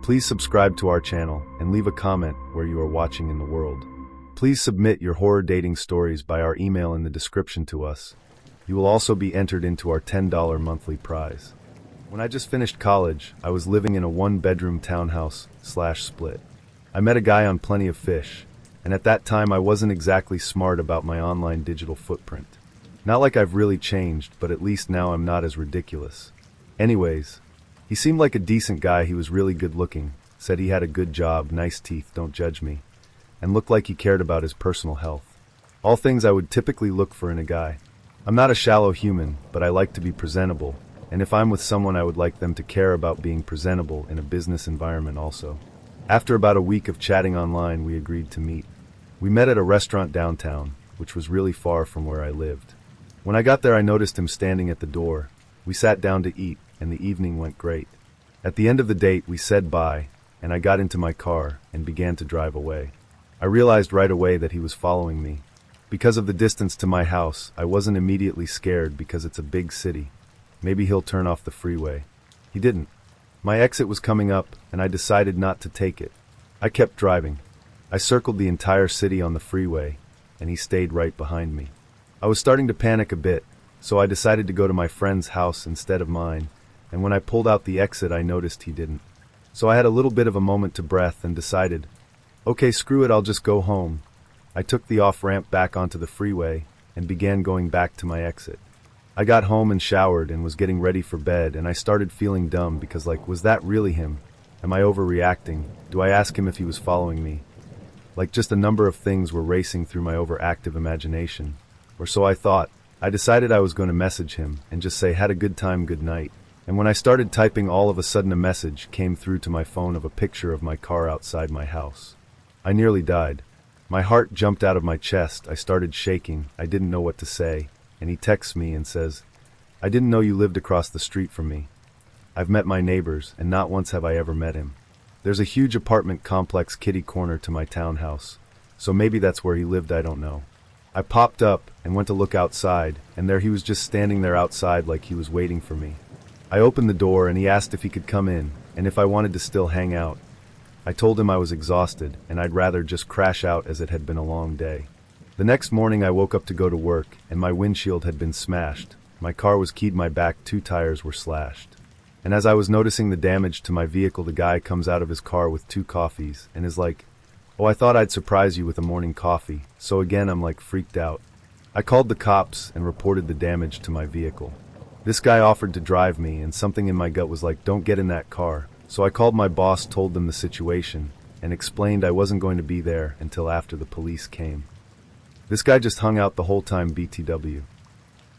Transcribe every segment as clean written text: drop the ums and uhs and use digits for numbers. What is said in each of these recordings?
Please subscribe to our channel and leave a comment where you are watching in the world. Please submit your horror dating stories by our email in the description to us. You will also be entered into our $10 monthly prize. When I just finished college, I was living in a one-bedroom townhouse/split. I met a guy on Plenty of Fish, and at that time I wasn't exactly smart about my online digital footprint. Not like I've really changed, but at least now I'm not as ridiculous. Anyways, he seemed like a decent guy. He was really good looking, said he had a good job, nice teeth, don't judge me, and looked like he cared about his personal health. All things I would typically look for in a guy. I'm not a shallow human, but I like to be presentable, and if I'm with someone I would like them to care about being presentable in a business environment also. After about a week of chatting online, we agreed to meet. We met at a restaurant downtown, which was really far from where I lived. When I got there I noticed him standing at the door. We sat down to eat, and the evening went great. At the end of the date we said bye, and I got into my car and began to drive away. I realized right away that he was following me. Because of the distance to my house, I wasn't immediately scared because it's a big city. Maybe he'll turn off the freeway. He didn't. My exit was coming up, and I decided not to take it. I kept driving. I circled the entire city on the freeway, and he stayed right behind me. I was starting to panic a bit, so I decided to go to my friend's house instead of mine, and when I pulled out the exit I noticed he didn't. So I had a little bit of a moment to breath and decided, okay, screw it, I'll just go home. I took the off-ramp back onto the freeway and began going back to my exit. I got home and showered and was getting ready for bed, and I started feeling dumb because, like, was that really him? Am I overreacting? Do I ask him if he was following me? Like, just a number of things were racing through my overactive imagination. Or so I thought. I decided I was going to message him and just say, had a good time, good night. And when I started typing, all of a sudden a message came through to my phone of a picture of my car outside my house. I nearly died. My heart jumped out of my chest. I started shaking. I didn't know what to say. And he texts me and says, I didn't know you lived across the street from me. I've met my neighbors, and not once have I ever met him. There's a huge apartment complex kitty corner to my townhouse, so maybe that's where he lived, I don't know. I popped up and went to look outside, and there he was, just standing there outside like he was waiting for me. I opened the door and he asked if he could come in, and if I wanted to still hang out. I told him I was exhausted, and I'd rather just crash out as it had been a long day. The next morning I woke up to go to work, and my windshield had been smashed. My car was keyed, my back 2 tires were slashed. And as I was noticing the damage to my vehicle, the guy comes out of his car with 2 coffees and is like, oh, I thought I'd surprise you with a morning coffee. So again, I'm like freaked out. I called the cops and reported the damage to my vehicle. This guy offered to drive me, and something in my gut was like, don't get in that car. So I called my boss, told them the situation, and explained I wasn't going to be there until after the police came. This guy just hung out the whole time, BTW.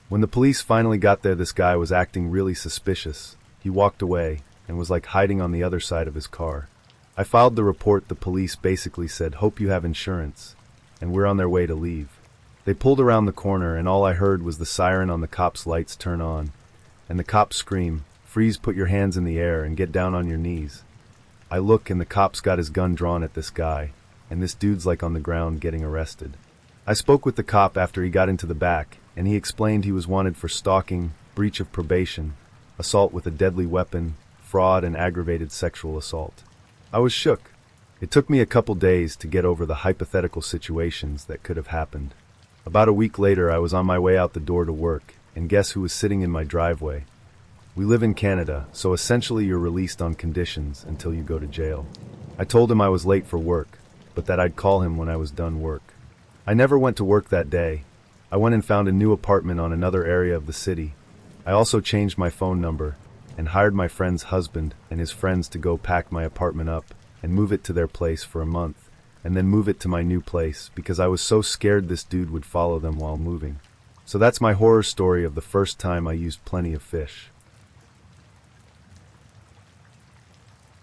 When the police finally got there, this guy was acting really suspicious. He walked away and was like hiding on the other side of his car. I filed the report. The police basically said, hope you have insurance, and we're on their way to leave. They pulled around the corner, and all I heard was the siren on the cops' lights turn on, and the cops scream, freeze, put your hands in the air and get down on your knees. I look, and the cops got his gun drawn at this guy, and this dude's like on the ground getting arrested. I spoke with the cop after he got into the back, and he explained he was wanted for stalking, breach of probation, assault with a deadly weapon, fraud, and aggravated sexual assault. I was shook. It took me a couple days to get over the hypothetical situations that could have happened. About a week later, I was on my way out the door to work, and guess who was sitting in my driveway? We live in Canada, so essentially you're released on conditions until you go to jail. I told him I was late for work, but that I'd call him when I was done work. I never went to work that day. I went and found a new apartment on another area of the city. I also changed my phone number and hired my friend's husband and his friends to go pack my apartment up and move it to their place for a month, and then move it to my new place because I was so scared this dude would follow them while moving. So that's my horror story of the first time I used Plenty of Fish.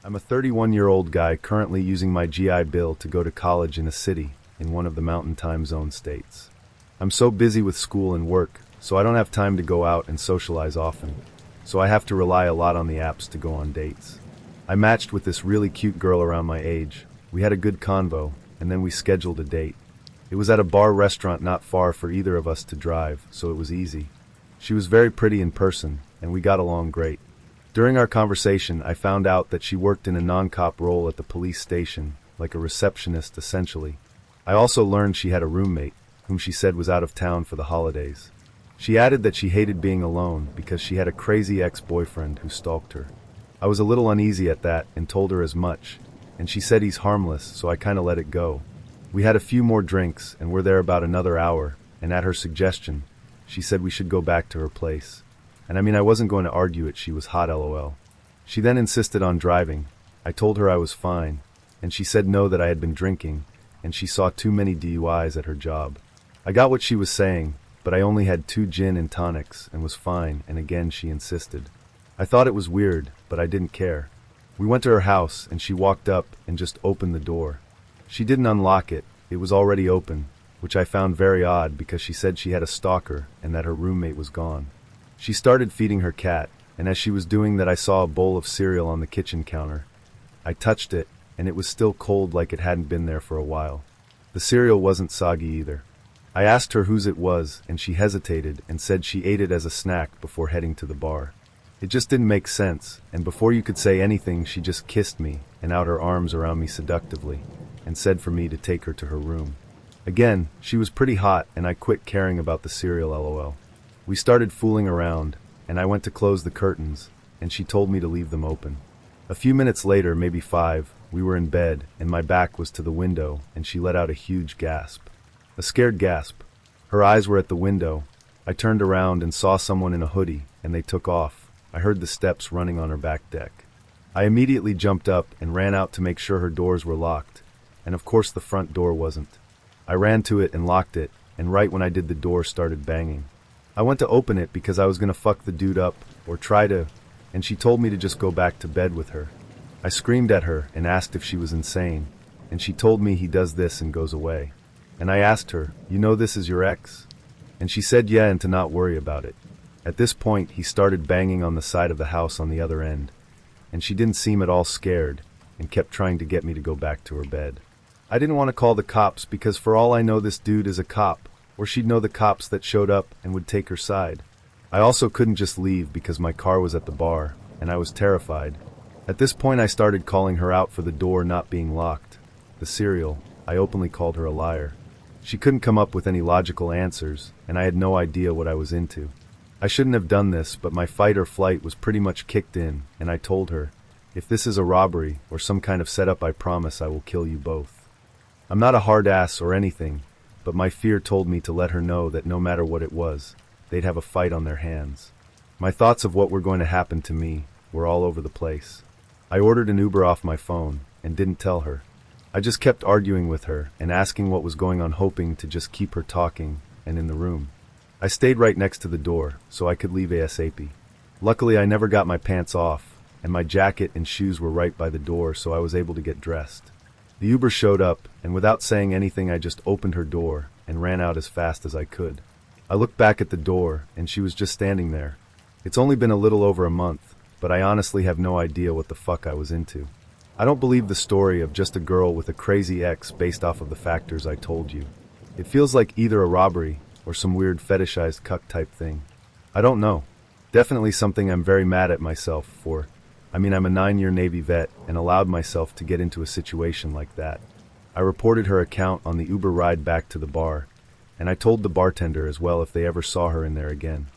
I'm a 31-year-old guy currently using my GI Bill to go to college in a city in one of the mountain time zone states. I'm so busy with school and work, so I don't have time to go out and socialize often. So I have to rely a lot on the apps to go on dates. I matched with this really cute girl around my age. We had a good convo, and then we scheduled a date. It was at a bar restaurant not far for either of us to drive, so it was easy. She was very pretty in person, and we got along great. During our conversation, I found out that she worked in a non-cop role at the police station, like a receptionist essentially. I also learned she had a roommate, whom she said was out of town for the holidays. She added that she hated being alone because she had a crazy ex-boyfriend who stalked her. I was a little uneasy at that and told her as much, and she said he's harmless, so I kinda let it go. We had a few more drinks and were there about another hour, and at her suggestion, she said we should go back to her place. And I wasn't going to argue it, she was hot lol. She then insisted on driving. I told her I was fine, and she said no, that I had been drinking, and she saw too many DUIs at her job. I got what she was saying, but I only had 2 gin and tonics and was fine, and again she insisted. I thought it was weird, but I didn't care. We went to her house and she walked up and just opened the door. She didn't unlock it, it was already open, which I found very odd because she said she had a stalker and that her roommate was gone. She started feeding her cat, and as she was doing that I saw a bowl of cereal on the kitchen counter. I touched it, and it was still cold like it hadn't been there for a while. The cereal wasn't soggy either. I asked her whose it was, and she hesitated and said she ate it as a snack before heading to the bar. It just didn't make sense, and before you could say anything she just kissed me and out her arms around me seductively, and said for me to take her to her room. Again, she was pretty hot and I quit caring about the cereal lol. We started fooling around, and I went to close the curtains, and she told me to leave them open. A few minutes later, maybe 5, we were in bed, and my back was to the window, and she let out a huge gasp. A scared gasp. Her eyes were at the window. I turned around and saw someone in a hoodie, and they took off. I heard the steps running on her back deck. I immediately jumped up and ran out to make sure her doors were locked, and of course the front door wasn't. I ran to it and locked it, and right when I did, the door started banging. I went to open it because I was gonna fuck the dude up, or try to, and she told me to just go back to bed with her. I screamed at her and asked if she was insane, and she told me he does this and goes away. And I asked her, "You know this is your ex?" And she said yeah, and to not worry about it. At this point, he started banging on the side of the house on the other end, and she didn't seem at all scared and kept trying to get me to go back to her bed. I didn't want to call the cops because for all I know this dude is a cop, or she'd know the cops that showed up and would take her side. I also couldn't just leave because my car was at the bar, and I was terrified. At this point I started calling her out for the door not being locked. The cereal, I openly called her a liar. She couldn't come up with any logical answers, and I had no idea what I was into. I shouldn't have done this, but my fight or flight was pretty much kicked in, and I told her, "If this is a robbery or some kind of setup, I promise I will kill you both." I'm not a hard ass or anything, but my fear told me to let her know that no matter what it was, they'd have a fight on their hands. My thoughts of what were going to happen to me were all over the place. I ordered an Uber off my phone and didn't tell her. I just kept arguing with her and asking what was going on, hoping to just keep her talking and in the room. I stayed right next to the door so I could leave ASAP. Luckily I never got my pants off, and my jacket and shoes were right by the door, so I was able to get dressed. The Uber showed up, and without saying anything I just opened her door and ran out as fast as I could. I looked back at the door and she was just standing there. It's only been a little over a month, but I honestly have no idea what the fuck I was into. I don't believe the story of just a girl with a crazy ex based off of the factors I told you. It feels like either a robbery or some weird fetishized cuck type thing. I don't know. Definitely something I'm very mad at myself for. I'm a 9-year Navy vet and allowed myself to get into a situation like that. I reported her account on the Uber ride back to the bar, and I told the bartender as well if they ever saw her in there again.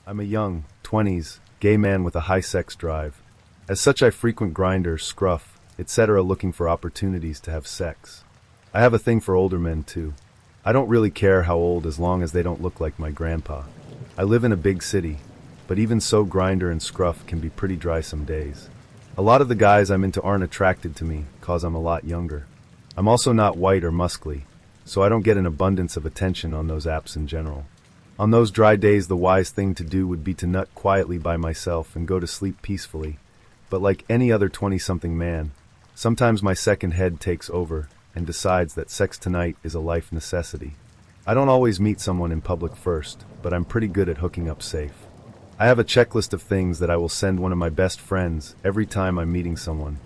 I'm a young, 20s, gay man with a high sex drive. As such I frequent Grindr, Scruff, etc. looking for opportunities to have sex. I have a thing for older men too. I don't really care how old as long as they don't look like my grandpa. I live in a big city, but even so Grindr and Scruff can be pretty dry some days. A lot of the guys I'm into aren't attracted to me cause I'm a lot younger. I'm also not white or muscly, so I don't get an abundance of attention on those apps in general. On those dry days the wise thing to do would be to nut quietly by myself and go to sleep peacefully, but like any other 20-something man, sometimes my second head takes over and decides that sex tonight is a life necessity. I don't always meet someone in public first, but I'm pretty good at hooking up safe. I have a checklist of things that I will send one of my best friends every time I'm meeting someone.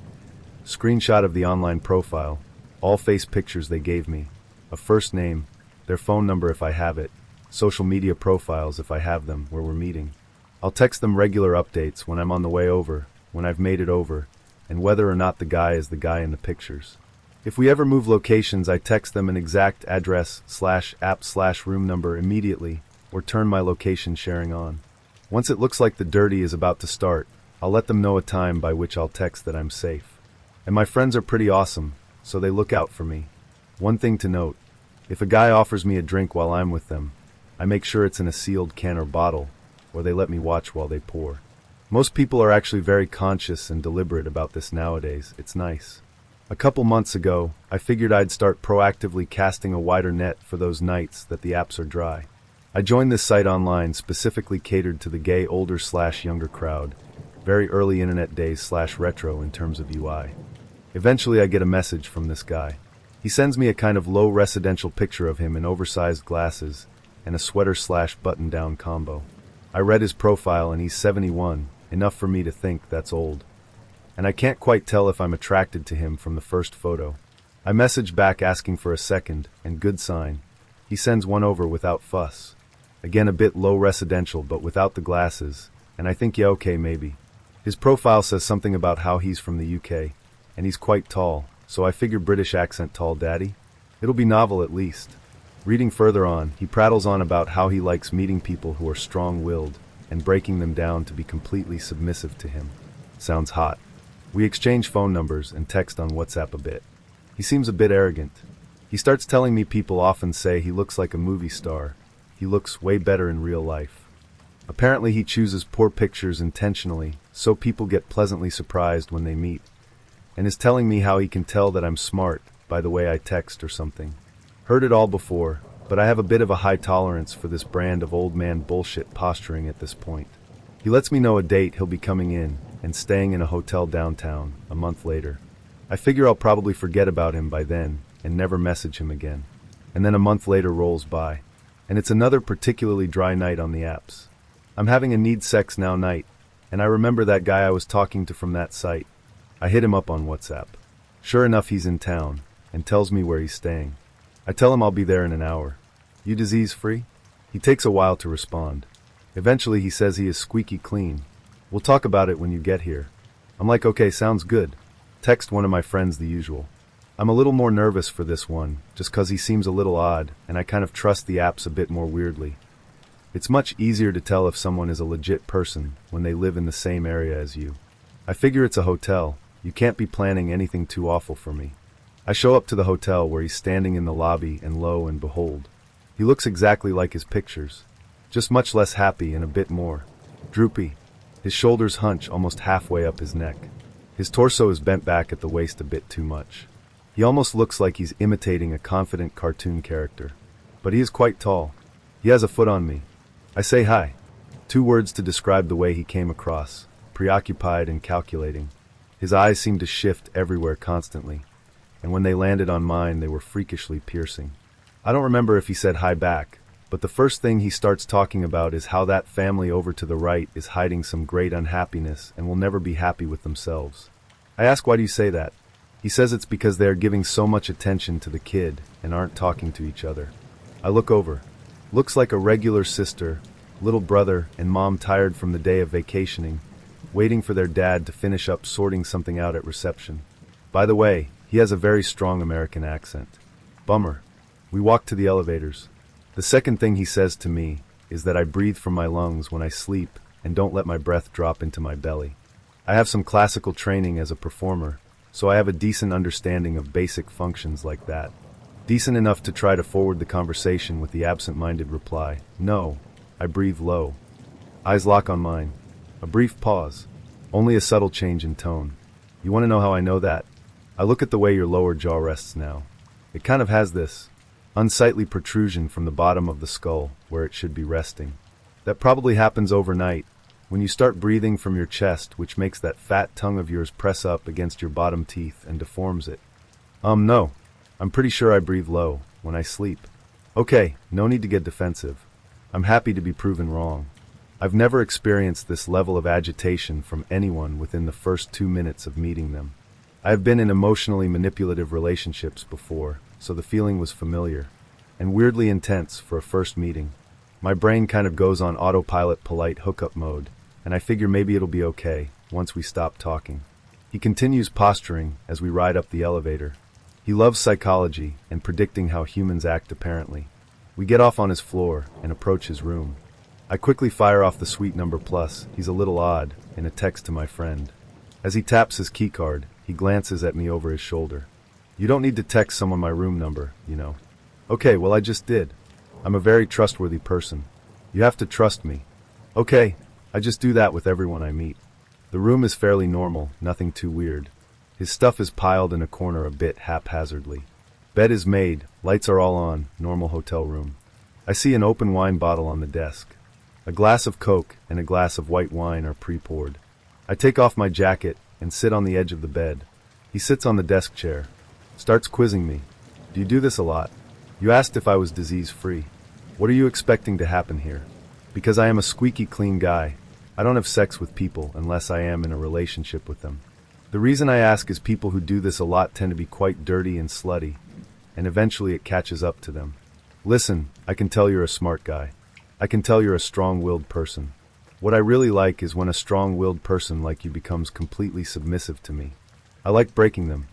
Screenshot of the online profile, all face pictures they gave me, a first name, their phone number if I have it, social media profiles if I have them, where we're meeting. I'll text them regular updates when I'm on the way over, when I've made it over, and whether or not the guy is the guy in the pictures. If we ever move locations, I text them an exact address/app/room number immediately, or turn my location sharing on. Once it looks like the dirty is about to start, I'll let them know a time by which I'll text that I'm safe. And my friends are pretty awesome, so they look out for me. One thing to note, if a guy offers me a drink while I'm with them, I make sure it's in a sealed can or bottle, or they let me watch while they pour. Most people are actually very conscious and deliberate about this nowadays. It's nice. A couple months ago, I figured I'd start proactively casting a wider net for those nights that the apps are dry. I joined this site online specifically catered to the gay older/younger crowd, very early internet days/retro in terms of UI. Eventually I get a message from this guy. He sends me a kind of low residential picture of him in oversized glasses and a sweater/button-down combo. I read his profile and he's 71, enough for me to think that's old. And I can't quite tell if I'm attracted to him from the first photo. I message back asking for a second, and good sign. He sends one over without fuss. Again a bit low residential but without the glasses, and I think yeah okay maybe. His profile says something about how he's from the UK, and he's quite tall, so I figure British accent tall daddy? It'll be novel at least. Reading further on, he prattles on about how he likes meeting people who are strong-willed and breaking them down to be completely submissive to him. Sounds hot. We exchange phone numbers and text on WhatsApp a bit. He seems a bit arrogant. He starts telling me people often say he looks like a movie star. He looks way better in real life. Apparently he chooses poor pictures intentionally, so people get pleasantly surprised when they meet, and is telling me how he can tell that I'm smart by the way I text or something. Heard it all before, but I have a bit of a high tolerance for this brand of old man bullshit posturing at this point. He lets me know a date he'll be coming in and staying in a hotel downtown a month later. I figure I'll probably forget about him by then and never message him again. And then a month later rolls by, and it's another particularly dry night on the apps. I'm having a need sex now night, and I remember that guy I was talking to from that site. I hit him up on WhatsApp. Sure enough, he's in town and tells me where he's staying. I tell him I'll be there in an hour. You disease free? He takes a while to respond. Eventually he says he is squeaky clean. We'll talk about it when you get here. I'm like, okay, sounds good. Text one of my friends the usual. I'm a little more nervous for this one, just cause he seems a little odd, and I kind of trust the apps a bit more weirdly. It's much easier to tell if someone is a legit person when they live in the same area as you. I figure it's a hotel. You can't be planning anything too awful for me. I show up to the hotel where he's standing in the lobby, and lo and behold, he looks exactly like his pictures, just much less happy and a bit more droopy. His shoulders hunch almost halfway up his neck. His torso is bent back at the waist a bit too much. He almost looks like he's imitating a confident cartoon character. But he is quite tall. He has a foot on me. I say hi. 2 words to describe the way he came across, preoccupied and calculating. His eyes seemed to shift everywhere constantly, and when they landed on mine they were freakishly piercing. I don't remember if he said hi back, but the first thing he starts talking about is how that family over to the right is hiding some great unhappiness and will never be happy with themselves. I ask, why do you say that? He says it's because they are giving so much attention to the kid and aren't talking to each other. I look over. Looks like a regular sister, little brother, and mom tired from the day of vacationing, waiting for their dad to finish up sorting something out at reception. By the way, he has a very strong American accent. Bummer. We walk to the elevators. The second thing he says to me is that I breathe from my lungs when I sleep and don't let my breath drop into my belly. I have some classical training as a performer, so I have a decent understanding of basic functions like that. Decent enough to try to forward the conversation with the absent-minded reply, no, I breathe low. Eyes lock on mine. A brief pause. Only a subtle change in tone. You want to know how I know that? I look at the way your lower jaw rests now. It kind of has this unsightly protrusion from the bottom of the skull where it should be resting. That probably happens overnight, when you start breathing from your chest, which makes that fat tongue of yours press up against your bottom teeth and deforms it. No. I'm pretty sure I breathe low when I sleep. Okay, no need to get defensive. I'm happy to be proven wrong. I've never experienced this level of agitation from anyone within the first 2 minutes of meeting them. I have been in emotionally manipulative relationships before, so the feeling was familiar, and weirdly intense for a first meeting. My brain kind of goes on autopilot polite hookup mode, and I figure maybe it'll be okay once we stop talking. He continues posturing as we ride up the elevator. He loves psychology and predicting how humans act apparently. We get off on his floor and approach his room. I quickly fire off the suite number plus, he's a little odd, in a text to my friend. As he taps his keycard, he glances at me over his shoulder. You don't need to text someone my room number, you know. Okay, well I just did. I'm a very trustworthy person. You have to trust me. Okay, I just do that with everyone I meet. The room is fairly normal, nothing too weird. His stuff is piled in a corner a bit haphazardly. Bed is made, lights are all on, normal hotel room. I see an open wine bottle on the desk. A glass of Coke and a glass of white wine are pre-poured. I take off my jacket and sit on the edge of the bed. He sits on the desk chair. Starts quizzing me. Do you do this a lot? You asked if I was disease-free. What are you expecting to happen here? Because I am a squeaky clean guy. I don't have sex with people unless I am in a relationship with them. The reason I ask is people who do this a lot tend to be quite dirty and slutty, and eventually it catches up to them. Listen, I can tell you're a smart guy. I can tell you're a strong-willed person. What I really like is when a strong-willed person like you becomes completely submissive to me. I like breaking them.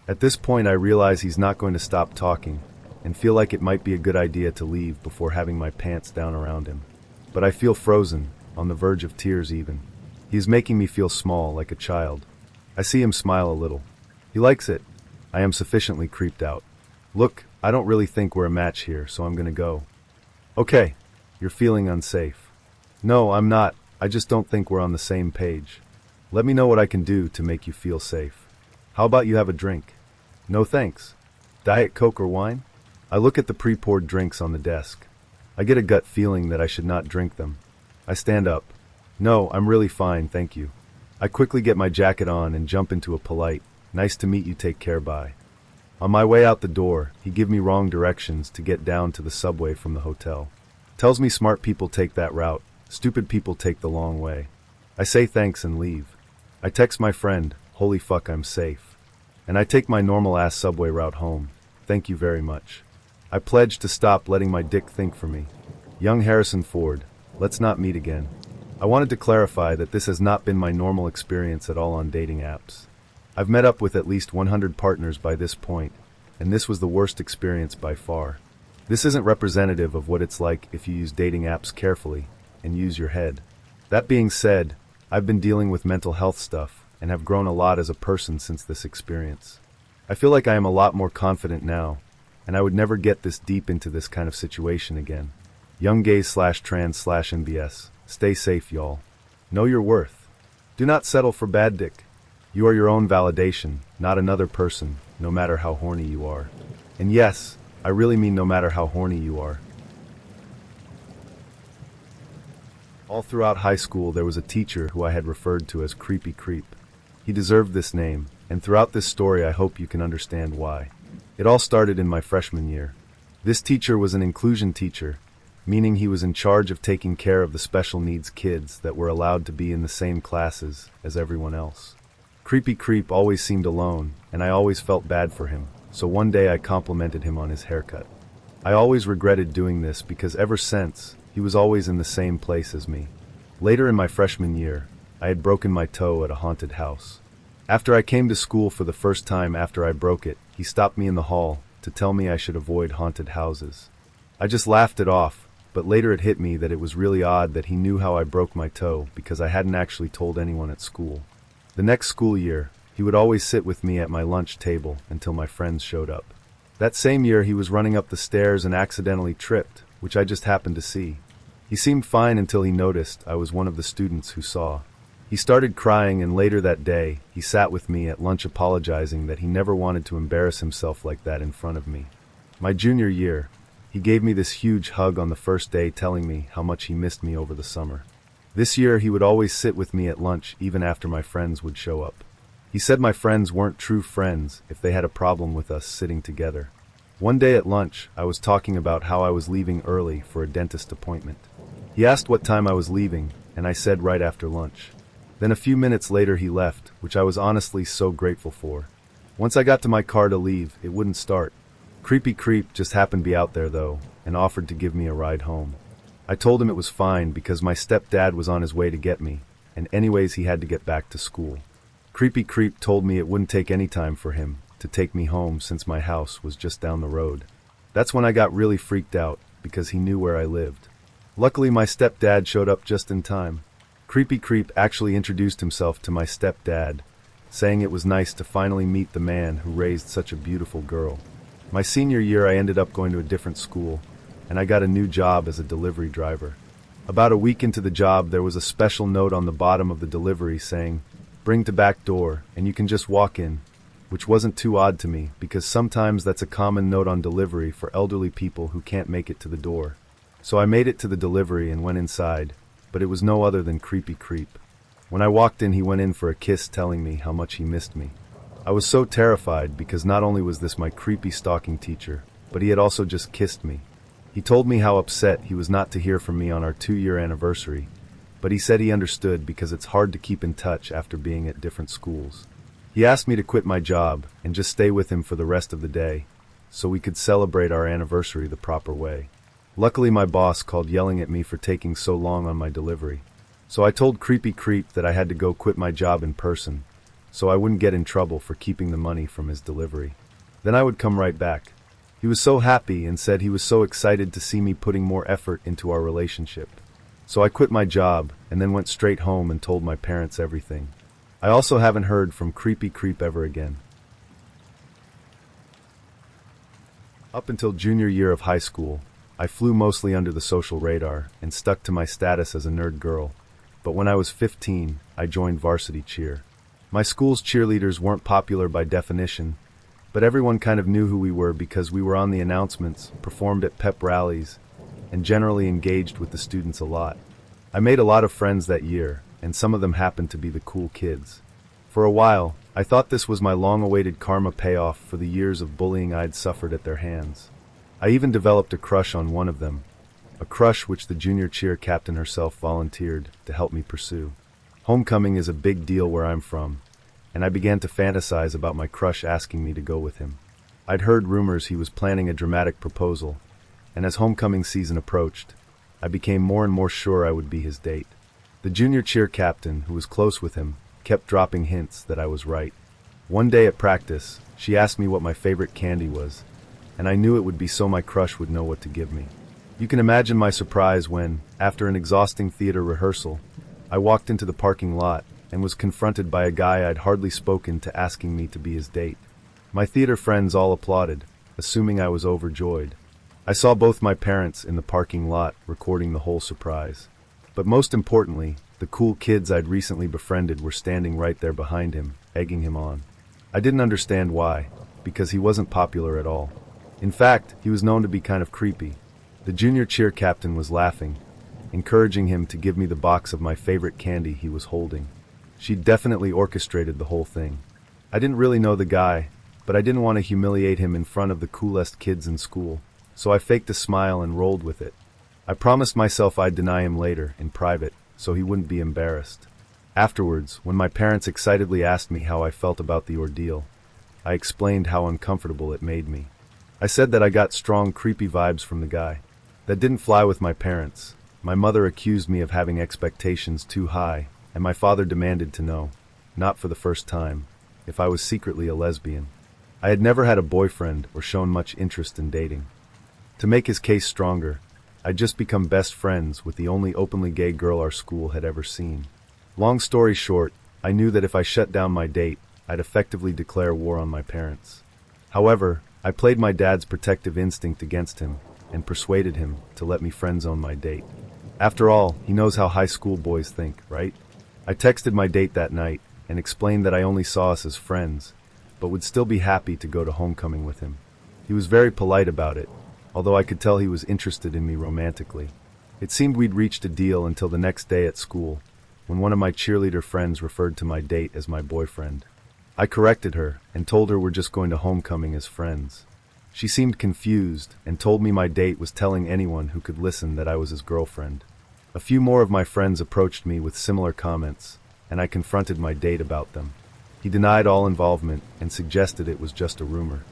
At this point I realize he's not going to stop talking, and feel like it might be a good idea to leave before having my pants down around him. But I feel frozen, on the verge of tears even. He is making me feel small, like a child. I see him smile a little. He likes it. I am sufficiently creeped out. Look, I don't really think we're a match here, so I'm gonna go. Okay, you're feeling unsafe. No, I'm not. I just don't think we're on the same page. Let me know what I can do to make you feel safe. How about you have a drink? No thanks. Diet Coke or wine? I look at the pre-poured drinks on the desk. I get a gut feeling that I should not drink them. I stand up. No, I'm really fine, thank you. I quickly get my jacket on and jump into a polite, nice to meet you, take care, bye. On my way out the door, he give me wrong directions to get down to the subway from the hotel. Tells me smart people take that route, stupid people take the long way. I say thanks and leave. I text my friend, holy fuck I'm safe. And I take my normal ass subway route home. Thank you very much. I pledge to stop letting my dick think for me. Young Harrison Ford, let's not meet again. I wanted to clarify that this has not been my normal experience at all on dating apps. I've met up with at least 100 partners by this point, and this was the worst experience by far. This isn't representative of what it's like if you use dating apps carefully and use your head. That being said, I've been dealing with mental health stuff and have grown a lot as a person since this experience. I feel like I am a lot more confident now, and I would never get this deep into this kind of situation again. Young gays/trans/MBS. Stay safe, y'all. Know your worth. Do not settle for bad dick. You are your own validation, not another person, no matter how horny you are. And yes, I really mean no matter how horny you are. All throughout high school there was a teacher who I had referred to as Creepy Creep. He deserved this name, and throughout this story I hope you can understand why. It all started in my freshman year. This teacher was an inclusion teacher, meaning he was in charge of taking care of the special needs kids that were allowed to be in the same classes as everyone else. Creepy Creep always seemed alone, and I always felt bad for him, so one day I complimented him on his haircut. I always regretted doing this because ever since, he was always in the same place as me. Later in my freshman year, I had broken my toe at a haunted house. After I came to school for the first time after I broke it, he stopped me in the hall to tell me I should avoid haunted houses. I just laughed it off, but later it hit me that it was really odd that he knew how I broke my toe because I hadn't actually told anyone at school. The next school year, he would always sit with me at my lunch table until my friends showed up. That same year he was running up the stairs and accidentally tripped, which I just happened to see. He seemed fine until he noticed I was one of the students who saw. He started crying, and later that day, he sat with me at lunch apologizing that he never wanted to embarrass himself like that in front of me. My junior year, he gave me this huge hug on the first day telling me how much he missed me over the summer. This year he would always sit with me at lunch even after my friends would show up. He said my friends weren't true friends if they had a problem with us sitting together. One day at lunch, I was talking about how I was leaving early for a dentist appointment. He asked what time I was leaving, and I said right after lunch. Then a few minutes later he left, which I was honestly so grateful for. Once I got to my car to leave, it wouldn't start. Creepy Creep just happened to be out there though, and offered to give me a ride home. I told him it was fine because my stepdad was on his way to get me, and anyways he had to get back to school. Creepy Creep told me it wouldn't take any time for him to take me home since my house was just down the road. That's when I got really freaked out because he knew where I lived. Luckily my stepdad showed up just in time. Creepy Creep actually introduced himself to my stepdad, saying it was nice to finally meet the man who raised such a beautiful girl. My senior year I ended up going to a different school, and I got a new job as a delivery driver. About a week into the job there was a special note on the bottom of the delivery saying, "Bring to back door, and you can just walk in," which wasn't too odd to me because sometimes that's a common note on delivery for elderly people who can't make it to the door. So I made it to the delivery and went inside, but it was no other than Creepy Creep. When I walked in he went in for a kiss telling me how much he missed me. I was so terrified because not only was this my creepy stalking teacher, but he had also just kissed me. He told me how upset he was not to hear from me on our 2-year anniversary, but he said he understood because it's hard to keep in touch after being at different schools. He asked me to quit my job and just stay with him for the rest of the day, so we could celebrate our anniversary the proper way. Luckily my boss called yelling at me for taking so long on my delivery. So I told Creepy Creep that I had to go quit my job in person, so I wouldn't get in trouble for keeping the money from his delivery. Then I would come right back. He was so happy and said he was so excited to see me putting more effort into our relationship. So I quit my job and then went straight home and told my parents everything. I also haven't heard from Creepy Creep ever again. Up until junior year of high school, I flew mostly under the social radar and stuck to my status as a nerd girl, but when I was 15, I joined varsity cheer. My school's cheerleaders weren't popular by definition, but everyone kind of knew who we were because we were on the announcements, performed at pep rallies, and generally engaged with the students a lot. I made a lot of friends that year, and some of them happened to be the cool kids. For a while, I thought this was my long-awaited karma payoff for the years of bullying I'd suffered at their hands. I even developed a crush on one of them, a crush which the junior cheer captain herself volunteered to help me pursue. Homecoming is a big deal where I'm from, and I began to fantasize about my crush asking me to go with him. I'd heard rumors he was planning a dramatic proposal, and as homecoming season approached, I became more and more sure I would be his date. The junior cheer captain, who was close with him, kept dropping hints that I was right. One day at practice, she asked me what my favorite candy was, and I knew it would be so my crush would know what to give me. You can imagine my surprise when, after an exhausting theater rehearsal, I walked into the parking lot and was confronted by a guy I'd hardly spoken to asking me to be his date. My theater friends all applauded, assuming I was overjoyed. I saw both my parents in the parking lot recording the whole surprise. But most importantly, the cool kids I'd recently befriended were standing right there behind him, egging him on. I didn't understand why, because he wasn't popular at all. In fact, he was known to be kind of creepy. The junior cheer captain was laughing, encouraging him to give me the box of my favorite candy he was holding. She definitely orchestrated the whole thing. I didn't really know the guy, but I didn't want to humiliate him in front of the coolest kids in school, so I faked a smile and rolled with it. I promised myself I'd deny him later, in private, so he wouldn't be embarrassed. Afterwards, when my parents excitedly asked me how I felt about the ordeal, I explained how uncomfortable it made me. I said that I got strong, creepy vibes from the guy. That didn't fly with my parents. My mother accused me of having expectations too high, and my father demanded to know, not for the first time, if I was secretly a lesbian. I had never had a boyfriend or shown much interest in dating. To make his case stronger, I'd just become best friends with the only openly gay girl our school had ever seen. Long story short, I knew that if I shut down my date, I'd effectively declare war on my parents. However, I played my dad's protective instinct against him and persuaded him to let me friend-zone my date. After all, he knows how high school boys think, right? I texted my date that night and explained that I only saw us as friends, but would still be happy to go to homecoming with him. He was very polite about it, although I could tell he was interested in me romantically. It seemed we'd reached a deal until the next day at school, when one of my cheerleader friends referred to my date as my boyfriend. I corrected her and told her we're just going to homecoming as friends. She seemed confused and told me my date was telling anyone who could listen that I was his girlfriend. A few more of my friends approached me with similar comments, and I confronted my date about them. He denied all involvement and suggested it was just a rumor.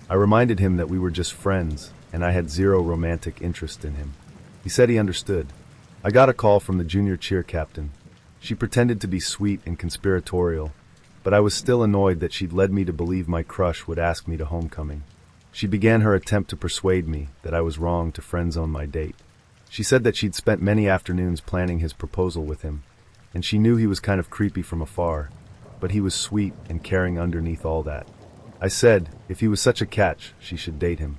I reminded him that we were just friends, and I had zero romantic interest in him. He said he understood. I got a call from the junior cheer captain. She pretended to be sweet and conspiratorial, but I was still annoyed that she'd led me to believe my crush would ask me to homecoming. She began her attempt to persuade me that I was wrong to friend-zone my date. She said that she'd spent many afternoons planning his proposal with him, and she knew he was kind of creepy from afar, but he was sweet and caring underneath all that. I said, if he was such a catch, she should date him.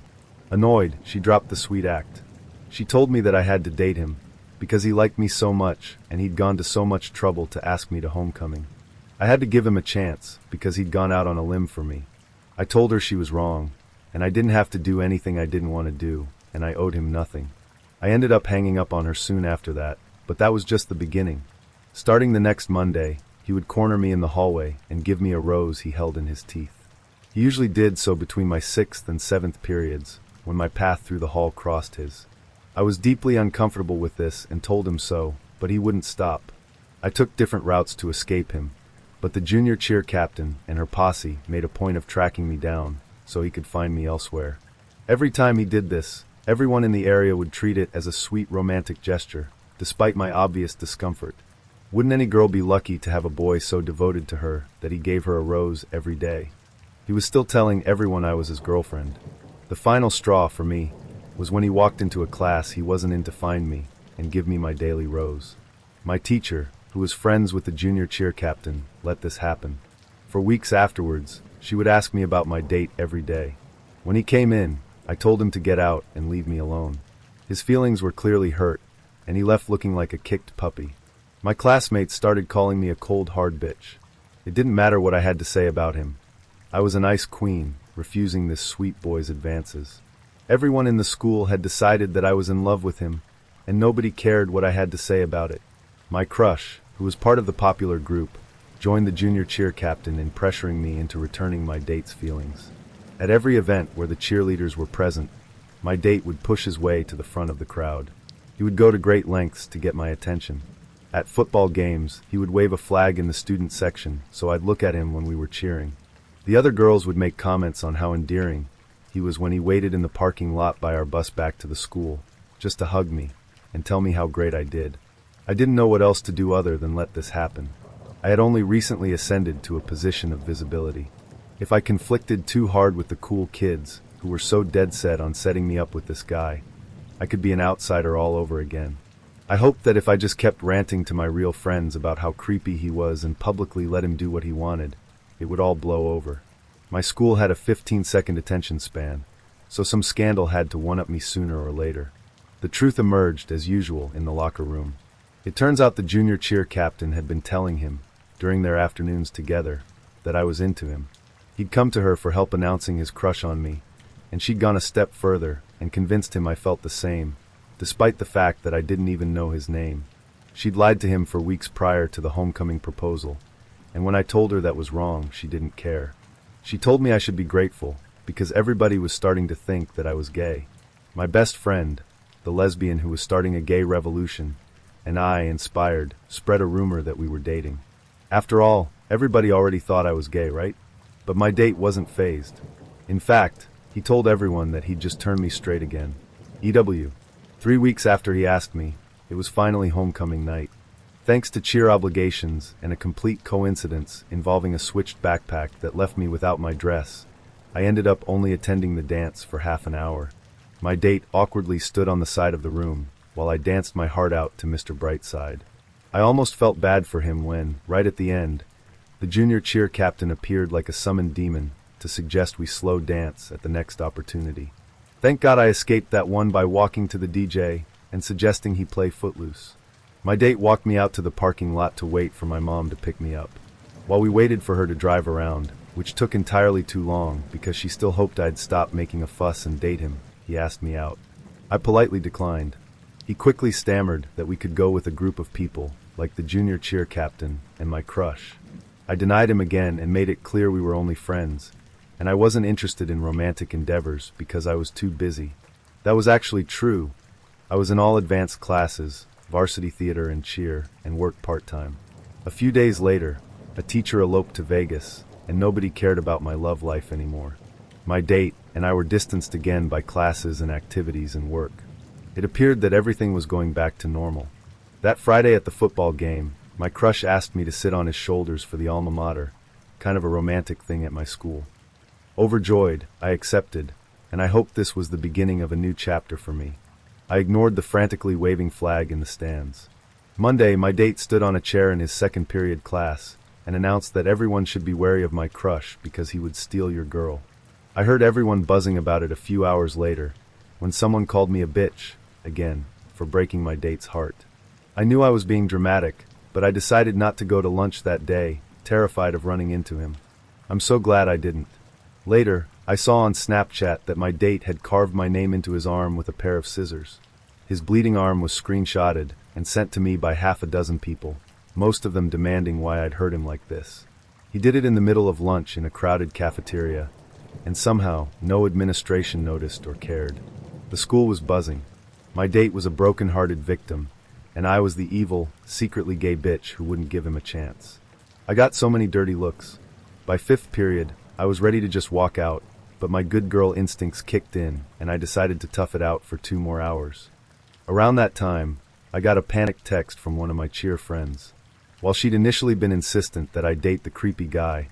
Annoyed, she dropped the sweet act. She told me that I had to date him, because he liked me so much, and he'd gone to so much trouble to ask me to homecoming. I had to give him a chance, because he'd gone out on a limb for me. I told her she was wrong, and I didn't have to do anything I didn't want to do, and I owed him nothing. I ended up hanging up on her soon after that, but that was just the beginning. Starting the next Monday, he would corner me in the hallway and give me a rose he held in his teeth. He usually did so between my 6th and 7th periods, when my path through the hall crossed his. I was deeply uncomfortable with this and told him so, but he wouldn't stop. I took different routes to escape him, but the junior cheer captain and her posse made a point of tracking me down so he could find me elsewhere. Every time he did this, everyone in the area would treat it as a sweet romantic gesture, despite my obvious discomfort. Wouldn't any girl be lucky to have a boy so devoted to her that he gave her a rose every day? He was still telling everyone I was his girlfriend. The final straw for me was when he walked into a class he wasn't in to find me and give me my daily rose. My teacher, who was friends with the junior cheer captain, let this happen. For weeks afterwards, she would ask me about my date every day. When he came in, I told him to get out and leave me alone. His feelings were clearly hurt, and he left looking like a kicked puppy. My classmates started calling me a cold, hard bitch. It didn't matter what I had to say about him. I was an ice queen, refusing this sweet boy's advances. Everyone in the school had decided that I was in love with him, and nobody cared what I had to say about it. My crush, who was part of the popular group, joined the junior cheer captain in pressuring me into returning my date's feelings. At every event where the cheerleaders were present, my date would push his way to the front of the crowd. He would go to great lengths to get my attention. At football games, he would wave a flag in the student section so I'd look at him when we were cheering. The other girls would make comments on how endearing he was when he waited in the parking lot by our bus back to the school, just to hug me and tell me how great I did. I didn't know what else to do other than let this happen. I had only recently ascended to a position of visibility. If I conflicted too hard with the cool kids, who were so dead set on setting me up with this guy, I could be an outsider all over again. I hoped that if I just kept ranting to my real friends about how creepy he was and publicly let him do what he wanted, it would all blow over. My school had a 15-second attention span, so some scandal had to one-up me sooner or later. The truth emerged, as usual, in the locker room. It turns out the junior cheer captain had been telling him, during their afternoons together, that I was into him. He'd come to her for help announcing his crush on me, and she'd gone a step further and convinced him I felt the same, despite the fact that I didn't even know his name. She'd lied to him for weeks prior to the homecoming proposal, and when I told her that was wrong, she didn't care. She told me I should be grateful, because everybody was starting to think that I was gay. My best friend, the lesbian who was starting a gay revolution, and I, inspired, spread a rumor that we were dating. After all, everybody already thought I was gay, right? But my date wasn't fazed. In fact, he told everyone that he'd just turn me straight again. EW. 3 weeks after he asked me, it was finally homecoming night. Thanks to cheer obligations and a complete coincidence involving a switched backpack that left me without my dress, I ended up only attending the dance for half an hour. My date awkwardly stood on the side of the room while I danced my heart out to Mr. Brightside. I almost felt bad for him when, right at the end, the junior cheer captain appeared like a summoned demon to suggest we slow dance at the next opportunity. Thank God I escaped that one by walking to the DJ and suggesting he play Footloose. My date walked me out to the parking lot to wait for my mom to pick me up. While we waited for her to drive around, which took entirely too long because she still hoped I'd stop making a fuss and date him, he asked me out. I politely declined. He quickly stammered that we could go with a group of people, like the junior cheer captain and my crush. I denied him again and made it clear we were only friends, and I wasn't interested in romantic endeavors because I was too busy. That was actually true. I was in all advanced classes, varsity theater and cheer, and worked part-time. A few days later, a teacher eloped to Vegas, and nobody cared about my love life anymore. My date and I were distanced again by classes and activities and work. It appeared that everything was going back to normal. That Friday at the football game, my crush asked me to sit on his shoulders for the alma mater, kind of a romantic thing at my school. Overjoyed, I accepted, and I hoped this was the beginning of a new chapter for me. I ignored the frantically waving flag in the stands. Monday, my date stood on a chair in his second period class and announced that everyone should be wary of my crush because he would steal your girl. I heard everyone buzzing about it a few hours later when someone called me a bitch, again, for breaking my date's heart. I knew I was being dramatic, but I decided not to go to lunch that day, terrified of running into him. I'm so glad I didn't. Later, I saw on Snapchat that my date had carved my name into his arm with a pair of scissors. His bleeding arm was screenshotted and sent to me by half a dozen people, most of them demanding why I'd hurt him like this. He did it in the middle of lunch in a crowded cafeteria, and somehow no administration noticed or cared. The school was buzzing. My date was a broken-hearted victim, and I was the evil, secretly gay bitch who wouldn't give him a chance. I got so many dirty looks. By fifth period, I was ready to just walk out, but my good girl instincts kicked in, and I decided to tough it out for 2 more hours. Around that time, I got a panicked text from one of my cheer friends. While she'd initially been insistent that I date the creepy guy,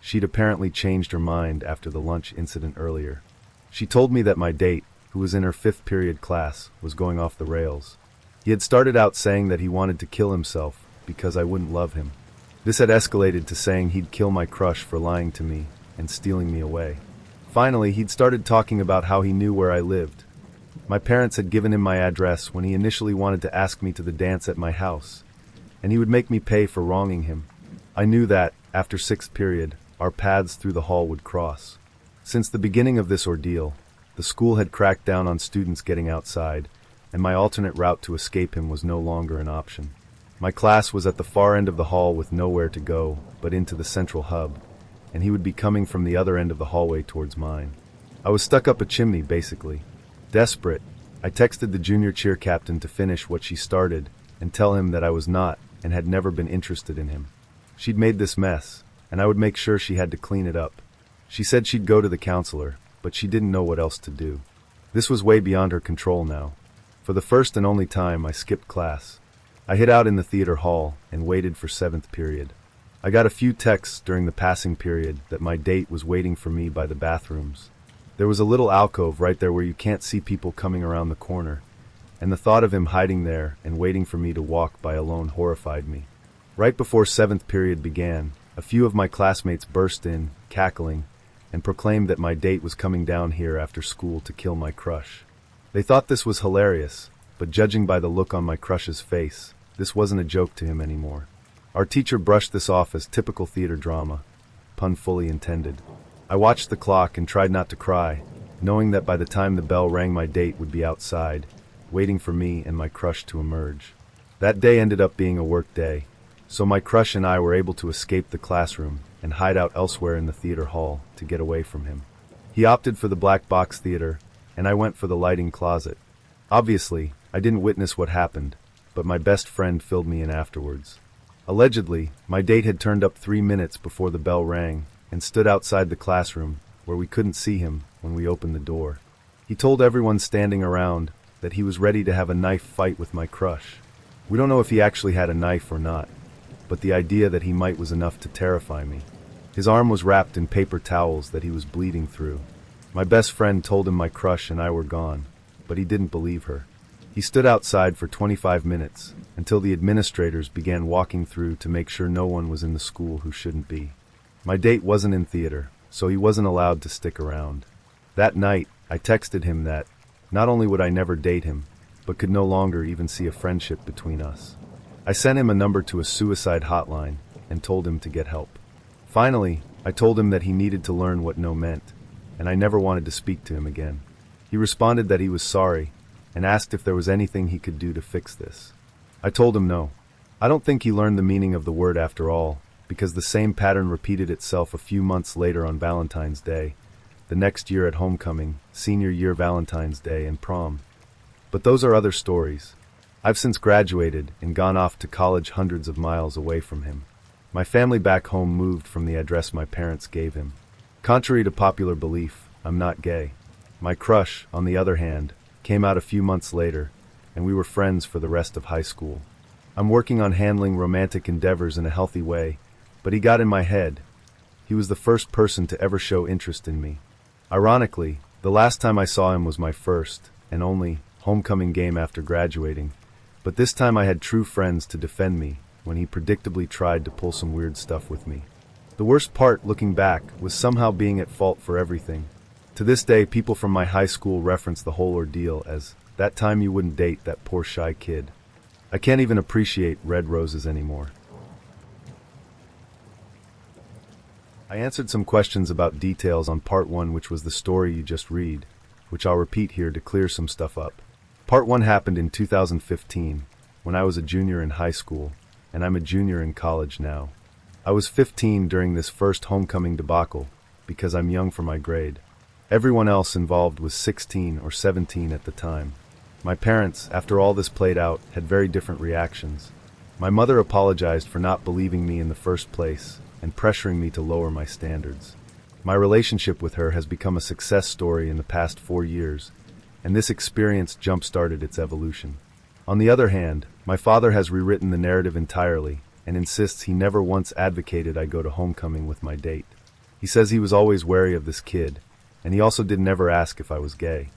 she'd apparently changed her mind after the lunch incident earlier. She told me that my date, who was in her 5th period class, was going off the rails. He had started out saying that he wanted to kill himself because I wouldn't love him. This had escalated to saying he'd kill my crush for lying to me and stealing me away. Finally, he'd started talking about how he knew where I lived. My parents had given him my address when he initially wanted to ask me to the dance at my house, and he would make me pay for wronging him. I knew that, after 6th period, our paths through the hall would cross. Since the beginning of this ordeal, the school had cracked down on students getting outside, and my alternate route to escape him was no longer an option. My class was at the far end of the hall with nowhere to go but into the central hub, and he would be coming from the other end of the hallway towards mine. I was stuck up a chimney, basically. Desperate, I texted the junior cheer captain to finish what she started and tell him that I was not and had never been interested in him. She'd made this mess, and I would make sure she had to clean it up. She said she'd go to the counselor, but she didn't know what else to do. This was way beyond her control now. For the first and only time, I skipped class. I hid out in the theater hall and waited for 7th period. I got a few texts during the passing period that my date was waiting for me by the bathrooms. There was a little alcove right there where you can't see people coming around the corner, and the thought of him hiding there and waiting for me to walk by alone horrified me. Right before 7th period began, a few of my classmates burst in, cackling, and proclaimed that my date was coming down here after school to kill my crush. They thought this was hilarious, but judging by the look on my crush's face, this wasn't a joke to him anymore. Our teacher brushed this off as typical theater drama, pun fully intended. I watched the clock and tried not to cry, knowing that by the time the bell rang my date would be outside, waiting for me and my crush to emerge. That day ended up being a work day, so my crush and I were able to escape the classroom and hide out elsewhere in the theater hall to get away from him. He opted for the black box theater, and I went for the lighting closet. Obviously, I didn't witness what happened, but my best friend filled me in afterwards. Allegedly, my date had turned up 3 minutes before the bell rang and stood outside the classroom, where we couldn't see him when we opened the door. He told everyone standing around that he was ready to have a knife fight with my crush. We don't know if he actually had a knife or not, but the idea that he might was enough to terrify me. His arm was wrapped in paper towels that he was bleeding through. My best friend told him my crush and I were gone, but he didn't believe her. He stood outside for 25 minutes, until the administrators began walking through to make sure no one was in the school who shouldn't be. My date wasn't in theater, so he wasn't allowed to stick around. That night, I texted him that not only would I never date him, but could no longer even see a friendship between us. I sent him a number to a suicide hotline and told him to get help. Finally, I told him that he needed to learn what no meant, and I never wanted to speak to him again. He responded that he was sorry and asked if there was anything he could do to fix this. I told him no. I don't think he learned the meaning of the word after all, because the same pattern repeated itself a few months later on Valentine's Day, the next year at homecoming, senior year Valentine's Day, and prom. But those are other stories. I've since graduated and gone off to college hundreds of miles away from him. My family back home moved from the address my parents gave him. Contrary to popular belief, I'm not gay. My crush, on the other hand, came out a few months later, and we were friends for the rest of high school. I'm working on handling romantic endeavors in a healthy way, but he got in my head. He was the first person to ever show interest in me. Ironically, the last time I saw him was my first, and only, homecoming game after graduating, but this time I had true friends to defend me when he predictably tried to pull some weird stuff with me. The worst part, looking back, was somehow being at fault for everything. To this day, people from my high school reference the whole ordeal as, "That time you wouldn't date that poor shy kid." I can't even appreciate red roses anymore. I answered some questions about details on part 1, which was the story you just read, which I'll repeat here to clear some stuff up. Part 1 happened in 2015, when I was a junior in high school, and I'm a junior in college now. I was 15 during this first homecoming debacle, because I'm young for my grade. Everyone else involved was 16 or 17 at the time. My parents, after all this played out, had very different reactions. My mother apologized for not believing me in the first place and pressuring me to lower my standards. My relationship with her has become a success story in the past 4 years, and this experience jump-started its evolution. On the other hand, my father has rewritten the narrative entirely and insists he never once advocated I go to homecoming with my date. He says he was always wary of this kid, and he also did never ask if I was gay.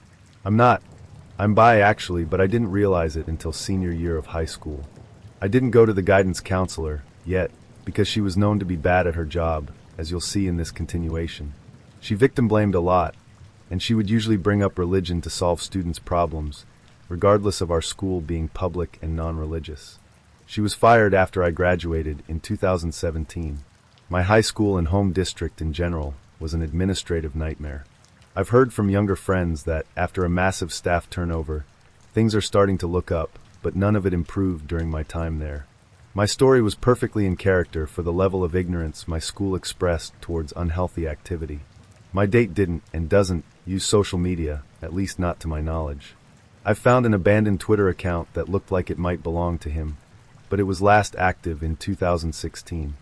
I'm bi actually, but I didn't realize it until senior year of high school. I didn't go to the guidance counselor yet because she was known to be bad at her job, as you'll see in this continuation. She victim blamed a lot, and she would usually bring up religion to solve students' problems, regardless of our school being public and non-religious. She was fired after I graduated in 2017. My high school and home district in general was an administrative nightmare. I've heard from younger friends that, after a massive staff turnover, things are starting to look up, but none of it improved during my time there. My story was perfectly in character for the level of ignorance my school expressed towards unhealthy activity. My date didn't, and doesn't, use social media, at least not to my knowledge. I've found an abandoned Twitter account that looked like it might belong to him, but it was last active in 2016.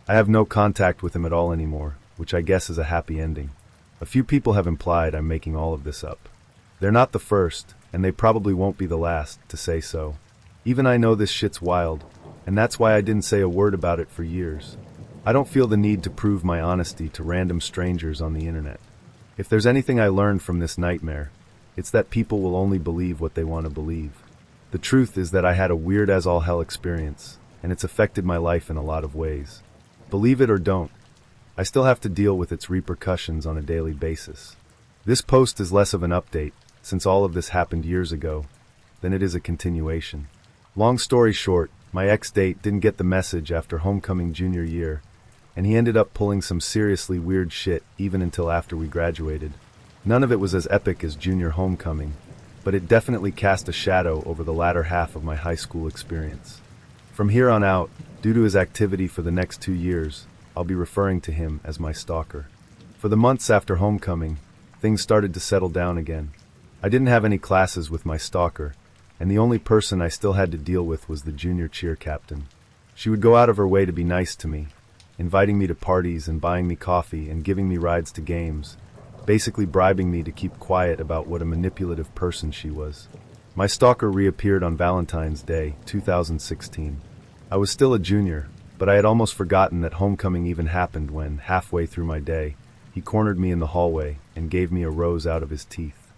I have no contact with him at all anymore, which I guess is a happy ending. A few people have implied I'm making all of this up. They're not the first, and they probably won't be the last, to say so. Even I know this shit's wild, and that's why I didn't say a word about it for years. I don't feel the need to prove my honesty to random strangers on the internet. If there's anything I learned from this nightmare, it's that people will only believe what they want to believe. The truth is that I had a weird as all hell experience, and it's affected my life in a lot of ways. Believe it or don't, I still have to deal with its repercussions on a daily basis. This post is less of an update, since all of this happened years ago, than it is a continuation. Long story short, my ex-date didn't get the message after homecoming junior year, and he ended up pulling some seriously weird shit even until after we graduated. None of it was as epic as junior homecoming, but it definitely cast a shadow over the latter half of my high school experience. From here on out, due to his activity for the next 2 years, I'll be referring to him as my stalker. For the months after homecoming, things started to settle down again. I didn't have any classes with my stalker, and the only person I still had to deal with was the junior cheer captain. She would go out of her way to be nice to me, inviting me to parties and buying me coffee and giving me rides to games, basically bribing me to keep quiet about what a manipulative person she was. My stalker reappeared on Valentine's Day, 2016. I was still a junior, but I had almost forgotten that homecoming even happened when, halfway through my day, he cornered me in the hallway and gave me a rose out of his teeth.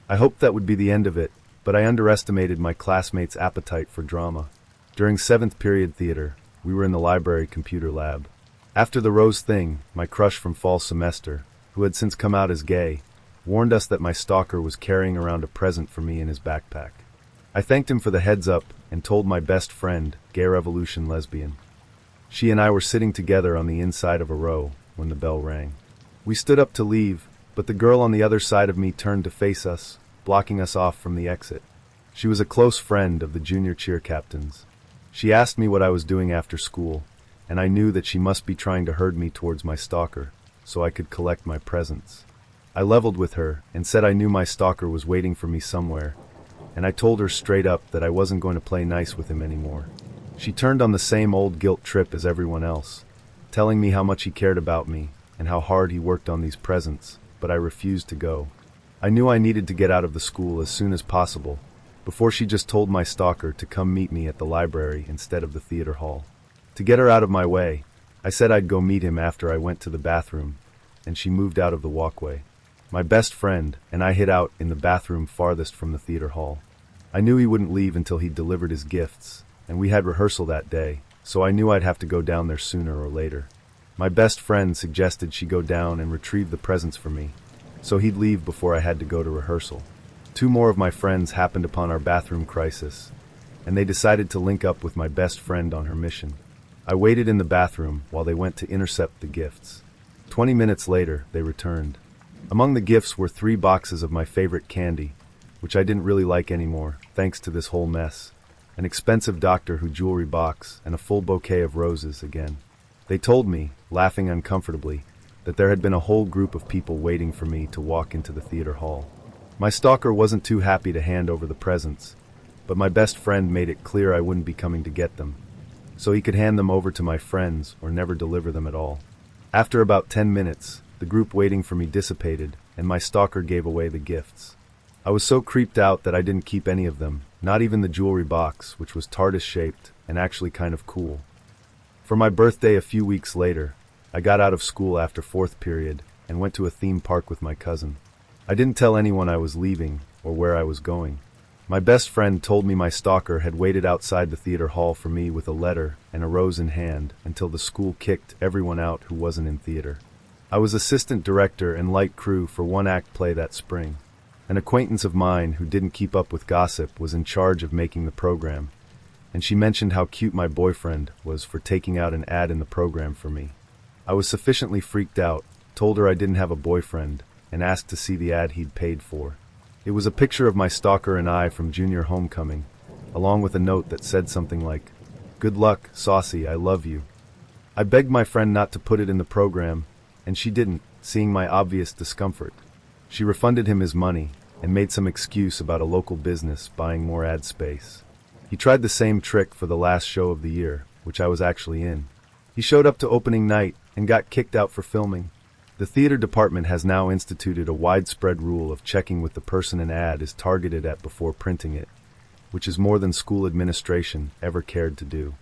I hoped that would be the end of it, but I underestimated my classmates' appetite for drama. During 7th period theater, we were in the library computer lab. After the rose thing, my crush from fall semester, who had since come out as gay, warned us that my stalker was carrying around a present for me in his backpack. I thanked him for the heads up and told my best friend, Gay Revolution Lesbian. She and I were sitting together on the inside of a row when the bell rang. We stood up to leave, but the girl on the other side of me turned to face us, blocking us off from the exit. She was a close friend of the junior cheer captain's. She asked me what I was doing after school, and I knew that she must be trying to herd me towards my stalker, so I could collect my presents. I leveled with her and said I knew my stalker was waiting for me somewhere, and I told her straight up that I wasn't going to play nice with him anymore. She turned on the same old guilt trip as everyone else, telling me how much he cared about me and how hard he worked on these presents, but I refused to go. I knew I needed to get out of the school as soon as possible, before she just told my stalker to come meet me at the library instead of the theater hall. To get her out of my way, I said I'd go meet him after I went to the bathroom, and she moved out of the walkway. My best friend and I hid out in the bathroom farthest from the theater hall. I knew he wouldn't leave until he'd delivered his gifts, and we had rehearsal that day, so I knew I'd have to go down there sooner or later. My best friend suggested she go down and retrieve the presents for me, so he'd leave before I had to go to rehearsal. 2 more of my friends happened upon our bathroom crisis, and they decided to link up with my best friend on her mission. I waited in the bathroom while they went to intercept the gifts. 20 minutes later, they returned. Among the gifts were 3 boxes of my favorite candy, which I didn't really like anymore, thanks to this whole mess, an expensive Doctor Who jewelry box, and a full bouquet of roses again. They told me, laughing uncomfortably, that there had been a whole group of people waiting for me to walk into the theater hall. My stalker wasn't too happy to hand over the presents, but my best friend made it clear I wouldn't be coming to get them, so he could hand them over to my friends or never deliver them at all. After about 10 minutes, the group waiting for me dissipated, and my stalker gave away the gifts. I was so creeped out that I didn't keep any of them, not even the jewelry box, which was TARDIS-shaped and actually kind of cool. For my birthday a few weeks later, I got out of school after 4th period and went to a theme park with my cousin. I didn't tell anyone I was leaving or where I was going. My best friend told me my stalker had waited outside the theater hall for me with a letter and a rose in hand until the school kicked everyone out who wasn't in theater. I was assistant director and light crew for 1-act play that spring. An acquaintance of mine who didn't keep up with gossip was in charge of making the program, and she mentioned how cute my boyfriend was for taking out an ad in the program for me. I was sufficiently freaked out, told her I didn't have a boyfriend, and asked to see the ad he'd paid for. It was a picture of my stalker and I from junior homecoming, along with a note that said something like, "Good luck, Saucy, I love you." I begged my friend not to put it in the program, and she didn't, seeing my obvious discomfort. She refunded him his money and made some excuse about a local business buying more ad space. He tried the same trick for the last show of the year, which I was actually in. He showed up to opening night and got kicked out for filming. The theater department has now instituted a widespread rule of checking with the person an ad is targeted at before printing it, which is more than school administration ever cared to do.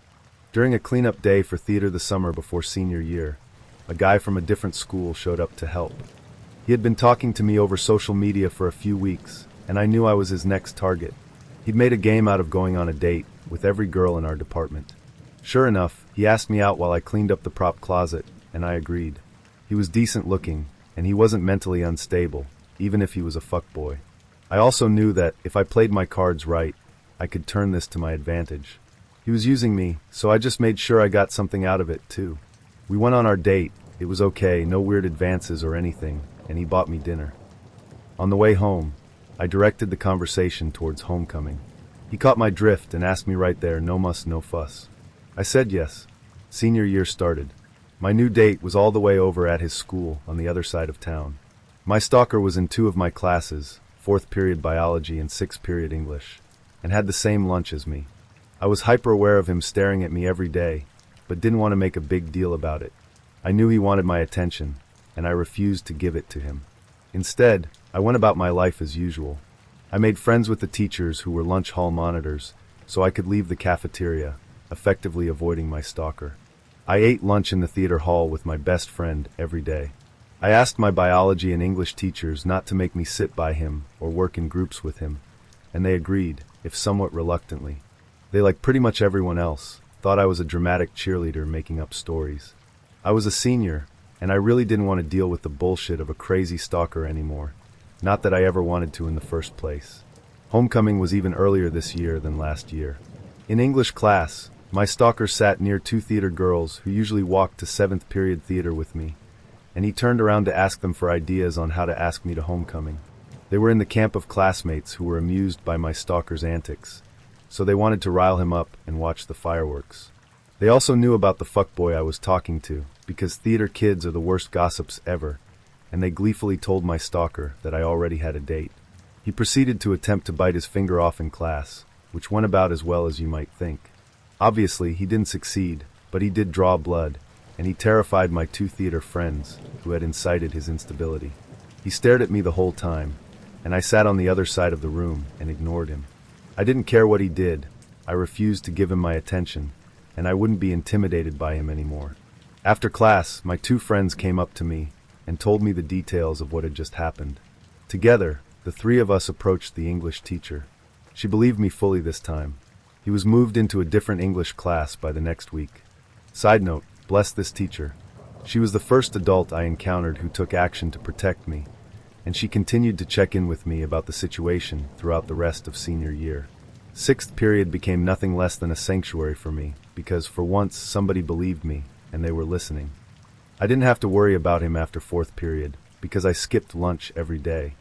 During a cleanup day for theater the summer before senior year, a guy from a different school showed up to help. He had been talking to me over social media for a few weeks, and I knew I was his next target. He'd made a game out of going on a date with every girl in our department. Sure enough, he asked me out while I cleaned up the prop closet, and I agreed. He was decent looking, and he wasn't mentally unstable, even if he was a fuckboy. I also knew that, if I played my cards right, I could turn this to my advantage. He was using me, so I just made sure I got something out of it, too. We went on our date, it was okay, no weird advances or anything, and he bought me dinner. On the way home, I directed the conversation towards homecoming. He caught my drift and asked me right there, no muss, no fuss. I said yes. Senior year started. My new date was all the way over at his school on the other side of town. My stalker was in 2 of my classes, 4th period biology and 6th period English, and had the same lunch as me. I was hyper aware of him staring at me every day, but didn't want to make a big deal about it. I knew he wanted my attention, and I refused to give it to him. Instead, I went about my life as usual. I made friends with the teachers who were lunch hall monitors, so I could leave the cafeteria, effectively avoiding my stalker. I ate lunch in the theater hall with my best friend every day. I asked my biology and English teachers not to make me sit by him or work in groups with him, and they agreed, if somewhat reluctantly. They, like pretty much everyone else, thought I was a dramatic cheerleader making up stories. I was a senior, and I really didn't want to deal with the bullshit of a crazy stalker anymore. Not that I ever wanted to in the first place. Homecoming was even earlier this year than last year. In English class, my stalker sat near 2 theater girls who usually walked to 7th period theater with me, and he turned around to ask them for ideas on how to ask me to homecoming. They were in the camp of classmates who were amused by my stalker's antics, so they wanted to rile him up and watch the fireworks. They also knew about the fuckboy I was talking to, because theater kids are the worst gossips ever, and they gleefully told my stalker that I already had a date. He proceeded to attempt to bite his finger off in class, which went about as well as you might think. Obviously, he didn't succeed, but he did draw blood, and he terrified my 2 theater friends, who had incited his instability. He stared at me the whole time, and I sat on the other side of the room and ignored him. I didn't care what he did. I refused to give him my attention, and I wouldn't be intimidated by him anymore. After class, my two friends came up to me and told me the details of what had just happened. Together, the three of us approached the English teacher. She believed me fully this time. He was moved into a different English class by the next week. Side note, bless this teacher. She was the first adult I encountered who took action to protect me, and she continued to check in with me about the situation throughout the rest of senior year. Sixth period became nothing less than a sanctuary for me, because for once somebody believed me, and they were listening. I didn't have to worry about him after fourth period, because I skipped lunch every day.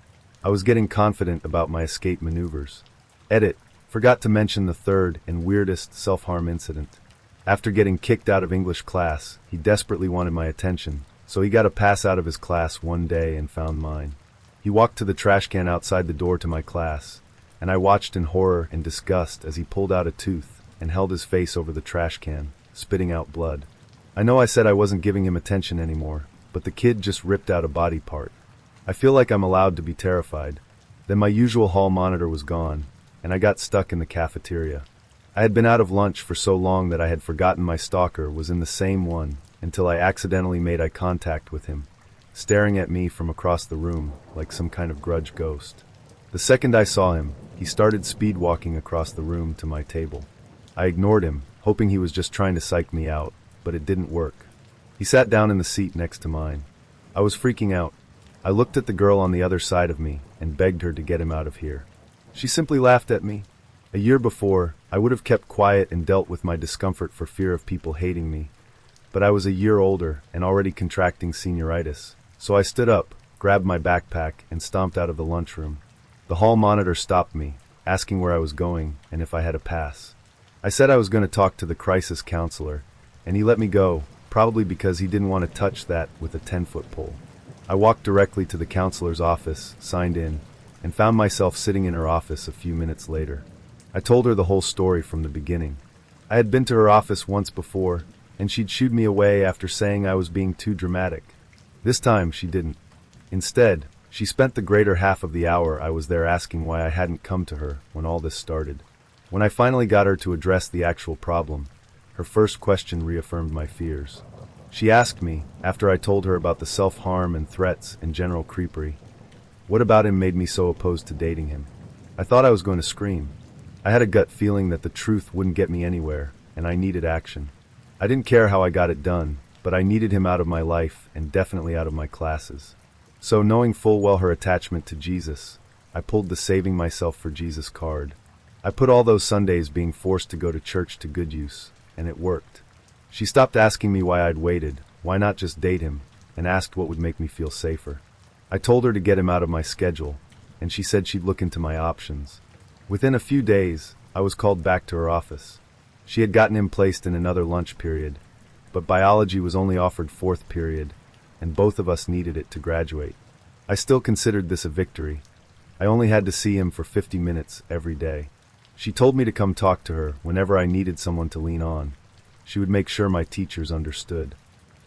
I was getting confident about my escape maneuvers. Edit, forgot to mention the third and weirdest self-harm incident. After getting kicked out of English class, he desperately wanted my attention, so he got a pass out of his class one day and found mine. He walked to the trash can outside the door to my class, and I watched in horror and disgust as he pulled out a tooth and held his face over the trash can, spitting out blood. I know I said I wasn't giving him attention anymore, but the kid just ripped out a body part. I feel like I'm allowed to be terrified. Then my usual hall monitor was gone, and I got stuck in the cafeteria. I had been out of lunch for so long that I had forgotten my stalker was in the same one until I accidentally made eye contact with him, staring at me from across the room like some kind of grudge ghost. The second I saw him, he started speed walking across the room to my table. I ignored him, hoping he was just trying to psych me out, but it didn't work. He sat down in the seat next to mine. I was freaking out. I looked at the girl on the other side of me and begged her to get him out of here. She simply laughed at me. A year before, I would have kept quiet and dealt with my discomfort for fear of people hating me, but I was a year older and already contracting senioritis, so I stood up, grabbed my backpack, and stomped out of the lunchroom. The hall monitor stopped me, asking where I was going and if I had a pass. I said I was going to talk to the crisis counselor, and he let me go, probably because he didn't want to touch that with a 10-foot pole. I walked directly to the counselor's office, signed in, and found myself sitting in her office a few minutes later. I told her the whole story from the beginning. I had been to her office once before, and she'd shooed me away after saying I was being too dramatic. This time, she didn't. Instead, she spent the greater half of the hour I was there asking why I hadn't come to her when all this started. When I finally got her to address the actual problem, her first question reaffirmed my fears. She asked me, after I told her about the self-harm and threats and general creepery, what about him made me so opposed to dating him? I thought I was going to scream. I had a gut feeling that the truth wouldn't get me anywhere, and I needed action. I didn't care how I got it done, but I needed him out of my life and definitely out of my classes. So, knowing full well her attachment to Jesus, I pulled the Saving Myself for Jesus card. I put all those Sundays being forced to go to church to good use, and it worked. She stopped asking me why I'd waited, why not just date him, and asked what would make me feel safer. I told her to get him out of my schedule, and she said she'd look into my options. Within a few days, I was called back to her office. She had gotten him placed in another lunch period, but biology was only offered fourth period, and both of us needed it to graduate. I still considered this a victory. I only had to see him for 50 minutes every day. She told me to come talk to her whenever I needed someone to lean on. She would make sure my teachers understood.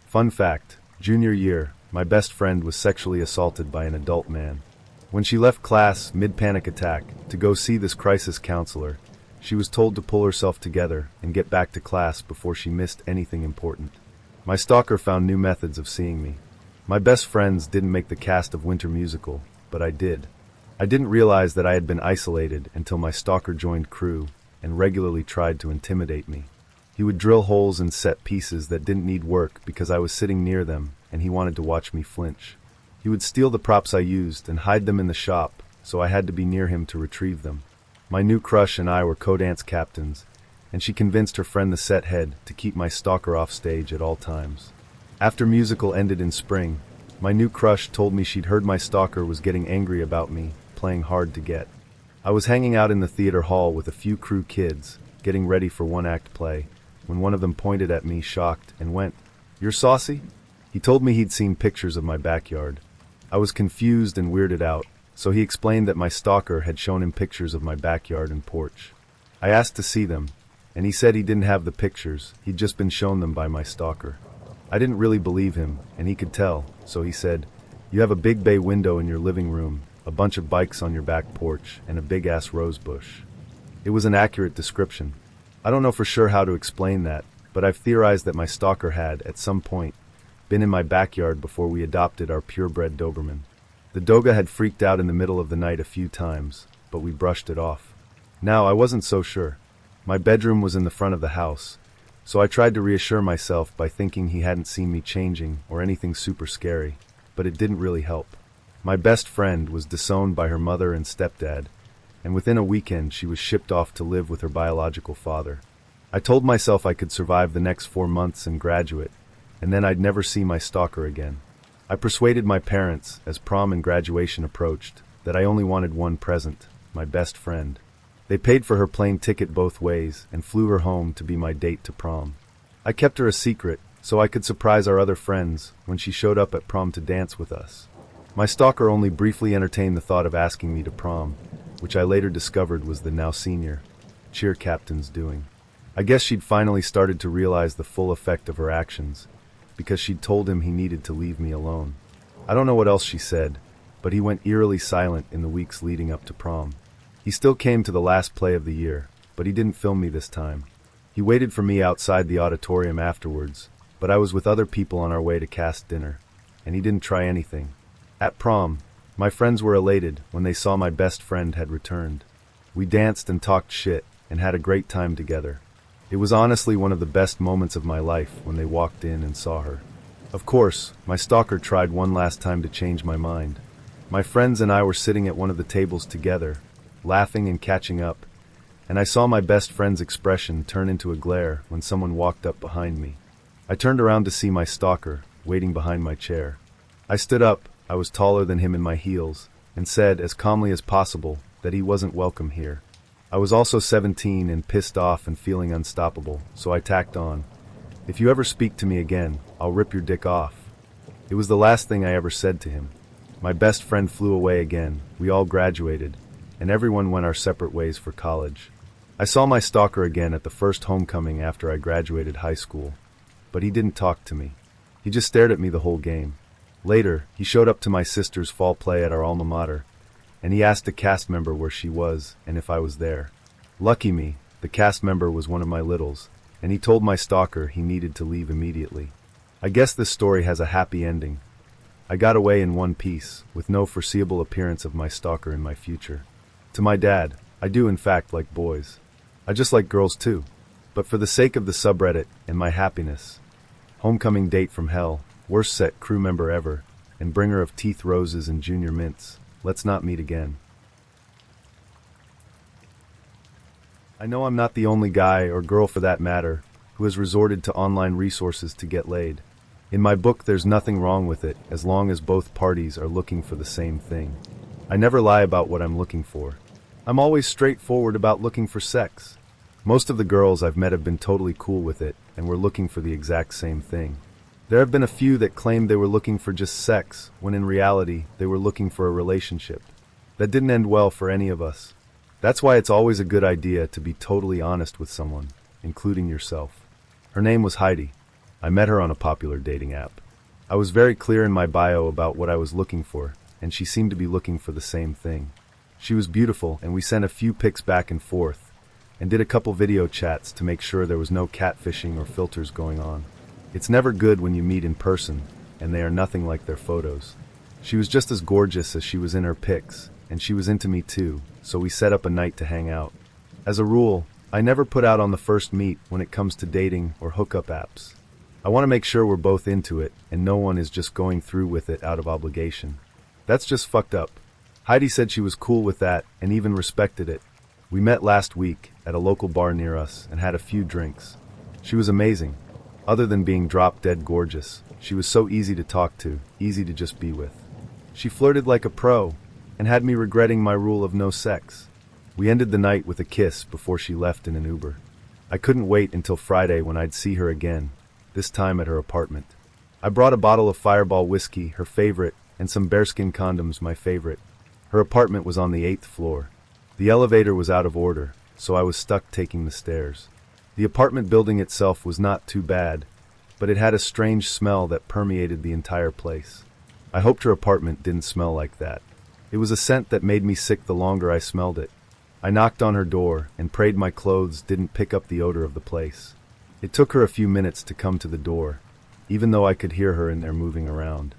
Fun fact, junior year, my best friend was sexually assaulted by an adult man. When she left class mid-panic attack to go see this crisis counselor, she was told to pull herself together and get back to class before she missed anything important. My stalker found new methods of seeing me. My best friends didn't make the cast of Winter Musical, but I did. I didn't realize that I had been isolated until my stalker joined crew and regularly tried to intimidate me. He would drill holes in set pieces that didn't need work because I was sitting near them and he wanted to watch me flinch. He would steal the props I used and hide them in the shop, so I had to be near him to retrieve them. My new crush and I were co-dance captains, and she convinced her friend the set head to keep my stalker off stage at all times. After musical ended in spring, my new crush told me she'd heard my stalker was getting angry about me, playing hard to get. I was hanging out in the theater hall with a few crew kids, getting ready for one-act play, when one of them pointed at me shocked and went, "You're saucy?" He told me he'd seen pictures of my backyard. I was confused and weirded out, so he explained that my stalker had shown him pictures of my backyard and porch. I asked to see them, and he said he didn't have the pictures, he'd just been shown them by my stalker. I didn't really believe him, and he could tell, so he said, "You have a big bay window in your living room, a bunch of bikes on your back porch, and a big-ass rose bush. It was an accurate description. I don't know for sure how to explain that, but I've theorized that my stalker had, at some point, been in my backyard before we adopted our purebred Doberman. The Doga had freaked out in the middle of the night a few times, but we brushed it off. Now, I wasn't so sure. My bedroom was in the front of the house, so I tried to reassure myself by thinking he hadn't seen me changing or anything super scary, but it didn't really help. My best friend was disowned by her mother and stepdad, and within a weekend she was shipped off to live with her biological father. I told myself I could survive the next 4 months and graduate, and then I'd never see my stalker again. I persuaded my parents, as prom and graduation approached, that I only wanted one present, my best friend. They paid for her plane ticket both ways and flew her home to be my date to prom. I kept her a secret so I could surprise our other friends when she showed up at prom to dance with us. My stalker only briefly entertained the thought of asking me to prom, which I later discovered was the now senior cheer captain's doing. I guess she'd finally started to realize the full effect of her actions, because she'd told him he needed to leave me alone. I don't know what else she said, but he went eerily silent in the weeks leading up to prom. He still came to the last play of the year, but he didn't film me this time. He waited for me outside the auditorium afterwards, but I was with other people on our way to cast dinner, and he didn't try anything. At prom, my friends were elated when they saw my best friend had returned. We danced and talked shit and had a great time together. It was honestly one of the best moments of my life when they walked in and saw her. Of course, my stalker tried one last time to change my mind. My friends and I were sitting at one of the tables together, laughing and catching up, and I saw my best friend's expression turn into a glare when someone walked up behind me. I turned around to see my stalker, waiting behind my chair. I stood up, I was taller than him in my heels, and said as calmly as possible that he wasn't welcome here. I was also 17 and pissed off and feeling unstoppable, so I tacked on, "If you ever speak to me again, I'll rip your dick off." It was the last thing I ever said to him. My best friend flew away again, we all graduated, and everyone went our separate ways for college. I saw my stalker again at the first homecoming after I graduated high school, but he didn't talk to me. He just stared at me the whole game. Later, he showed up to my sister's fall play at our alma mater, and he asked a cast member where she was and if I was there. Lucky me, the cast member was one of my littles, and he told my stalker he needed to leave immediately. I guess this story has a happy ending. I got away in one piece, with no foreseeable appearance of my stalker in my future. To my dad, I do in fact like boys. I just like girls too. But for the sake of the subreddit and my happiness, homecoming date from hell, worst set crew member ever, and bringer of teeth roses and junior mints, let's not meet again. I know I'm not the only guy, or girl for that matter, who has resorted to online resources to get laid. In my book, there's nothing wrong with it, as long as both parties are looking for the same thing. I never lie about what I'm looking for. I'm always straightforward about looking for sex. Most of the girls I've met have been totally cool with it, and were looking for the exact same thing. There have been a few that claimed they were looking for just sex, when in reality, they were looking for a relationship. That didn't end well for any of us. That's why it's always a good idea to be totally honest with someone, including yourself. Her name was Heidi. I met her on a popular dating app. I was very clear in my bio about what I was looking for, and she seemed to be looking for the same thing. She was beautiful, and we sent a few pics back and forth, and did a couple video chats to make sure there was no catfishing or filters going on. It's never good when you meet in person, and they are nothing like their photos. She was just as gorgeous as she was in her pics, and she was into me too, so we set up a night to hang out. As a rule, I never put out on the first meet when it comes to dating or hookup apps. I want to make sure we're both into it, and no one is just going through with it out of obligation. That's just fucked up. Heidi said she was cool with that, and even respected it. We met last week, at a local bar near us, and had a few drinks. She was amazing. Other than being drop-dead gorgeous, she was so easy to talk to, easy to just be with. She flirted like a pro, and had me regretting my rule of no sex. We ended the night with a kiss before she left in an Uber. I couldn't wait until Friday when I'd see her again, this time at her apartment. I brought a bottle of Fireball whiskey, her favorite, and some bearskin condoms, my favorite. Her apartment was on the 8th floor. The elevator was out of order, so I was stuck taking the stairs. The apartment building itself was not too bad, but it had a strange smell that permeated the entire place. I hoped her apartment didn't smell like that. It was a scent that made me sick the longer I smelled it. I knocked on her door and prayed my clothes didn't pick up the odor of the place. It took her a few minutes to come to the door, even though I could hear her in there moving around.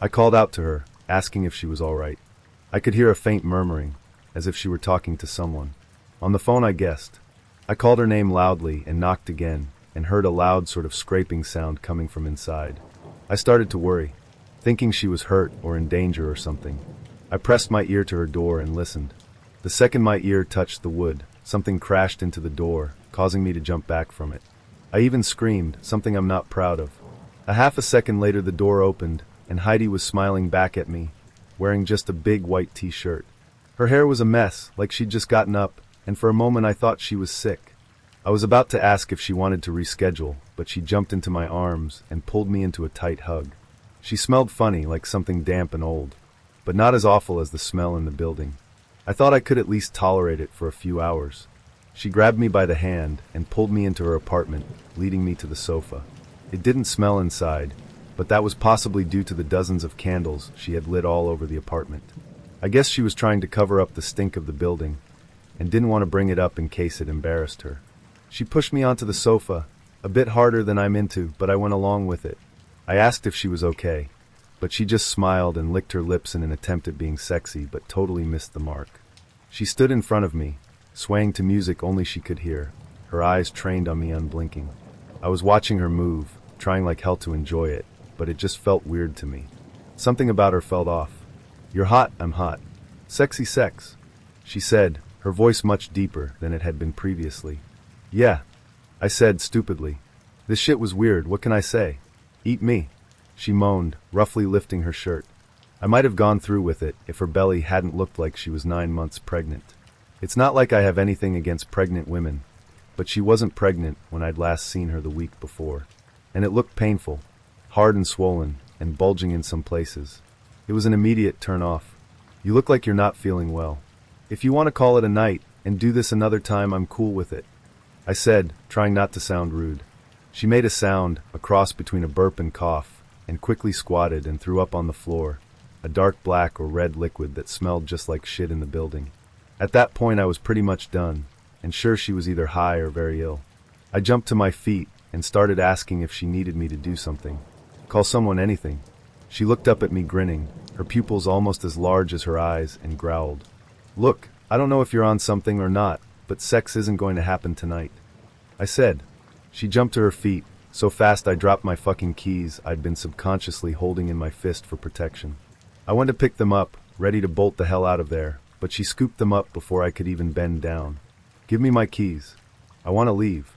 I called out to her, asking if she was all right. I could hear a faint murmuring, as if she were talking to someone. On the phone, I guessed. I called her name loudly and knocked again, and heard a loud sort of scraping sound coming from inside. I started to worry, thinking she was hurt or in danger or something. I pressed my ear to her door and listened. The second my ear touched the wood, something crashed into the door, causing me to jump back from it. I even screamed, something I'm not proud of. A half a second later the door opened, and Heidi was smiling back at me, wearing just a big white t-shirt. Her hair was a mess, like she'd just gotten up, and for a moment I thought she was sick. I was about to ask if she wanted to reschedule, but she jumped into my arms and pulled me into a tight hug. She smelled funny, like something damp and old, but not as awful as the smell in the building. I thought I could at least tolerate it for a few hours. She grabbed me by the hand and pulled me into her apartment, leading me to the sofa. It didn't smell inside, but that was possibly due to the dozens of candles she had lit all over the apartment. I guess she was trying to cover up the stink of the building, and didn't want to bring it up in case it embarrassed her. She pushed me onto the sofa, a bit harder than I'm into, but I went along with it. I asked if she was okay, but she just smiled and licked her lips in an attempt at being sexy, but totally missed the mark. She stood in front of me, swaying to music only she could hear, her eyes trained on me unblinking. I was watching her move, trying like hell to enjoy it, but it just felt weird to me. Something about her felt off. "You're hot, I'm hot. Sexy sex," she said, her voice much deeper than it had been previously. "Yeah," I said stupidly. "This shit was weird, what can I say? Eat me," she moaned, roughly lifting her shirt. I might have gone through with it if her belly hadn't looked like she was 9 months pregnant. It's not like I have anything against pregnant women, but she wasn't pregnant when I'd last seen her the week before. And it looked painful, hard and swollen, and bulging in some places. It was an immediate turn off. "You look like you're not feeling well. If you want to call it a night and do this another time, I'm cool with it," I said, trying not to sound rude. She made a sound, a cross between a burp and cough, and quickly squatted and threw up on the floor, a dark black or red liquid that smelled just like shit in the building. At that point I was pretty much done, and sure she was either high or very ill. I jumped to my feet and started asking if she needed me to do something. Call someone, anything. She looked up at me grinning, her pupils almost as large as her eyes, and growled. "Look, I don't know if you're on something or not, but sex isn't going to happen tonight," I said. She jumped to her feet, so fast I dropped my fucking keys I'd been subconsciously holding in my fist for protection. I went to pick them up, ready to bolt the hell out of there, but she scooped them up before I could even bend down. "Give me my keys. I want to leave,"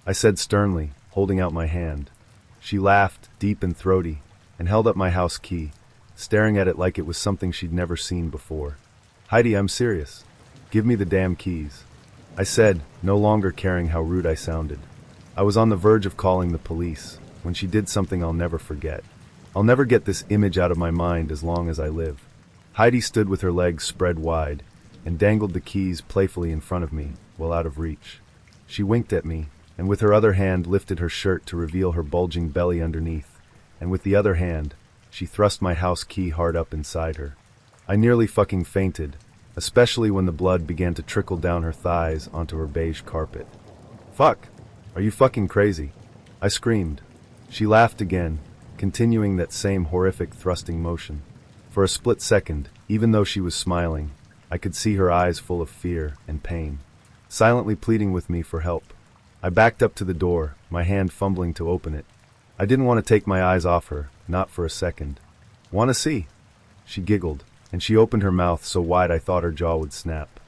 I said sternly, holding out my hand. She laughed, deep and throaty, and held up my house key, staring at it like it was something she'd never seen before. "Heidi, I'm serious. Give me the damn keys," I said, no longer caring how rude I sounded. I was on the verge of calling the police when she did something I'll never forget. I'll never get this image out of my mind as long as I live. Heidi stood with her legs spread wide and dangled the keys playfully in front of me, well out of reach. She winked at me, and with her other hand lifted her shirt to reveal her bulging belly underneath, and with the other hand, she thrust my house key hard up inside her. I nearly fucking fainted, especially when the blood began to trickle down her thighs onto her beige carpet. "Fuck! Are you fucking crazy?" I screamed. She laughed again, continuing that same horrific thrusting motion. For a split second, even though she was smiling, I could see her eyes full of fear and pain, silently pleading with me for help. I backed up to the door, my hand fumbling to open it. I didn't want to take my eyes off her, not for a second. "Want to see?" She giggled, and she opened her mouth so wide I thought her jaw would snap.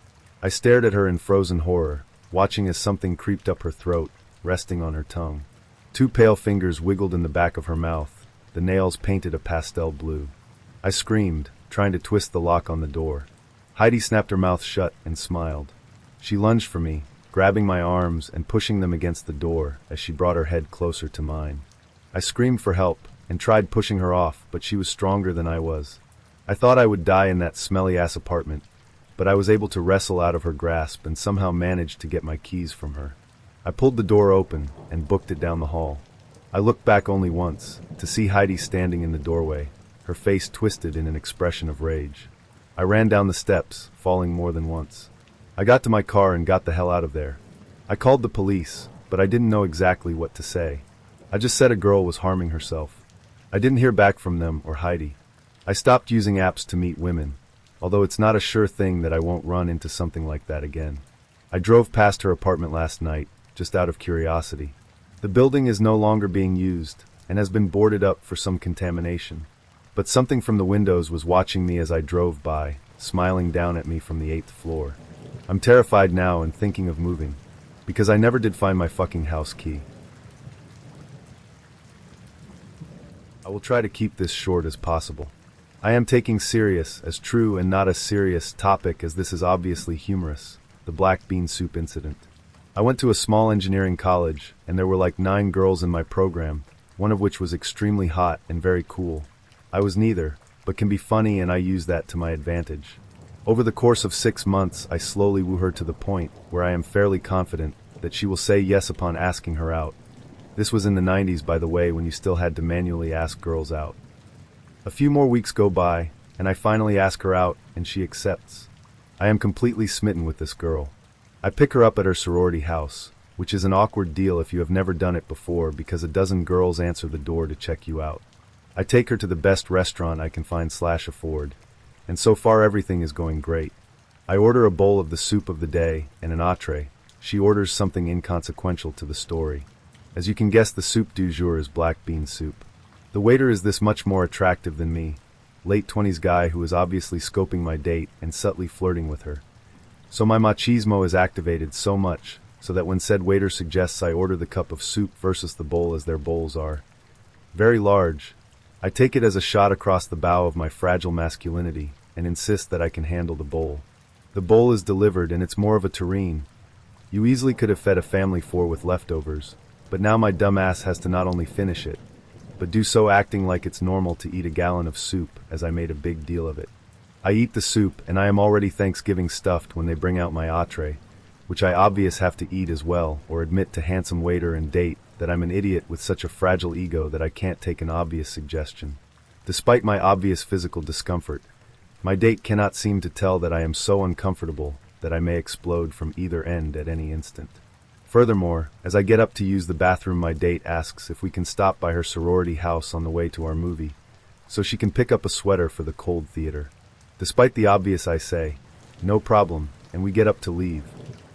I stared at her in frozen horror, watching as something creeped up her throat, resting on her tongue. 2 pale fingers wiggled in the back of her mouth, the nails painted a pastel blue. I screamed, trying to twist the lock on the door. Heidi snapped her mouth shut and smiled. She lunged for me, grabbing my arms and pushing them against the door as she brought her head closer to mine. I screamed for help and tried pushing her off, but she was stronger than I was. I thought I would die in that smelly-ass apartment, but I was able to wrestle out of her grasp and somehow managed to get my keys from her. I pulled the door open and booked it down the hall. I looked back only once, to see Heidi standing in the doorway, her face twisted in an expression of rage. I ran down the steps, falling more than once. I got to my car and got the hell out of there. I called the police, but I didn't know exactly what to say. I just said a girl was harming herself. I didn't hear back from them or Heidi. I stopped using apps to meet women, although it's not a sure thing that I won't run into something like that again. I drove past her apartment last night, just out of curiosity. The building is no longer being used and has been boarded up for some contamination. But something from the windows was watching me as I drove by, smiling down at me from the 8th floor. I'm terrified now and thinking of moving, because I never did find my fucking house key. I will try to keep this short as possible. I am taking serious as true and not a serious topic, as this is obviously humorous, the black bean soup incident. I went to a small engineering college, and there were like 9 girls in my program, one of which was extremely hot and very cool. I was neither, but can be funny, and I use that to my advantage. Over the course of 6 months, I slowly woo her to the point where I am fairly confident that she will say yes upon asking her out. This was in the 90s, by the way, when you still had to manually ask girls out. A few more weeks go by, and I finally ask her out, and she accepts. I am completely smitten with this girl. I pick her up at her sorority house, which is an awkward deal if you have never done it before, because a dozen girls answer the door to check you out. I take her to the best restaurant I can find/afford, and so far everything is going great. I order a bowl of the soup of the day and an entree. She orders something inconsequential to the story. As you can guess, the soup du jour is black bean soup. The waiter is this much more attractive than me, late 20s guy who is obviously scoping my date and subtly flirting with her. So my machismo is activated so much so that when said waiter suggests I order the cup of soup versus the bowl, as their bowls are very large, I take it as a shot across the bow of my fragile masculinity and insist that I can handle the bowl. The bowl is delivered, and it's more of a tureen. You easily could have fed a family 4 with leftovers, but now my dumb ass has to not only finish it, but do so acting like it's normal to eat a gallon of soup, as I made a big deal of it. I eat the soup, and I am already Thanksgiving stuffed when they bring out my entree, which I obvious have to eat as well, or admit to handsome waiter and date that I'm an idiot with such a fragile ego that I can't take an obvious suggestion. Despite my obvious physical discomfort, my date cannot seem to tell that I am so uncomfortable that I may explode from either end at any instant. Furthermore, as I get up to use the bathroom, my date asks if we can stop by her sorority house on the way to our movie, so she can pick up a sweater for the cold theater. Despite the obvious, I say, no problem, and we get up to leave.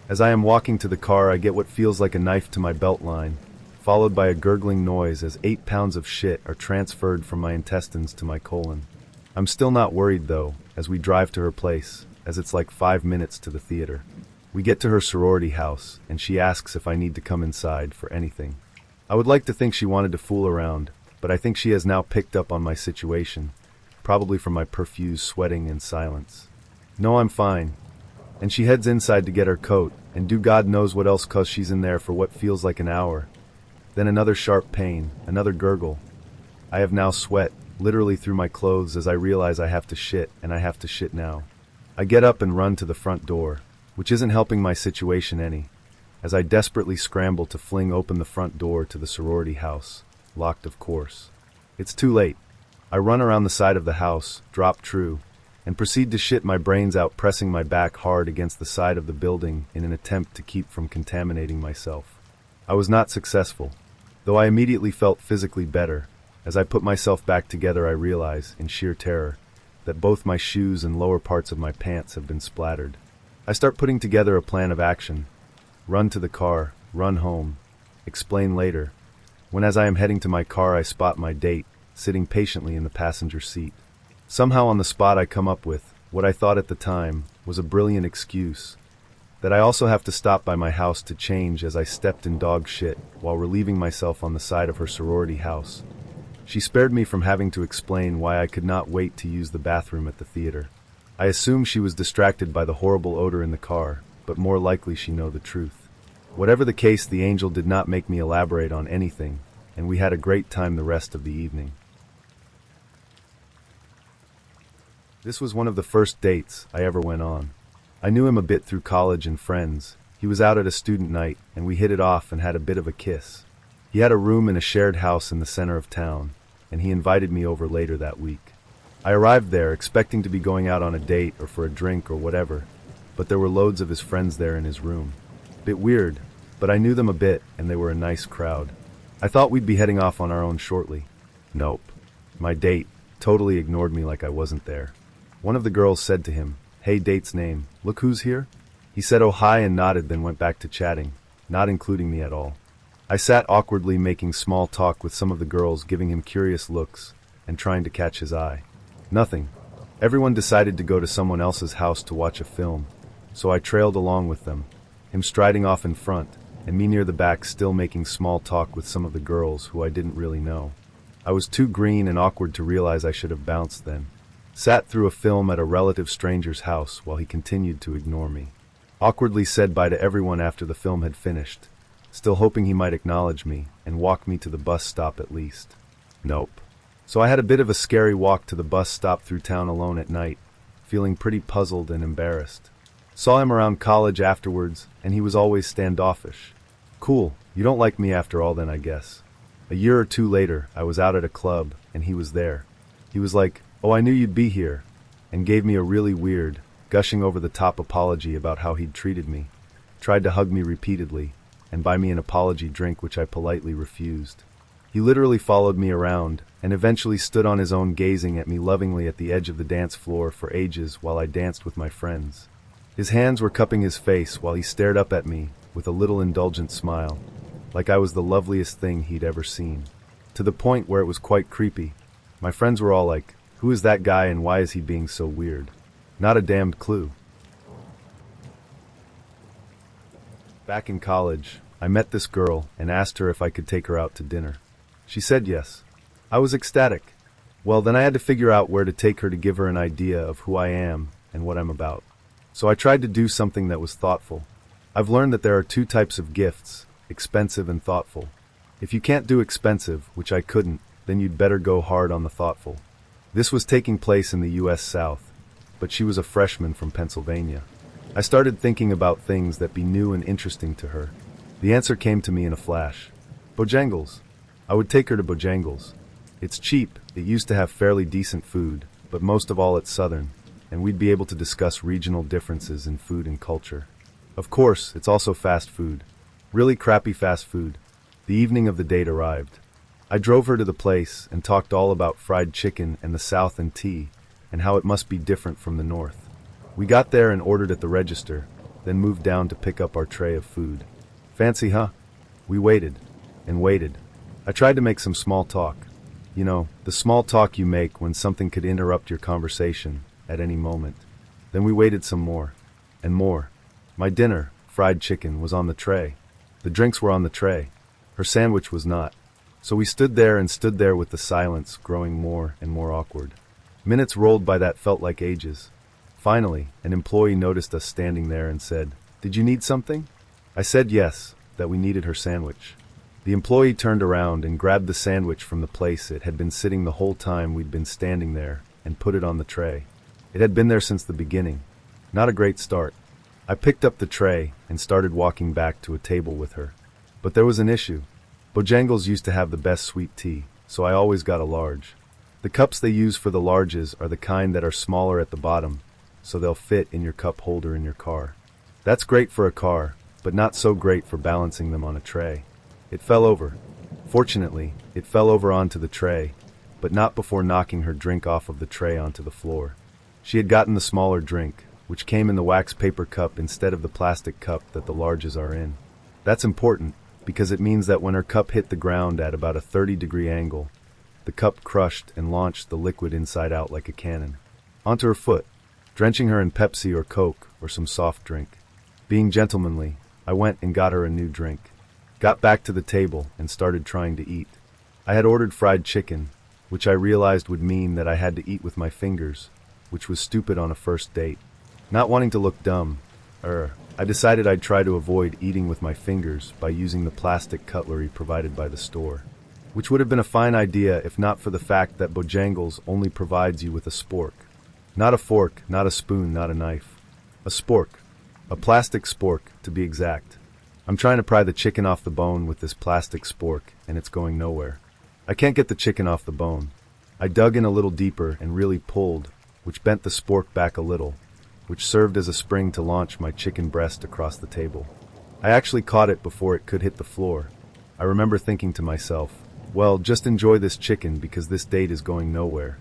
As I am walking to the car, I get what feels like a knife to my belt line, followed by a gurgling noise as 8 pounds of shit are transferred from my intestines to my colon. I'm still not worried though, as we drive to her place, as it's like 5 minutes to the theater. We get to her sorority house, and she asks if I need to come inside for anything. I would like to think she wanted to fool around, but I think she has now picked up on my situation, probably from my profuse sweating and silence. No, I'm fine. And she heads inside to get her coat, and do God knows what else, cause she's in there for what feels like an hour. Then another sharp pain, another gurgle. I have now sweat, literally through my clothes, as I realize I have to shit, and I have to shit now. I get up and run to the front door, which isn't helping my situation any, as I desperately scramble to fling open the front door to the sorority house, locked of course. It's too late. I run around the side of the house, drop true, and proceed to shit my brains out, pressing my back hard against the side of the building in an attempt to keep from contaminating myself. I was not successful, though I immediately felt physically better. As I put myself back together, I realize, in sheer terror, that both my shoes and lower parts of my pants have been splattered. I start putting together a plan of action. Run to the car, run home, explain later, when as I am heading to my car I spot my date, sitting patiently in the passenger seat. Somehow on the spot I come up with, what I thought at the time, was a brilliant excuse, that I also have to stop by my house to change, as I stepped in dog shit while relieving myself on the side of her sorority house. She spared me from having to explain why I could not wait to use the bathroom at the theater. I assume she was distracted by the horrible odor in the car, but more likely she know the truth. Whatever the case, the angel did not make me elaborate on anything, and we had a great time the rest of the evening. This was one of the first dates I ever went on. I knew him a bit through college and friends. He was out at a student night, and we hit it off and had a bit of a kiss. He had a room in a shared house in the center of town, and he invited me over later that week. I arrived there expecting to be going out on a date or for a drink or whatever, but there were loads of his friends there in his room. Bit weird, but I knew them a bit and they were a nice crowd. I thought we'd be heading off on our own shortly. Nope. My date totally ignored me like I wasn't there. One of the girls said to him, "Hey, date's name, look who's here?" He said oh hi and nodded, then went back to chatting, not including me at all. I sat awkwardly making small talk with some of the girls, giving him curious looks and trying to catch his eye. Nothing. Everyone decided to go to someone else's house to watch a film, so I trailed along with them, him striding off in front, and me near the back still making small talk with some of the girls who I didn't really know. I was too green and awkward to realize I should have bounced then. Sat through a film at a relative stranger's house while he continued to ignore me. Awkwardly said bye to everyone after the film had finished, still hoping he might acknowledge me and walk me to the bus stop at least. Nope. So I had a bit of a scary walk to the bus stop through town alone at night, feeling pretty puzzled and embarrassed. Saw him around college afterwards, and he was always standoffish. Cool, you don't like me after all then, I guess. A year or two later, I was out at a club, and he was there. He was like, "Oh, I knew you'd be here," and gave me a really weird, gushing over the top apology about how he'd treated me, tried to hug me repeatedly, and buy me an apology drink which I politely refused. He literally followed me around, and eventually stood on his own gazing at me lovingly at the edge of the dance floor for ages while I danced with my friends. His hands were cupping his face while he stared up at me with a little indulgent smile, like I was the loveliest thing he'd ever seen. To the point where it was quite creepy. My friends were all like, "Who is that guy and why is he being so weird?" Not a damned clue. Back in college, I met this girl and asked her if I could take her out to dinner. She said yes. I was ecstatic. Well, then I had to figure out where to take her to give her an idea of who I am and what I'm about. So I tried to do something that was thoughtful. I've learned that there are two types of gifts, expensive and thoughtful. If you can't do expensive, which I couldn't, then you'd better go hard on the thoughtful. This was taking place in the US South, but she was a freshman from Pennsylvania. I started thinking about things that be new and interesting to her. The answer came to me in a flash. Bojangles. I would take her to Bojangles. It's cheap, it used to have fairly decent food, but most of all it's southern, and we'd be able to discuss regional differences in food and culture. Of course, it's also fast food. Really crappy fast food. The evening of the date arrived. I drove her to the place and talked all about fried chicken and the South and tea, and how it must be different from the North. We got there and ordered at the register, then moved down to pick up our tray of food. Fancy, huh? We waited and waited. I tried to make some small talk. You know, the small talk you make when something could interrupt your conversation at any moment. Then we waited some more and more. My dinner, fried chicken, was on the tray. The drinks were on the tray. Her sandwich was not. So we stood there with the silence growing more and more awkward. Minutes rolled by that felt like ages. Finally, an employee noticed us standing there and said, "Did you need something?" I said yes, that we needed her sandwich. The employee turned around and grabbed the sandwich from the place it had been sitting the whole time we'd been standing there and put it on the tray. It had been there since the beginning. Not a great start. I picked up the tray and started walking back to a table with her. But there was an issue. Bojangles used to have the best sweet tea, so I always got a large. The cups they use for the larges are the kind that are smaller at the bottom, so they'll fit in your cup holder in your car. That's great for a car, but not so great for balancing them on a tray. It fell over. Fortunately, it fell over onto the tray, but not before knocking her drink off of the tray onto the floor. She had gotten the smaller drink, which came in the wax paper cup instead of the plastic cup that the larges are in. That's important, because it means that when her cup hit the ground at about a 30-degree angle, the cup crushed and launched the liquid inside out like a cannon. Onto her foot, drenching her in Pepsi or Coke or some soft drink. Being gentlemanly, I went and got her a new drink. Got back to the table and started trying to eat. I had ordered fried chicken, which I realized would mean that I had to eat with my fingers, which was stupid on a first date. Not wanting to look dumb, I decided I'd try to avoid eating with my fingers by using the plastic cutlery provided by the store, which would have been a fine idea if not for the fact that Bojangles only provides you with a spork. Not a fork, not a spoon, not a knife. A spork. A plastic spork, to be exact. I'm trying to pry the chicken off the bone with this plastic spork, and it's going nowhere. I can't get the chicken off the bone. I dug in a little deeper and really pulled, which bent the spork back a little, which served as a spring to launch my chicken breast across the table. I actually caught it before it could hit the floor. I remember thinking to myself, well, just enjoy this chicken because this date is going nowhere.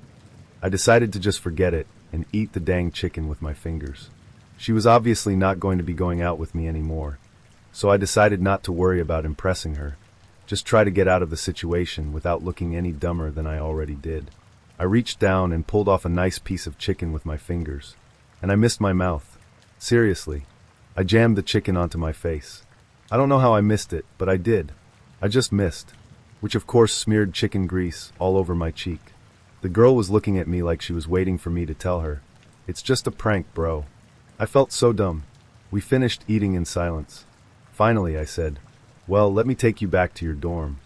I decided to just forget it and eat the dang chicken with my fingers. She was obviously not going to be going out with me anymore, so I decided not to worry about impressing her. Just try to get out of the situation without looking any dumber than I already did. I reached down and pulled off a nice piece of chicken with my fingers, and I missed my mouth. Seriously, I jammed the chicken onto my face. I don't know how I missed it, but I did. I just missed, which of course smeared chicken grease all over my cheek. The girl was looking at me like she was waiting for me to tell her, "It's just a prank, bro." I felt so dumb. We finished eating in silence. Finally, I said, "Well, let me take you back to your dorm."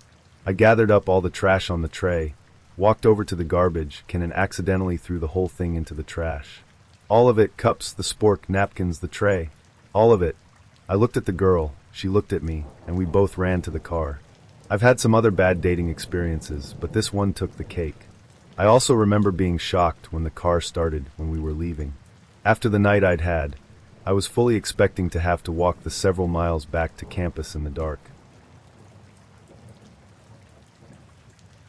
I gathered up all the trash on the tray, walked over to the garbage can and accidentally threw the whole thing into the trash. All of it, cups, the spork, napkins, the tray. All of it. I looked at the girl, she looked at me, and we both ran to the car. I've had some other bad dating experiences, but this one took the cake. I also remember being shocked when the car started when we were leaving. After the night I'd had, I was fully expecting to have to walk the several miles back to campus in the dark.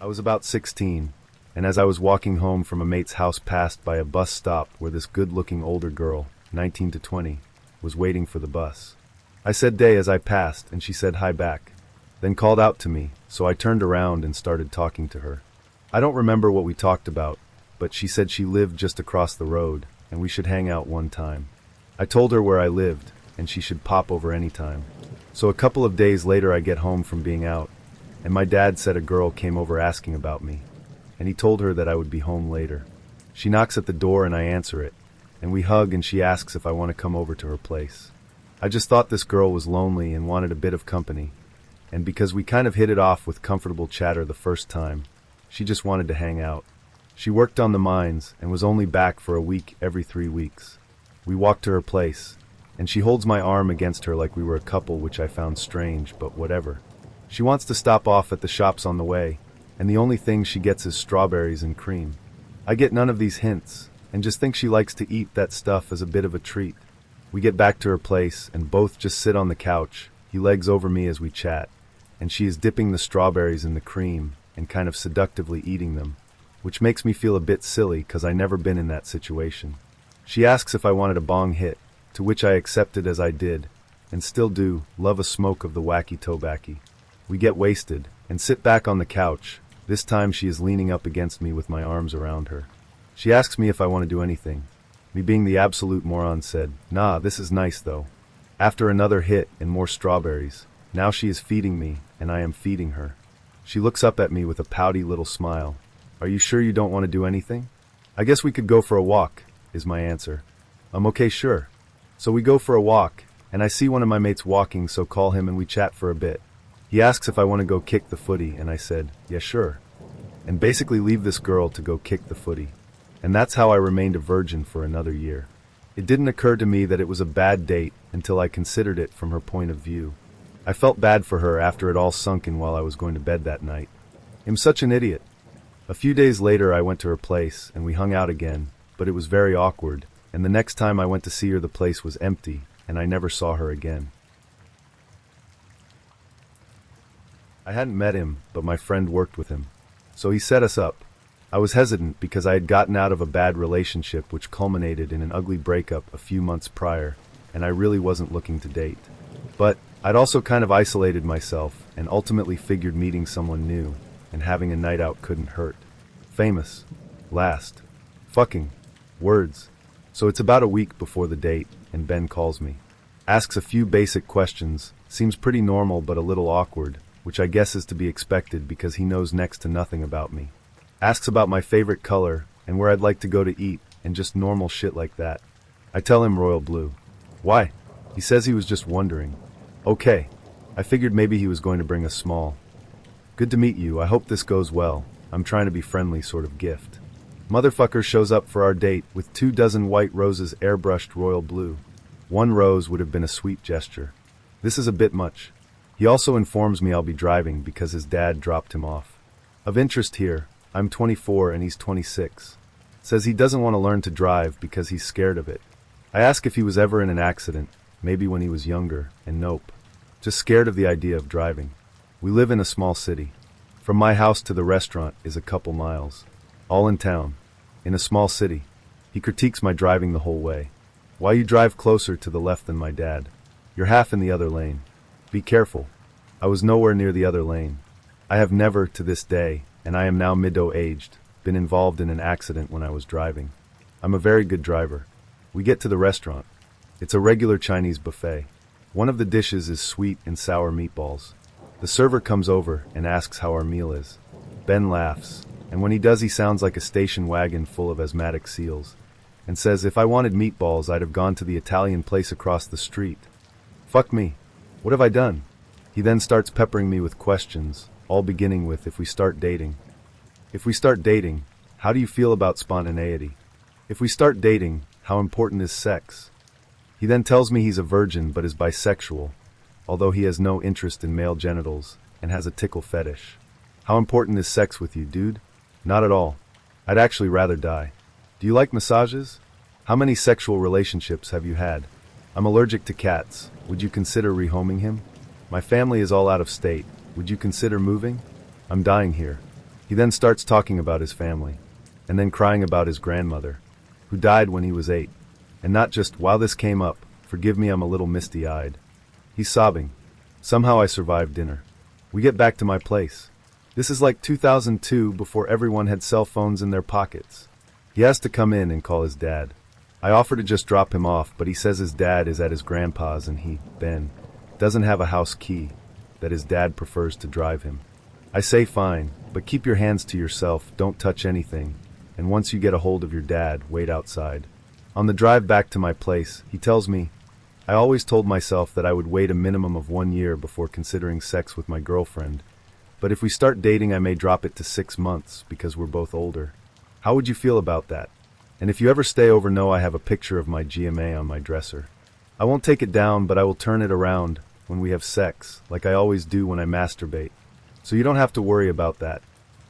I was about 16, and as I was walking home from a mate's house passed by a bus stop where this good-looking older girl, 19 to 20, was waiting for the bus. I said "day" as I passed, and she said hi back, then called out to me, so I turned around and started talking to her. I don't remember what we talked about, but she said she lived just across the road, and we should hang out one time. I told her where I lived, and she should pop over anytime. So a couple of days later I get home from being out, and my dad said a girl came over asking about me, and he told her that I would be home later. She knocks at the door and I answer it, and we hug and she asks if I want to come over to her place. I just thought this girl was lonely and wanted a bit of company, and because we kind of hit it off with comfortable chatter the first time, she just wanted to hang out. She worked on the mines and was only back for a week every 3 weeks. We walked to her place, and she holds my arm against her like we were a couple, which I found strange, but whatever. She wants to stop off at the shops on the way, and the only thing she gets is strawberries and cream. I get none of these hints, and just think she likes to eat that stuff as a bit of a treat. We get back to her place, and both just sit on the couch, he legs over me as we chat, and she is dipping the strawberries in the cream and kind of seductively eating them, which makes me feel a bit silly because I never been in that situation. She asks if I wanted a bong hit, to which I accepted as I did, and still do, love a smoke of the wacky tobacco. We get wasted, and sit back on the couch. This time she is leaning up against me with my arms around her. She asks me if I want to do anything. Me being the absolute moron said, "Nah, this is nice though." After another hit and more strawberries, now she is feeding me, and I am feeding her. She looks up at me with a pouty little smile. "Are you sure you don't want to do anything?" "I guess we could go for a walk," is my answer. "I'm okay, sure." So we go for a walk, and I see one of my mates walking, so call him and we chat for a bit. He asks if I want to go kick the footy, and I said, "Yeah, sure." And basically leave this girl to go kick the footy. And that's how I remained a virgin for another year. It didn't occur to me that it was a bad date until I considered it from her point of view. I felt bad for her after it all sunk in while I was going to bed that night. I'm such an idiot. A few days later I went to her place and we hung out again, but it was very awkward, and the next time I went to see her the place was empty, and I never saw her again. I hadn't met him, but my friend worked with him, so he set us up. I was hesitant because I had gotten out of a bad relationship which culminated in an ugly breakup a few months prior, and I really wasn't looking to date. But I'd also kind of isolated myself and ultimately figured meeting someone new and having a night out couldn't hurt. Famous. Last. Fucking. Words. So it's about a week before the date, and Ben calls me. Asks a few basic questions, seems pretty normal but a little awkward, which I guess is to be expected because he knows next to nothing about me. Asks about my favorite color and where I'd like to go to eat and just normal shit like that. I tell him royal blue. Why? He says he was just wondering. Okay. I figured maybe he was going to bring a small, "Good to meet you, I hope this goes well, I'm trying to be friendly" sort of gift. Motherfucker shows up for our date with 24 white roses airbrushed royal blue. One rose would have been a sweet gesture. This is a bit much. He also informs me I'll be driving because his dad dropped him off. Of interest here, I'm 24 and he's 26. Says he doesn't want to learn to drive because he's scared of it. I ask if he was ever in an accident, maybe when he was younger, and nope. Just scared of the idea of driving. We live in a small city. From my house to the restaurant is a couple miles. All in town. In a small city. He critiques my driving the whole way. Why you drive closer to the left than my dad? You're half in the other lane. Be careful. I was nowhere near the other lane. I have never, to this day, and I am now middle-aged, been involved in an accident when I was driving. I'm a very good driver. We get to the restaurant. It's a regular Chinese buffet. One of the dishes is sweet and sour meatballs. The server comes over and asks how our meal is. Ben laughs, and when he does he sounds like a station wagon full of asthmatic seals, and says if I wanted meatballs I'd have gone to the Italian place across the street. Fuck me. What have I done? He then starts peppering me with questions, all beginning with if we start dating. If we start dating, how do you feel about spontaneity? If we start dating, how important is sex? He then tells me he's a virgin but is bisexual, although he has no interest in male genitals and has a tickle fetish. How important is sex with you, dude? Not at all. I'd actually rather die. Do you like massages? How many sexual relationships have you had? I'm allergic to cats. Would you consider rehoming him? My family is all out of state. Would you consider moving? I'm dying here. He then starts talking about his family, and then crying about his grandmother, who died when he was 8. And not just, while this came up, forgive me I'm a little misty-eyed. He's sobbing. Somehow I survived dinner. We get back to my place. This is like 2002 before everyone had cell phones in their pockets. He has to come in and call his dad. I offer to just drop him off, but he says his dad is at his grandpa's and he, Ben, doesn't have a house key, that his dad prefers to drive him. I say fine, but keep your hands to yourself, don't touch anything, and once you get a hold of your dad, wait outside. On the drive back to my place, he tells me, I always told myself that I would wait a minimum of 1 year before considering sex with my girlfriend, but if we start dating I may drop it to 6 months because we're both older. How would you feel about that? And if you ever stay over, know I have a picture of my GMA on my dresser. I won't take it down, but I will turn it around when we have sex, like I always do when I masturbate. So you don't have to worry about that.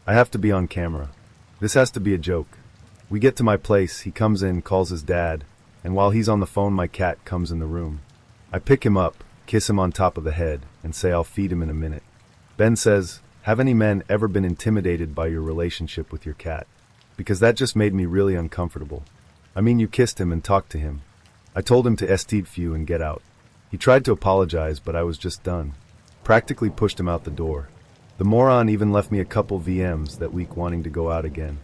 I have to be on camera. This has to be a joke. We get to my place, he comes in, calls his dad, and while he's on the phone my cat comes in the room. I pick him up, kiss him on top of the head, and say I'll feed him in a minute. Ben says, have any men ever been intimidated by your relationship with your cat? Because that just made me really uncomfortable. I mean, you kissed him and talked to him. I told him to esteed and get out. He tried to apologize, but I was just done. Practically pushed him out the door. The moron even left me a couple VMs that week wanting to go out again.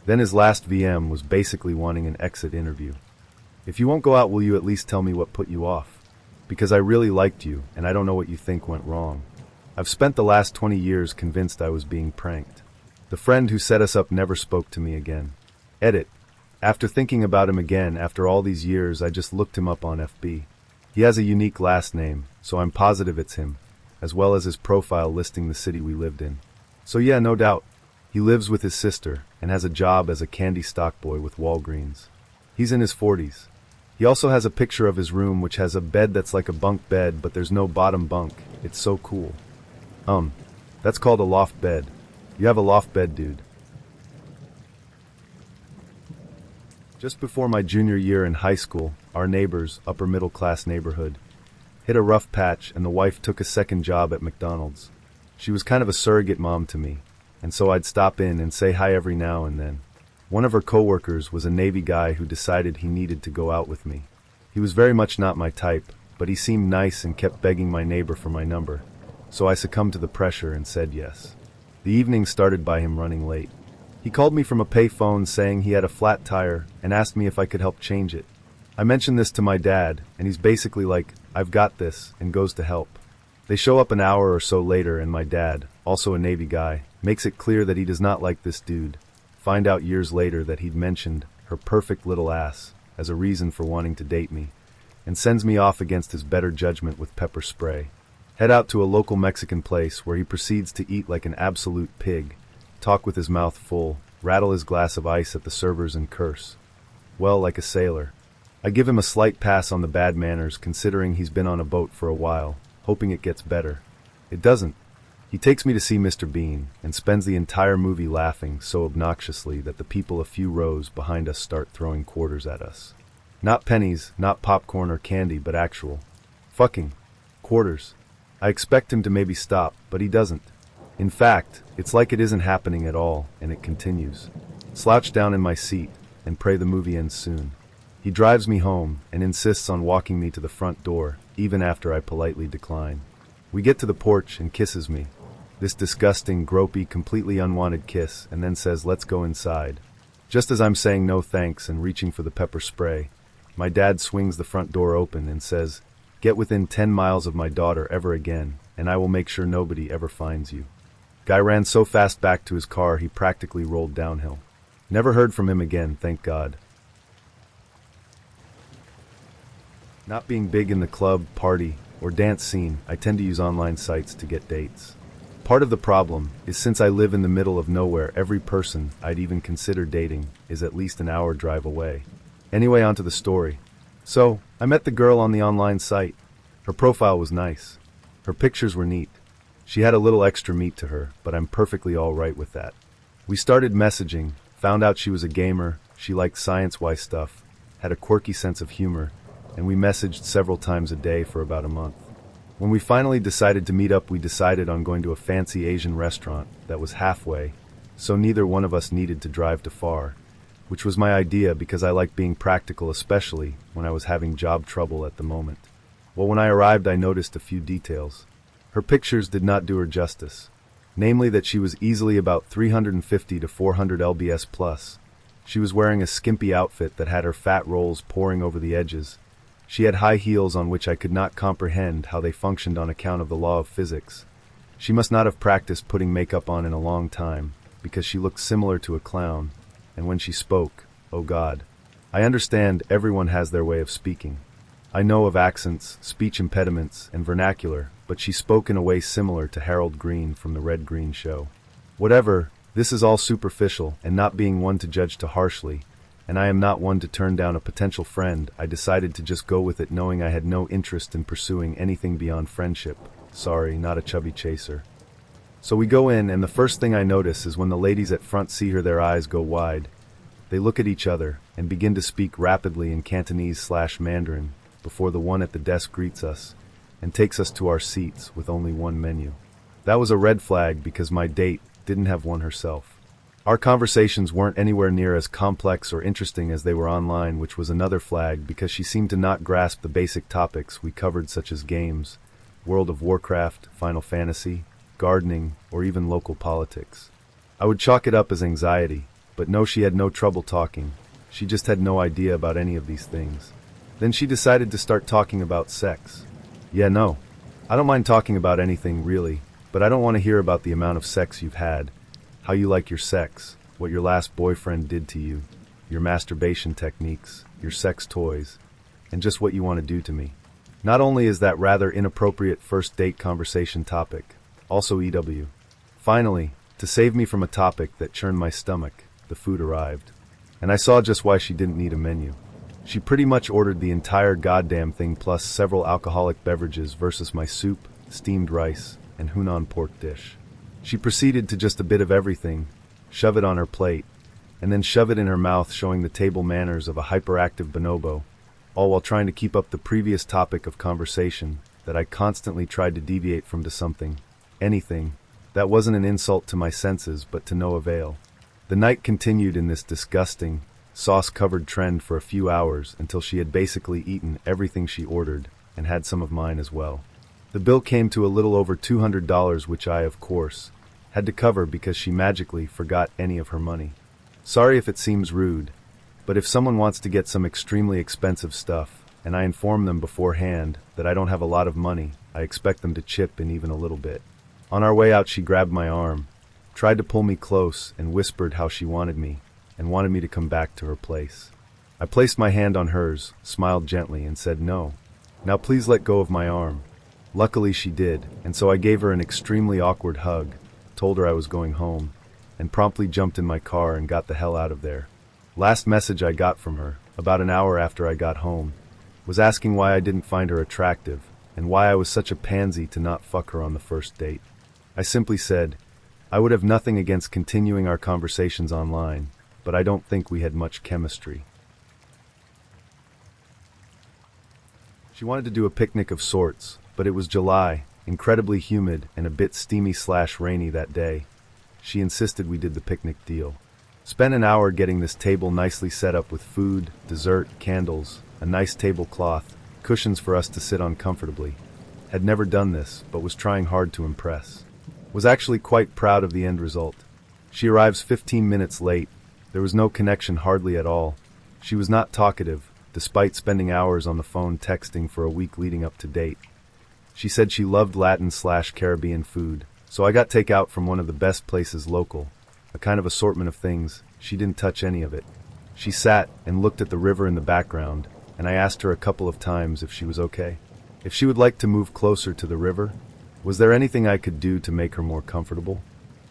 Then his last VM was basically wanting an exit interview. If you won't go out, will you at least tell me what put you off? Because I really liked you, and I don't know what you think went wrong. I've spent the last 20 years convinced I was being pranked. The friend who set us up never spoke to me again. Edit. After thinking about him again, after all these years, I just looked him up on FB. He has a unique last name, so I'm positive it's him, as well as his profile listing the city we lived in. So yeah, no doubt. He lives with his sister, and has a job as a candy stock boy with Walgreens. He's in his 40s. He also has a picture of his room which has a bed that's like a bunk bed, but there's no bottom bunk. It's so cool. That's called a loft bed. You have a loft bed, dude. Just before my junior year in high school, our neighbors, upper middle class neighborhood, hit a rough patch and the wife took a second job at McDonald's. She was kind of a surrogate mom to me, and so I'd stop in and say hi every now and then. One of her coworkers was a Navy guy who decided he needed to go out with me. He was very much not my type, but he seemed nice and kept begging my neighbor for my number, so I succumbed to the pressure and said yes. The evening started by him running late. He called me from a pay phone saying he had a flat tire and asked me if I could help change it. I mentioned this to my dad, and he's basically like, I've got this, and goes to help. They show up an hour or so later and my dad, also a Navy guy, makes it clear that he does not like this dude. Find out years later that he'd mentioned her perfect little ass as a reason for wanting to date me, and sends me off against his better judgment with pepper spray. Head out to a local Mexican place where he proceeds to eat like an absolute pig, talk with his mouth full, rattle his glass of ice at the servers and curse. Well, like a sailor. I give him a slight pass on the bad manners considering he's been on a boat for a while, hoping it gets better. It doesn't. He takes me to see Mr. Bean and spends the entire movie laughing so obnoxiously that the people a few rows behind us start throwing quarters at us. Not pennies, not popcorn or candy, but actual fucking quarters. I expect him to maybe stop, but he doesn't. In fact, it's like it isn't happening at all, and it continues. Slouch down in my seat and pray the movie ends soon. He drives me home and insists on walking me to the front door, even after I politely decline. We get to the porch and kisses me. This disgusting, gropey, completely unwanted kiss, and then says, "Let's go inside." Just as I'm saying no thanks and reaching for the pepper spray, my dad swings the front door open and says, "Get within 10 miles of my daughter ever again, and I will make sure nobody ever finds you." Guy ran so fast back to his car he practically rolled downhill. Never heard from him again, thank God. Not being big in the club, party, or dance scene, I tend to use online sites to get dates. Part of the problem is since I live in the middle of nowhere, every person I'd even consider dating is at least an hour drive away. Anyway, onto the story. So, I met the girl on the online site. Her profile was nice. Her pictures were neat. She had a little extra meat to her, but I'm perfectly all right with that. We started messaging, found out she was a gamer, she liked science-wise stuff, had a quirky sense of humor, and we messaged several times a day for about a month. When we finally decided to meet up, we decided on going to a fancy Asian restaurant that was halfway, so neither one of us needed to drive too far, which was my idea because I like being practical, especially when I was having job trouble at the moment. Well, when I arrived, I noticed a few details. Her pictures did not do her justice, namely that she was easily about 350 to 400 lbs plus. She was wearing a skimpy outfit that had her fat rolls pouring over the edges. She had high heels on which I could not comprehend how they functioned on account of the law of physics. She must not have practiced putting makeup on in a long time, because she looked similar to a clown, and when she spoke, oh God. I understand everyone has their way of speaking. I know of accents, speech impediments, and vernacular, but she spoke in a way similar to Harold Green from the Red Green Show. Whatever, this is all superficial, and not being one to judge too harshly, and I am not one to turn down a potential friend, I decided to just go with it knowing I had no interest in pursuing anything beyond friendship. Sorry, not a chubby chaser. So we go in, and the first thing I notice is when the ladies at front see her, their eyes go wide. They look at each other and begin to speak rapidly in Cantonese/Mandarin before the one at the desk greets us and takes us to our seats with only one menu. That was a red flag because my date didn't have one herself. Our conversations weren't anywhere near as complex or interesting as they were online, which was another flag because she seemed to not grasp the basic topics we covered, such as games, World of Warcraft, Final Fantasy, gardening, or even local politics. I would chalk it up as anxiety, but no, she had no trouble talking. She just had no idea about any of these things. Then she decided to start talking about sex. Yeah, no. I don't mind talking about anything, really, but I don't want to hear about the amount of sex you've had, how you like your sex, what your last boyfriend did to you, your masturbation techniques, your sex toys, and just what you want to do to me. Not only is that rather inappropriate first date conversation topic, also EW. Finally, to save me from a topic that churned my stomach, the food arrived. And I saw just why she didn't need a menu. She pretty much ordered the entire goddamn thing plus several alcoholic beverages versus my soup, steamed rice, and Hunan pork dish. She proceeded to just a bit of everything, shove it on her plate, and then shove it in her mouth, showing the table manners of a hyperactive bonobo, all while trying to keep up the previous topic of conversation that I constantly tried to deviate from to something, anything, that wasn't an insult to my senses but to no avail. The night continued in this disgusting, sauce-covered trend for a few hours until she had basically eaten everything she ordered and had some of mine as well. The bill came to a little over $200, which I, of course, had to cover because she magically forgot any of her money. Sorry if it seems rude, but if someone wants to get some extremely expensive stuff, and I inform them beforehand that I don't have a lot of money, I expect them to chip in even a little bit. On our way out, she grabbed my arm, tried to pull me close, and whispered how she wanted me, and wanted me to come back to her place. I placed my hand on hers, smiled gently, and said no. Now please let go of my arm. Luckily she did, and so I gave her an extremely awkward hug, told her I was going home, and promptly jumped in my car and got the hell out of there. Last message I got from her, about an hour after I got home, was asking why I didn't find her attractive, and why I was such a pansy to not fuck her on the first date. I simply said, I would have nothing against continuing our conversations online, but I don't think we had much chemistry. She wanted to do a picnic of sorts, but it was July, incredibly humid and a bit steamy/rainy that day. She insisted we did the picnic deal. Spent an hour getting this table nicely set up with food, dessert, candles, a nice tablecloth, cushions for us to sit on comfortably. Had never done this, but was trying hard to impress. Was actually quite proud of the end result. She arrives 15 minutes late. There was no connection hardly at all. She was not talkative, despite spending hours on the phone texting for a week leading up to date. She said she loved Latin/Caribbean food, so I got takeout from one of the best places local. A kind of assortment of things. She didn't touch any of it. She sat and looked at the river in the background, and I asked her a couple of times if she was okay. If she would like to move closer to the river? Was there anything I could do to make her more comfortable?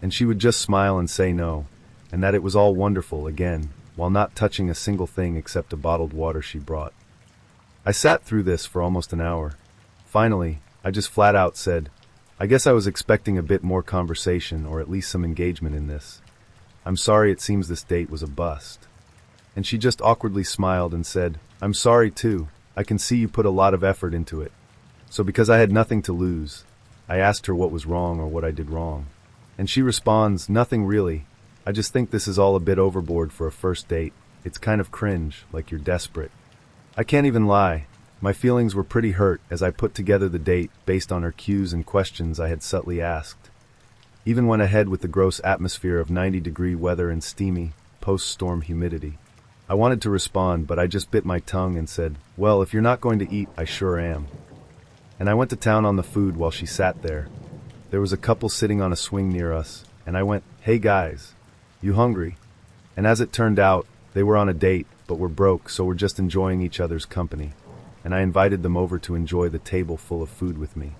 And she would just smile and say no, and that it was all wonderful again, while not touching a single thing except a bottled water she brought. I sat through this for almost an hour. Finally, I just flat out said, I guess I was expecting a bit more conversation or at least some engagement in this. I'm sorry, it seems this date was a bust. And she just awkwardly smiled and said, I'm sorry too. I can see you put a lot of effort into it. So because I had nothing to lose, I asked her what was wrong or what I did wrong. And she responds, nothing really. I just think this is all a bit overboard for a first date. It's kind of cringe, like you're desperate. I can't even lie. My feelings were pretty hurt as I put together the date based on her cues and questions I had subtly asked. Even went ahead with the gross atmosphere of 90-degree weather and steamy, post-storm humidity. I wanted to respond, but I just bit my tongue and said, well, if you're not going to eat, I sure am. And I went to town on the food while she sat there. There was a couple sitting on a swing near us, and I went, hey guys, you hungry? And as it turned out, they were on a date, but were broke, so were just enjoying each other's company. And I invited them over to enjoy the table full of food with me.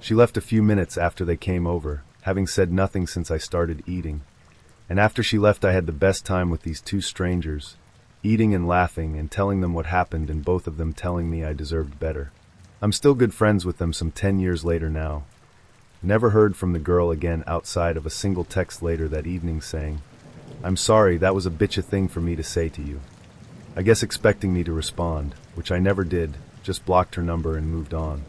She left a few minutes after they came over, having said nothing since I started eating. And after she left, I had the best time with these two strangers, eating and laughing and telling them what happened, and both of them telling me I deserved better. I'm still good friends with them some 10 years later now. Never heard from the girl again outside of a single text later that evening saying, I'm sorry, that was a bitcha thing for me to say to you. I guess expecting me to respond, which I never did, just blocked her number and moved on.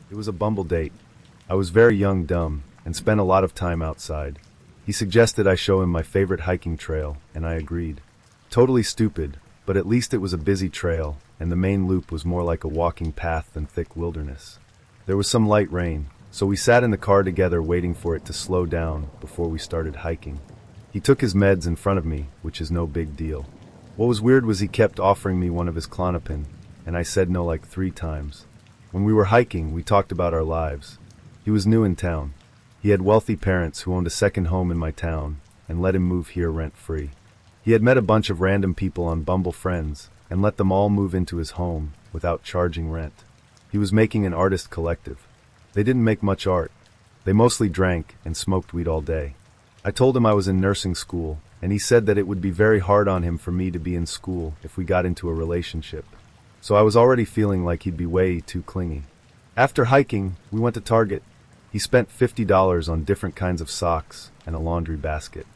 It was a Bumble date. I was very young, dumb, and spent a lot of time outside. He suggested I show him my favorite hiking trail, and I agreed. Totally stupid, but at least it was a busy trail, and the main loop was more like a walking path than thick wilderness. There was some light rain, so we sat in the car together waiting for it to slow down before we started hiking. He took his meds in front of me, which is no big deal. What was weird was he kept offering me one of his Klonopin, and I said no like 3 times. When we were hiking, we talked about our lives. He was new in town. He had wealthy parents who owned a second home in my town and let him move here rent-free. He had met a bunch of random people on Bumble Friends and let them all move into his home without charging rent. He was making an artist collective. They didn't make much art. They mostly drank and smoked weed all day. I told him I was in nursing school, and he said that it would be very hard on him for me to be in school if we got into a relationship. So I was already feeling like he'd be way too clingy. After hiking, we went to Target. He spent $50 on different kinds of socks and a laundry basket.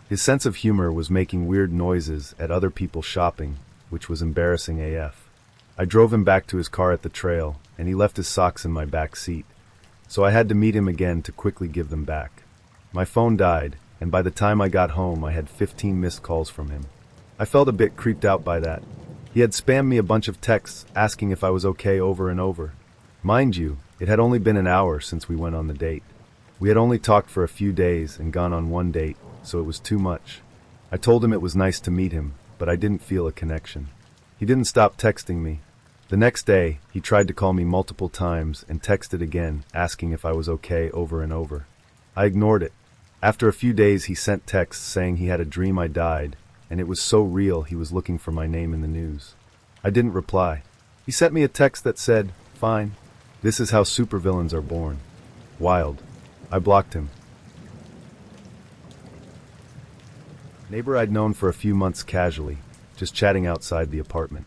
His sense of humor was making weird noises at other people shopping, which was embarrassing AF. I drove him back to his car at the trail, and he left his socks in my back seat. So I had to meet him again to quickly give them back. My phone died, and by the time I got home I had 15 missed calls from him. I felt a bit creeped out by that. He had spammed me a bunch of texts asking if I was okay over and over. Mind you, it had only been an hour since we went on the date. We had only talked for a few days and gone on one date, so it was too much. I told him it was nice to meet him, but I didn't feel a connection. He didn't stop texting me. The next day, he tried to call me multiple times and texted again, asking if I was okay over and over. I ignored it. After a few days, he sent texts saying he had a dream I died, and it was so real he was looking for my name in the news. I didn't reply. He sent me a text that said, fine. This is how supervillains are born. Wild. I blocked him. Neighbor I'd known for a few months casually, just chatting outside the apartment.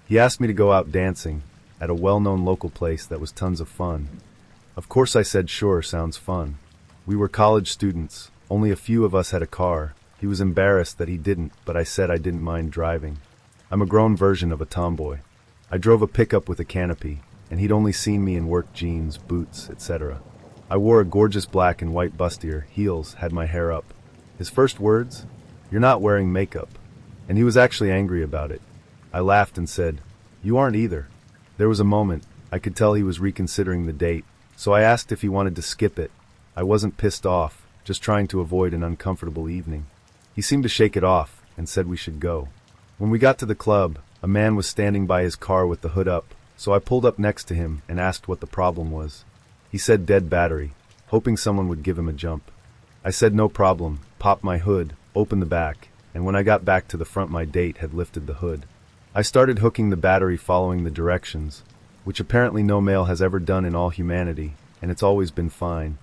He asked me to go out dancing, at a well-known local place that was tons of fun. Of course I said sure, sounds fun. We were college students, only a few of us had a car. He was embarrassed that he didn't, but I said I didn't mind driving. I'm a grown version of a tomboy. I drove a pickup with a canopy, and he'd only seen me in work jeans, boots, etc. I wore a gorgeous black and white bustier, heels, had my hair up. His first words? "You're not wearing makeup." And he was actually angry about it. I laughed and said, "You aren't either." There was a moment. I could tell he was reconsidering the date, so I asked if he wanted to skip it. I wasn't pissed off, just trying to avoid an uncomfortable evening. He seemed to shake it off and said we should go. When we got to the club, a man was standing by his car with the hood up, so I pulled up next to him and asked what the problem was. He said dead battery, hoping someone would give him a jump. I said no problem, popped my hood, opened the back, and when I got back to the front my date had lifted the hood. I started hooking the battery following the directions, which apparently no male has ever done in all humanity, and it's always been fine.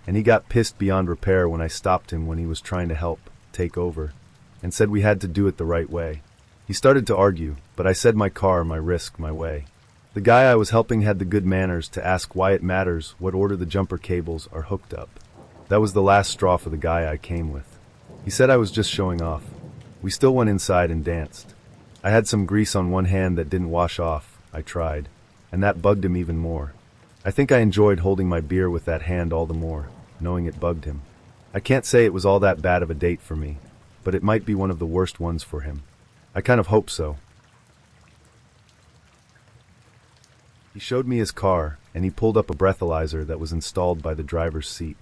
And he got pissed beyond repair when I stopped him when he was trying to help take over, and said we had to do it the right way. He started to argue, but I said my car, my risk, my way. The guy I was helping had the good manners to ask why it matters what order the jumper cables are hooked up. That was the last straw for the guy I came with. He said I was just showing off. We still went inside and danced. I had some grease on one hand that didn't wash off, I tried, and that bugged him even more. I think I enjoyed holding my beer with that hand all the more, knowing it bugged him. I can't say it was all that bad of a date for me, but it might be one of the worst ones for him. I kind of hope so. He showed me his car, and he pulled up a breathalyzer that was installed by the driver's seat.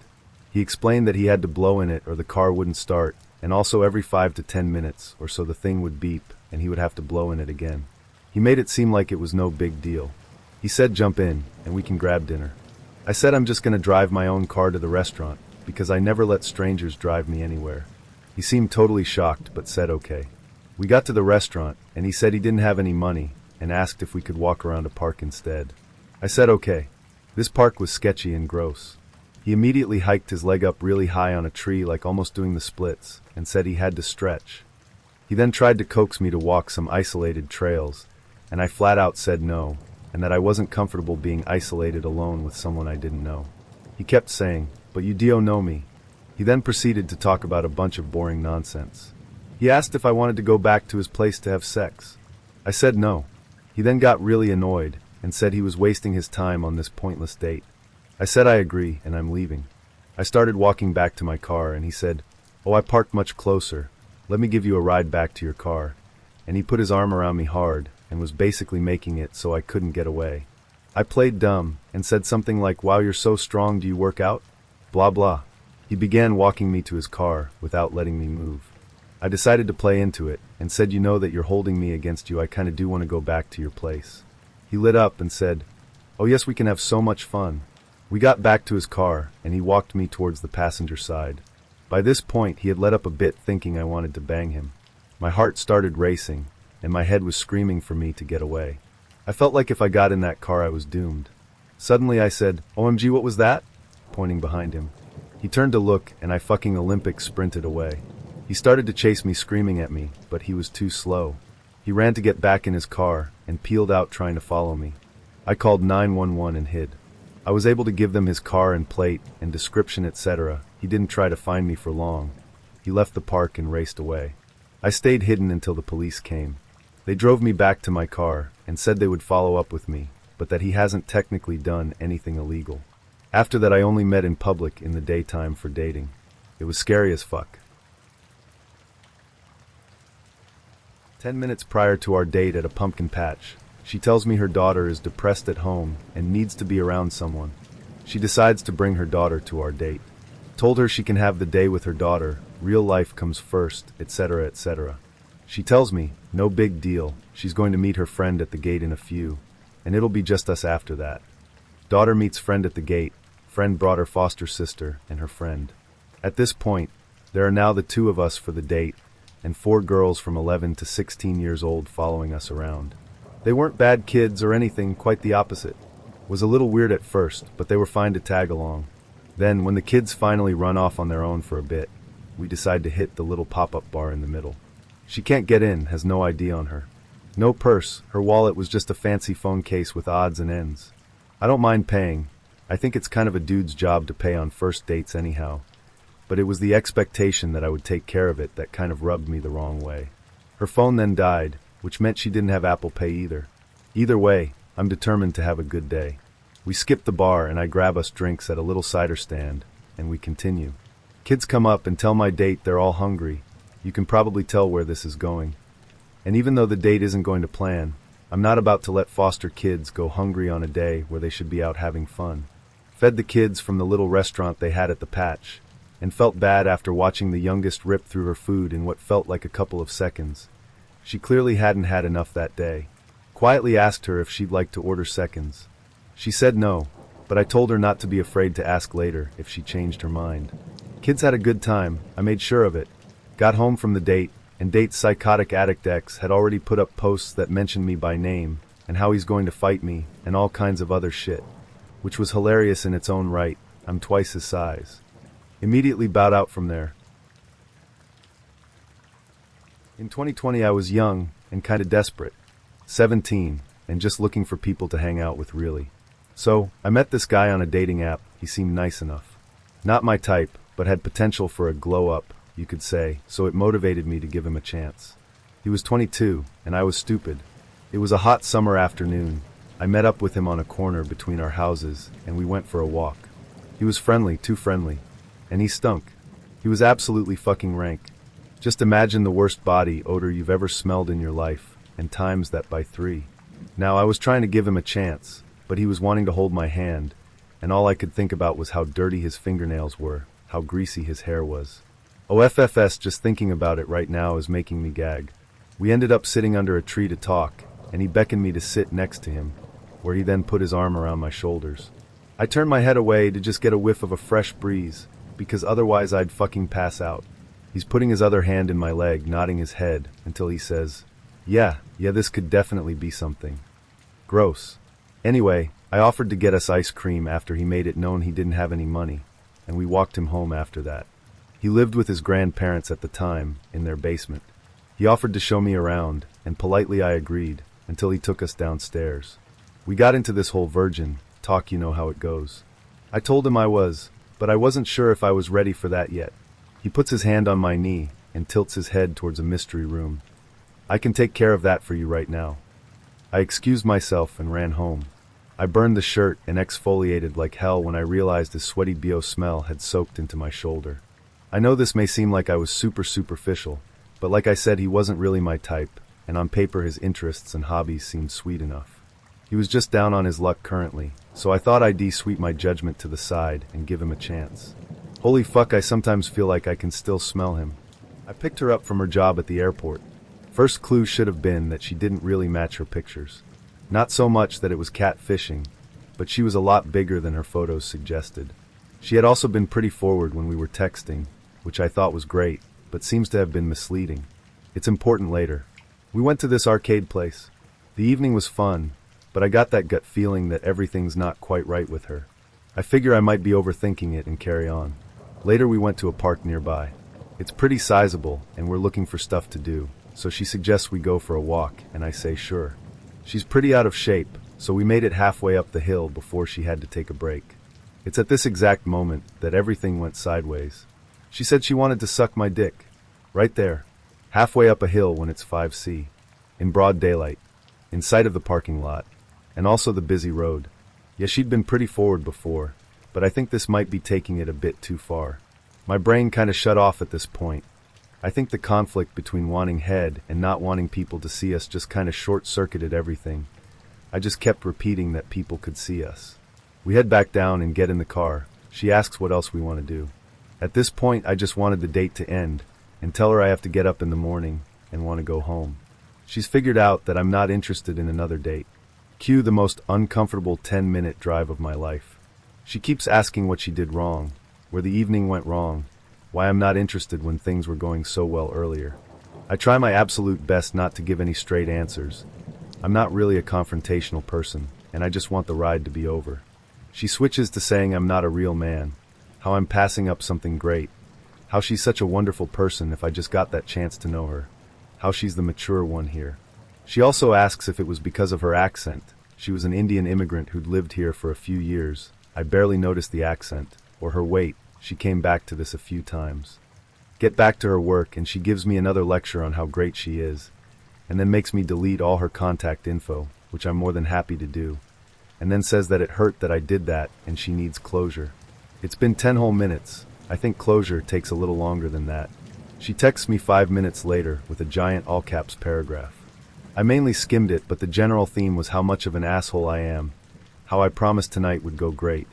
He explained that he had to blow in it or the car wouldn't start, and also every 5 to 10 minutes or so the thing would beep, and he would have to blow in it again. He made it seem like it was no big deal. He said jump in, and we can grab dinner. I said I'm just going to drive my own car to the restaurant, because I never let strangers drive me anywhere. He seemed totally shocked, but said okay. We got to the restaurant, and he said he didn't have any money, and asked if we could walk around a park instead. I said okay. This park was sketchy and gross. He immediately hiked his leg up really high on a tree like almost doing the splits, and said he had to stretch. He then tried to coax me to walk some isolated trails, and I flat out said no, and that I wasn't comfortable being isolated alone with someone I didn't know. He kept saying, "But you do know me." He then proceeded to talk about a bunch of boring nonsense. He asked if I wanted to go back to his place to have sex. I said no. He then got really annoyed and said he was wasting his time on this pointless date. I said I agree and I'm leaving. I started walking back to my car and he said, "Oh, I parked much closer. Let me give you a ride back to your car." And he put his arm around me hard and was basically making it so I couldn't get away. I played dumb and said something like, "Wow, you're so strong, do you work out?" Blah blah. He began walking me to his car without letting me move. I decided to play into it and said, "You know that you're holding me against you, I kinda do want to go back to your place." He lit up and said, "Oh yes, we can have so much fun." We got back to his car and he walked me towards the passenger side. By this point he had let up a bit thinking I wanted to bang him. My heart started racing and my head was screaming for me to get away. I felt like if I got in that car I was doomed. Suddenly I said, "OMG, what was that?" pointing behind him. He turned to look and I fucking Olympic sprinted away. He started to chase me screaming at me, but he was too slow. He ran to get back in his car and peeled out trying to follow me. I called 911 and hid. I was able to give them his car and plate and description, etc. He didn't try to find me for long. He left the park and raced away. I stayed hidden until the police came. They drove me back to my car and said they would follow up with me, but that he hasn't technically done anything illegal. After that I only met in public in the daytime for dating. It was scary as fuck. 10 minutes prior to our date at a pumpkin patch, she tells me her daughter is depressed at home and needs to be around someone. She decides to bring her daughter to our date. Told her she can have the day with her daughter, real life comes first, etc., etc. She tells me, no big deal, she's going to meet her friend at the gate in a few, and it'll be just us after that. Daughter meets friend at the gate, friend brought her foster sister and her friend. At this point, there are now the two of us for the date, and 4 girls from 11 to 16 years old following us around. They weren't bad kids or anything, quite the opposite. Was a little weird at first, but they were fine to tag along. Then, when the kids finally run off on their own for a bit, we decide to hit the little pop-up bar in the middle. She can't get in, has no ID on her. No purse, her wallet was just a fancy phone case with odds and ends. I don't mind paying. I think it's kind of a dude's job to pay on first dates anyhow. But it was the expectation that I would take care of it that kind of rubbed me the wrong way. Her phone then died, which meant she didn't have Apple Pay either. Either way, I'm determined to have a good day. We skip the bar and I grab us drinks at a little cider stand, and we continue. Kids come up and tell my date they're all hungry. You can probably tell where this is going. And even though the date isn't going to plan, I'm not about to let foster kids go hungry on a day where they should be out having fun. Fed the kids from the little restaurant they had at the patch, and felt bad after watching the youngest rip through her food in what felt like a couple of seconds. She clearly hadn't had enough that day. Quietly asked her if she'd like to order seconds. She said no, but I told her not to be afraid to ask later if she changed her mind. Kids had a good time, I made sure of it. Got home from the date, and date's psychotic addict ex had already put up posts that mentioned me by name, and how he's going to fight me, and all kinds of other shit. Which was hilarious in its own right. I'm twice his size. Immediately bowed out from there. In 2020 I was young and kinda desperate. 17, and just looking for people to hang out with really. So, I met this guy on a dating app. He seemed nice enough. Not my type, but had potential for a glow-up, you could say, so it motivated me to give him a chance. He was 22, and I was stupid. It was a hot summer afternoon. I met up with him on a corner between our houses, and we went for a walk. He was friendly, too friendly. And he stunk. He was absolutely fucking rank. Just imagine the worst body odor you've ever smelled in your life, and times that by 3. Now, I was trying to give him a chance, but he was wanting to hold my hand, and all I could think about was how dirty his fingernails were, how greasy his hair was. OFFS, just thinking about it right now is making me gag. We ended up sitting under a tree to talk, and he beckoned me to sit next to him, where he then put his arm around my shoulders. I turned my head away to just get a whiff of a fresh breeze, because otherwise I'd fucking pass out. He's putting his other hand in my leg, nodding his head, until he says, Yeah, this could definitely be something. Gross. Anyway, I offered to get us ice cream after he made it known he didn't have any money, and we walked him home after that. He lived with his grandparents at the time, in their basement. He offered to show me around, and politely I agreed, until he took us downstairs. We got into this whole virgin talk, you know how it goes. I told him I was, but I wasn't sure if I was ready for that yet. He puts his hand on my knee and tilts his head towards a mystery room. I can take care of that for you right now. I excused myself and ran home. I burned the shirt and exfoliated like hell when I realized his sweaty BO smell had soaked into my shoulder. I know this may seem like I was super superficial, but like I said, he wasn't really my type, and on paper his interests and hobbies seemed sweet enough. He was just down on his luck currently, so I thought I'd de-sweep my judgment to the side and give him a chance. Holy fuck, I sometimes feel like I can still smell him. I picked her up from her job at the airport. First clue should have been that she didn't really match her pictures. Not so much that it was catfishing, but she was a lot bigger than her photos suggested. She had also been pretty forward when we were texting, which I thought was great, but seems to have been misleading. It's important later. We went to this arcade place. The evening was fun, but I got that gut feeling that everything's not quite right with her. I figure I might be overthinking it and carry on. Later we went to a park nearby. It's pretty sizable, and we're looking for stuff to do, so she suggests we go for a walk, and I say sure. She's pretty out of shape, so we made it halfway up the hill before she had to take a break. It's at this exact moment that everything went sideways. She said she wanted to suck my dick. Right there. Halfway up a hill when it's 5C. In broad daylight. In sight of the parking lot. And also the busy road. Yeah, she'd been pretty forward before, but I think this might be taking it a bit too far. My brain kinda shut off at this point. I think the conflict between wanting head and not wanting people to see us just kinda short-circuited everything. I just kept repeating that people could see us. We head back down and get in the car. She asks what else we want to do. At this point, I just wanted the date to end and tell her I have to get up in the morning and want to go home. She's figured out that I'm not interested in another date. Cue the most uncomfortable 10-minute drive of my life. She keeps asking what she did wrong, where the evening went wrong, why I'm not interested when things were going so well earlier. I try my absolute best not to give any straight answers. I'm not really a confrontational person, and I just want the ride to be over. She switches to saying I'm not a real man, how I'm passing up something great, how she's such a wonderful person if I just got that chance to know her, how she's the mature one here. She also asks if it was because of her accent. She was an Indian immigrant who'd lived here for a few years. I barely noticed the accent, or her weight. She came back to this a few times. Get back to her work, and she gives me another lecture on how great she is, and then makes me delete all her contact info, which I'm more than happy to do, and then says that it hurt that I did that, and she needs closure. It's been 10 whole minutes. I think closure takes a little longer than that. She texts me 5 minutes later with a giant all-caps paragraph. I mainly skimmed it, but the general theme was how much of an asshole I am, how I promised tonight would go great.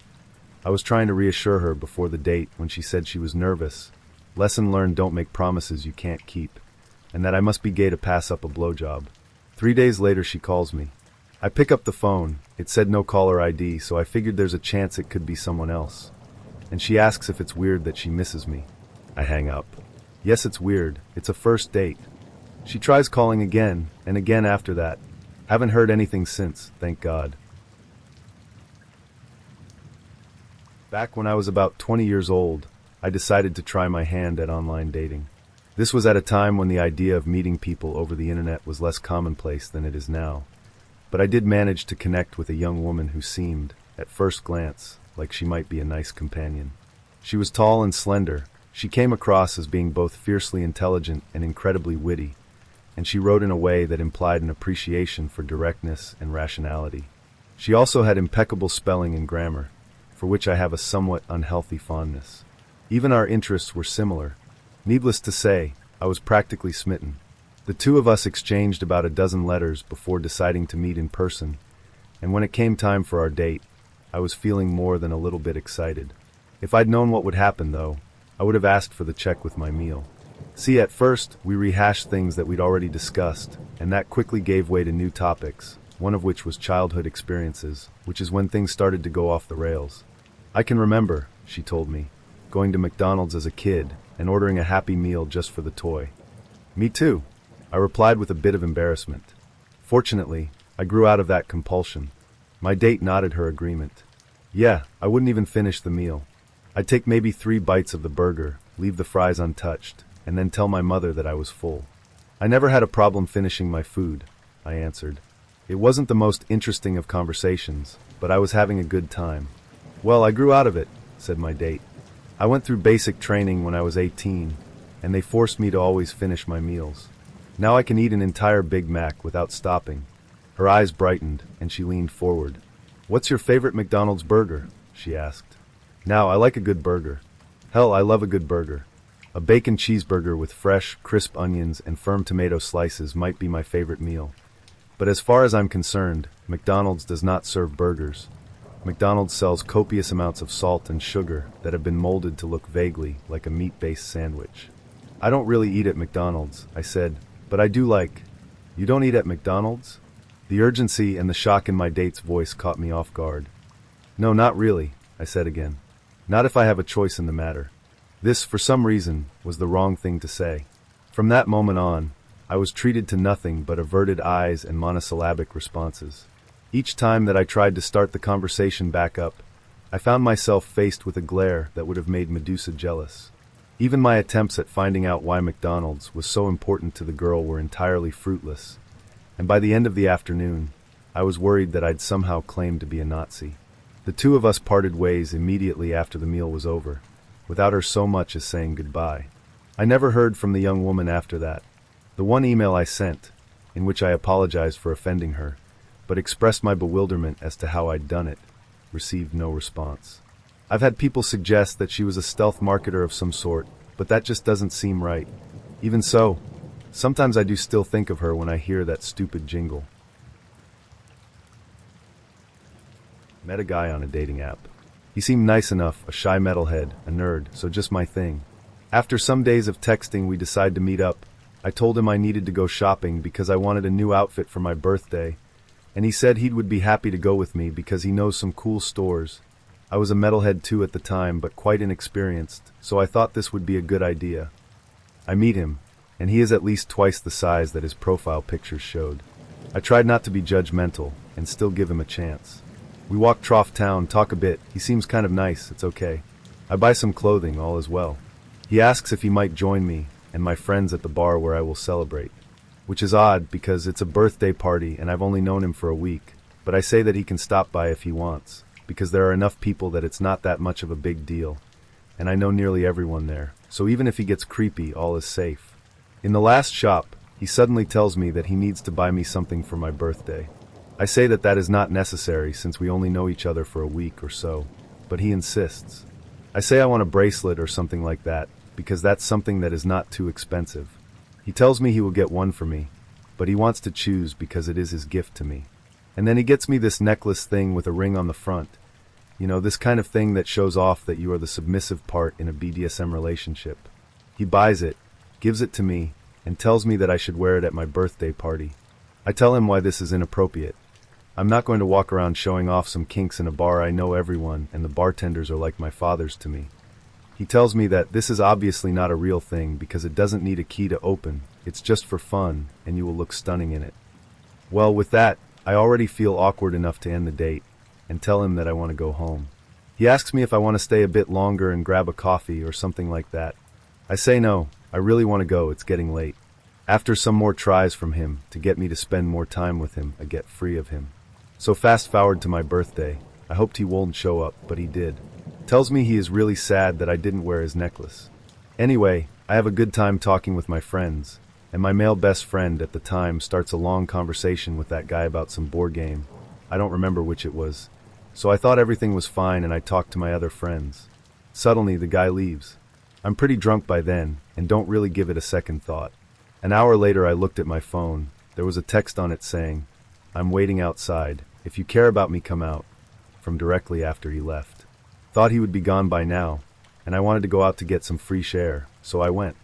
I was trying to reassure her before the date when she said she was nervous. Lesson learned: don't make promises you can't keep, and that I must be gay to pass up a blowjob. 3 days later she calls me. I pick up the phone. It said no caller ID, so I figured there's a chance it could be someone else. And she asks if it's weird that she misses me. I hang up. Yes, it's weird. It's a first date. She tries calling again, and again after that. Haven't heard anything since, thank God. Back when I was about 20 years old, I decided to try my hand at online dating. This was at a time when the idea of meeting people over the internet was less commonplace than it is now. But I did manage to connect with a young woman who seemed, at first glance, like she might be a nice companion. She was tall and slender. She came across as being both fiercely intelligent and incredibly witty, and she wrote in a way that implied an appreciation for directness and rationality. She also had impeccable spelling and grammar, for which I have a somewhat unhealthy fondness. Even our interests were similar. Needless to say, I was practically smitten. The two of us exchanged about a dozen letters before deciding to meet in person, and when it came time for our date, I was feeling more than a little bit excited. If I'd known what would happen, though, I would have asked for the check with my meal. See, at first, we rehashed things that we'd already discussed, and that quickly gave way to new topics, one of which was childhood experiences, which is when things started to go off the rails. I can remember, she told me, going to McDonald's as a kid and ordering a Happy Meal just for the toy. Me too, I replied with a bit of embarrassment. Fortunately, I grew out of that compulsion. My date nodded her agreement. Yeah, I wouldn't even finish the meal. I'd take maybe 3 bites of the burger, leave the fries untouched, and then tell my mother that I was full. I never had a problem finishing my food, I answered. It wasn't the most interesting of conversations, but I was having a good time. Well, I grew out of it, said my date. I went through basic training when I was 18, and they forced me to always finish my meals. Now I can eat an entire Big Mac without stopping. Her eyes brightened, and she leaned forward. What's your favorite McDonald's burger? She asked. Now, I like a good burger. Hell, I love a good burger. A bacon cheeseburger with fresh, crisp onions and firm tomato slices might be my favorite meal. But as far as I'm concerned, McDonald's does not serve burgers. McDonald's sells copious amounts of salt and sugar that have been molded to look vaguely like a meat-based sandwich. I don't really eat at McDonald's, I said, but I do like... You don't eat at McDonald's? The urgency and the shock in my date's voice caught me off guard. No, not really, I said again. Not if I have a choice in the matter. This, for some reason, was the wrong thing to say. From that moment on, I was treated to nothing but averted eyes and monosyllabic responses. Each time that I tried to start the conversation back up, I found myself faced with a glare that would have made Medusa jealous. Even my attempts at finding out why McDonald's was so important to the girl were entirely fruitless, and by the end of the afternoon, I was worried that I'd somehow claimed to be a Nazi. The two of us parted ways immediately after the meal was over, without her so much as saying goodbye. I never heard from the young woman after that. The one email I sent, in which I apologized for offending her, but expressed my bewilderment as to how I'd done it, received no response. I've had people suggest that she was a stealth marketer of some sort, but that just doesn't seem right. Even so, sometimes I do still think of her when I hear that stupid jingle. Met a guy on a dating app. He seemed nice enough, a shy metalhead, a nerd, so just my thing. After some days of texting, we decided to meet up. I told him I needed to go shopping because I wanted a new outfit for my birthday, and he said he would be happy to go with me because he knows some cool stores. I was a metalhead too at the time, but quite inexperienced, so I thought this would be a good idea. I meet him, and he is at least twice the size that his profile pictures showed. I tried not to be judgmental, and still give him a chance. We walk Trough Town, talk a bit, he seems kind of nice, it's okay. I buy some clothing, all is well. He asks if he might join me, and my friends at the bar where I will celebrate. which is odd because it's a birthday party and I've only known him for a week, but I say that he can stop by if he wants, because there are enough people that it's not that much of a big deal, and I know nearly everyone there, so even if he gets creepy, all is safe. In the last shop, he suddenly tells me that he needs to buy me something for my birthday. I say that that is not necessary since we only know each other for a week or so, but he insists. I say I want a bracelet or something like that, because that's something that is not too expensive. He tells me he will get one for me, but he wants to choose because it is his gift to me. And then he gets me this necklace thing with a ring on the front. You know, this kind of thing that shows off that you are the submissive part in a BDSM relationship. He buys it, gives it to me, and tells me that I should wear it at my birthday party. I tell him why this is inappropriate. I'm not going to walk around showing off some kinks in a bar. I know everyone, and the bartenders are like my fathers to me. He tells me that this is obviously not a real thing because it doesn't need a key to open. It's just for fun, and you will look stunning in it. Well, with that, I already feel awkward enough to end the date and tell him that I want to go home. He asks me if I want to stay a bit longer and grab a coffee or something like that. I say no, I really want to go, it's getting late. After some more tries from him to get me to spend more time with him, I get free of him. So fast forward to my birthday. I hoped he won't show up, but he did. Tells me he is really sad that I didn't wear his necklace. Anyway, I have a good time talking with my friends, and my male best friend at the time starts a long conversation with that guy about some board game. I don't remember which it was. So I thought everything was fine and I talked to my other friends. Suddenly, the guy leaves. I'm pretty drunk by then, and don't really give it a second thought. An hour later I looked at my phone. There was a text on it saying, "I'm waiting outside. If you care about me, come out," from directly after he left. Thought he would be gone by now, and I wanted to go out to get some fresh air, so I went.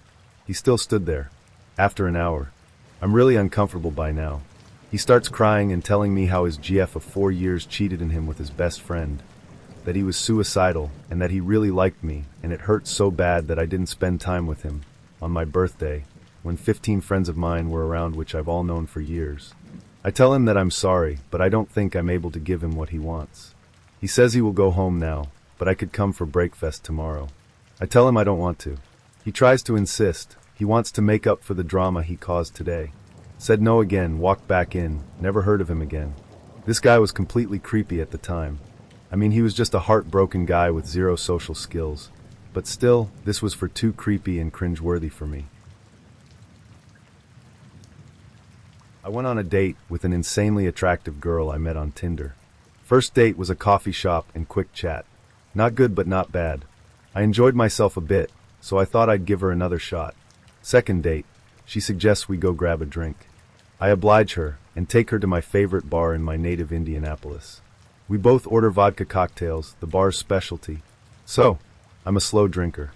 He still stood there. After an hour. I'm really uncomfortable by now. He starts crying and telling me how his GF of 4 years cheated on him with his best friend, that he was suicidal, and that he really liked me, and it hurt so bad that I didn't spend time with him on my birthday, when 15 friends of mine were around which I've all known for years. I tell him that I'm sorry, but I don't think I'm able to give him what he wants. He says he will go home now, but I could come for Breakfast tomorrow. I tell him I don't want to. He tries to insist. He wants to make up for the drama he caused today. Said no again, walked back in, never heard of him again. This guy was completely creepy at the time. I mean, he was just a heartbroken guy with zero social skills. But still, this was for too creepy and cringeworthy for me. I went on a date with an insanely attractive girl I met on Tinder. First date was a coffee shop and quick chat. Not good but not bad. I enjoyed myself a bit, so I thought I'd give her another shot. Second date, she suggests we go grab a drink. I oblige her and take her to my favorite bar in my native Indianapolis. We both order vodka cocktails, the bar's specialty. So, I'm a slow drinker.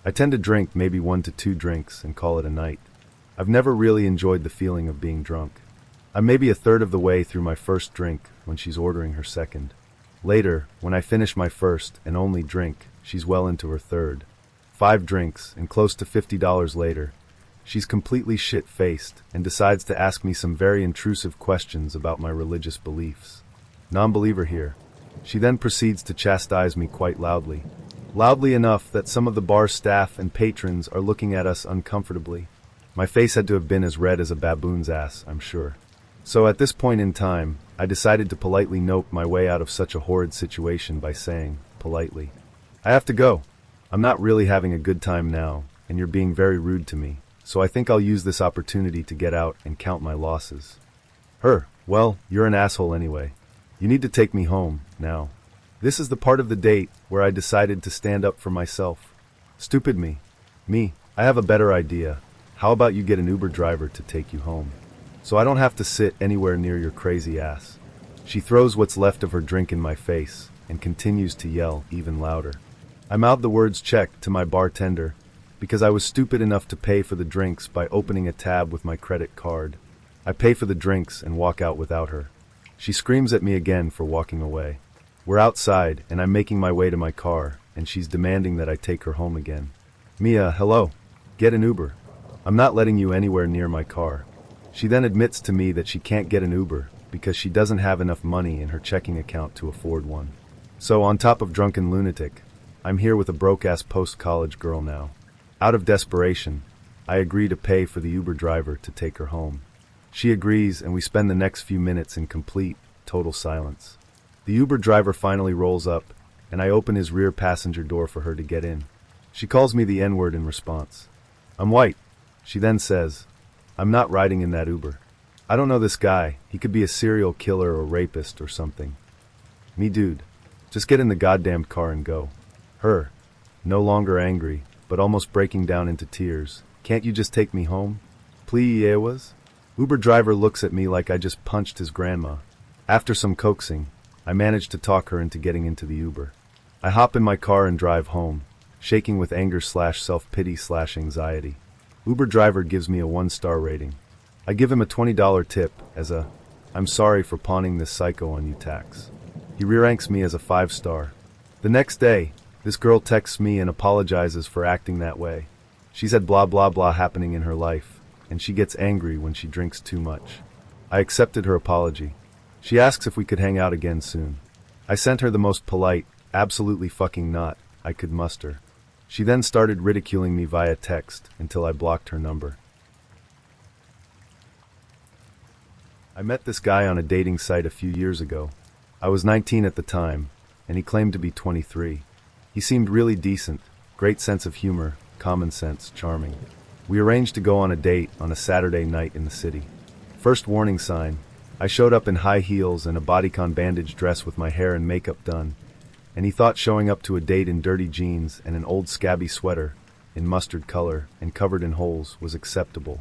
I tend to drink maybe 1 to 2 drinks and call it a night. I've never really enjoyed the feeling of being drunk. I'm maybe a third of the way through my first drink when she's ordering her second. Later, when I finish my first and only drink, she's well into her third. 5 drinks, and close to $50 later, she's completely shit-faced and decides to ask me some very intrusive questions about my religious beliefs. Non-believer here. She then proceeds to chastise me quite loudly. Loudly enough that some of the bar staff and patrons are looking at us uncomfortably. My face had to have been as red as a baboon's ass, I'm sure. So at this point in time, I decided to politely nope my way out of such a horrid situation by saying, politely, "I have to go. I'm not really having a good time now, and you're being very rude to me, so I think I'll use this opportunity to get out and count my losses." Her, "Well, you're an asshole anyway. You need to take me home, now." This is the part of the date where I decided to stand up for myself. Stupid me. Me, I have a better idea. How about you get an Uber driver to take you home, so I don't have to sit anywhere near your crazy ass. She throws what's left of her drink in my face and continues to yell even louder. I mouth the words "check" to my bartender because I was stupid enough to pay for the drinks by opening a tab with my credit card. I pay for the drinks and walk out without her. She screams at me again for walking away. We're outside and I'm making my way to my car and she's demanding that I take her home again. "Mia, hello. Get an Uber. I'm not letting you anywhere near my car." She then admits to me that she can't get an Uber because she doesn't have enough money in her checking account to afford one. So on top of drunken lunatic, I'm here with a broke-ass post-college girl now. Out of desperation, I agree to pay for the Uber driver to take her home. She agrees, and we spend the next few minutes in complete, total silence. The Uber driver finally rolls up, and I open his rear passenger door for her to get in. She calls me the N-word in response. I'm white. She then says, I'm not riding in that Uber. I don't know this guy. He could be a serial killer or rapist or something. Me, dude. Just get in the goddamn car and go. Her, no longer angry, but almost breaking down into tears. Can't you just take me home? Please. Uber driver looks at me like I just punched his grandma. After some coaxing, I manage to talk her into getting into the Uber. I hop in my car and drive home, shaking with anger/self-pity/anxiety. Uber driver gives me a 1-star rating. I give him a $20 tip as a, I'm sorry for pawning this psycho on you tax. He re-ranks me as a 5-star. The next day, this girl texts me and apologizes for acting that way. She's had blah blah blah happening in her life, and she gets angry when she drinks too much. I accepted her apology. She asks if we could hang out again soon. I sent her the most polite, absolutely fucking not, I could muster. She then started ridiculing me via text until I blocked her number. I met this guy on a dating site a few years ago. I was 19 at the time, and he claimed to be 23. He seemed really decent, great sense of humor, common sense, charming. We arranged to go on a date on a Saturday night in the city. First warning sign, I showed up in high heels and a bodycon bandage dress with my hair and makeup done, and he thought showing up to a date in dirty jeans and an old scabby sweater, in mustard color and covered in holes, was acceptable.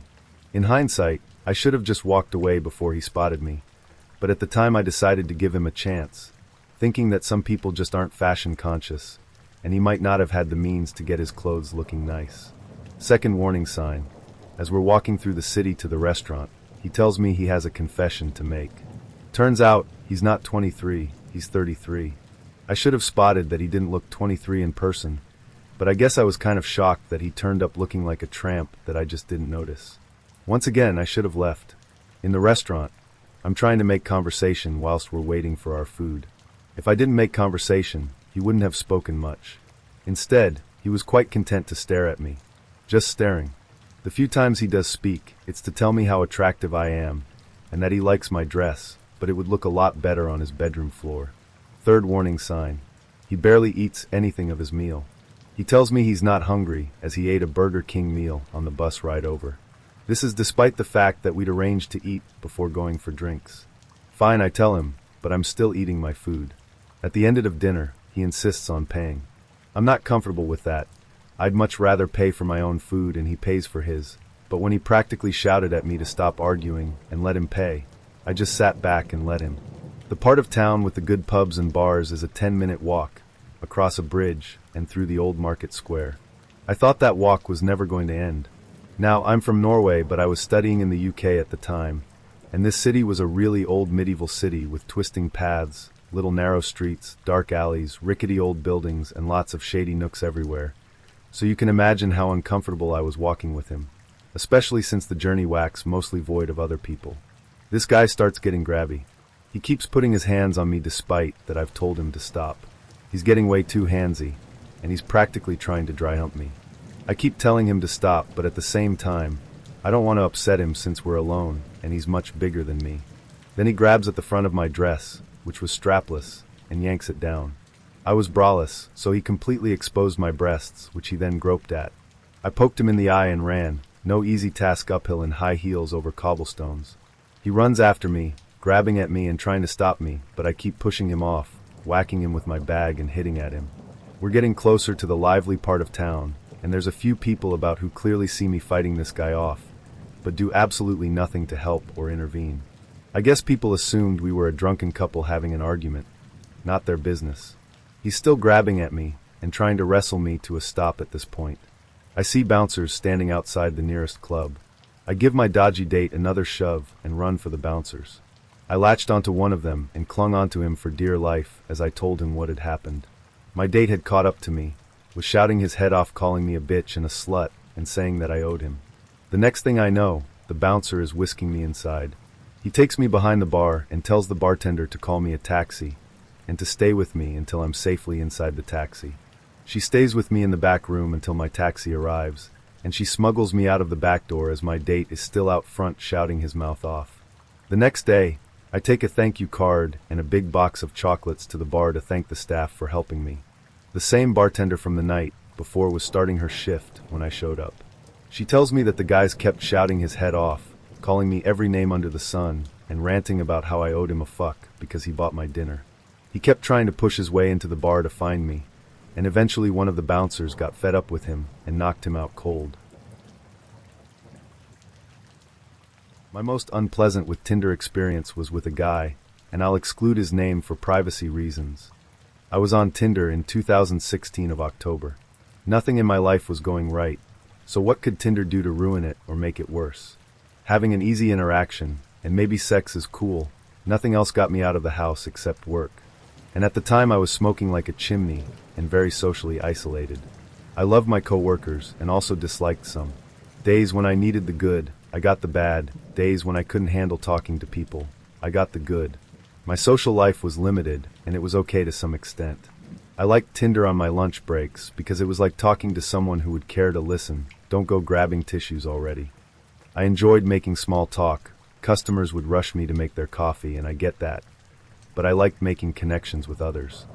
In hindsight, I should have just walked away before he spotted me, but at the time I decided to give him a chance, thinking that some people just aren't fashion conscious, and he might not have had the means to get his clothes looking nice. Second warning sign, as we're walking through the city to the restaurant, he tells me he has a confession to make. Turns out, he's not 23, he's 33. I should have spotted that he didn't look 23 in person, but I guess I was kind of shocked that he turned up looking like a tramp that I just didn't notice. Once again, I should have left. In the restaurant, I'm trying to make conversation whilst we're waiting for our food. If I didn't make conversation, he wouldn't have spoken much. Instead, he was quite content to stare at me. Just staring. The few times he does speak, it's to tell me how attractive I am, and that he likes my dress, but it would look a lot better on his bedroom floor. Third warning sign. He barely eats anything of his meal. He tells me he's not hungry, as he ate a Burger King meal on the bus ride over. This is despite the fact that we'd arranged to eat before going for drinks. Fine, I tell him, but I'm still eating my food. At the end of dinner, he insists on paying. I'm not comfortable with that. I'd much rather pay for my own food and he pays for his, but when he practically shouted at me to stop arguing and let him pay, I just sat back and let him. The part of town with the good pubs and bars is a 10-minute walk, across a bridge and through the old market square. I thought that walk was never going to end. Now, I'm from Norway, but I was studying in the UK at the time, and this city was a really old medieval city with twisting paths, little narrow streets, dark alleys, rickety old buildings, and lots of shady nooks everywhere. So you can imagine how uncomfortable I was walking with him, especially since the journey waxed mostly void of other people. This guy starts getting grabby. He keeps putting his hands on me despite that I've told him to stop. He's getting way too handsy, and he's practically trying to dry hump me. I keep telling him to stop, but at the same time, I don't want to upset him since we're alone, and he's much bigger than me. Then he grabs at the front of my dress, which was strapless, and yanks it down. I was braless, so he completely exposed my breasts, which he then groped at. I poked him in the eye and ran, no easy task uphill in high heels over cobblestones. He runs after me, grabbing at me and trying to stop me, but I keep pushing him off, whacking him with my bag and hitting at him. We're getting closer to the lively part of town, and there's a few people about who clearly see me fighting this guy off, but do absolutely nothing to help or intervene. I guess people assumed we were a drunken couple having an argument. Not their business. He's still grabbing at me and trying to wrestle me to a stop at this point. I see bouncers standing outside the nearest club. I give my dodgy date another shove and run for the bouncers. I latched onto one of them and clung onto him for dear life as I told him what had happened. My date had caught up to me, was shouting his head off, calling me a bitch and a slut, and saying that I owed him. The next thing I know, the bouncer is whisking me inside. He takes me behind the bar and tells the bartender to call me a taxi, and to stay with me until I'm safely inside the taxi. She stays with me in the back room until my taxi arrives, and she smuggles me out of the back door as my date is still out front shouting his mouth off. The next day, I take a thank you card and a big box of chocolates to the bar to thank the staff for helping me. The same bartender from the night before was starting her shift when I showed up. She tells me that the guys kept shouting his head off, calling me every name under the sun, and ranting about how I owed him a fuck because he bought my dinner. He kept trying to push his way into the bar to find me, and eventually one of the bouncers got fed up with him and knocked him out cold. My most unpleasant with Tinder experience was with a guy, and I'll exclude his name for privacy reasons. I was on Tinder in 2016 of October. Nothing in my life was going right, so what could Tinder do to ruin it or make it worse? Having an easy interaction, and maybe sex is cool, nothing else got me out of the house except work. And at the time I was smoking like a chimney and very socially isolated. I loved my coworkers and also disliked some. Days when I needed the good, I got the bad. Days when I couldn't handle talking to people, I got the good. My social life was limited, and it was okay to some extent. I liked Tinder on my lunch breaks because it was like talking to someone who would care to listen. Don't go grabbing tissues already. I enjoyed making small talk. Customers would rush me to make their coffee, and I get that. But I liked making connections with others.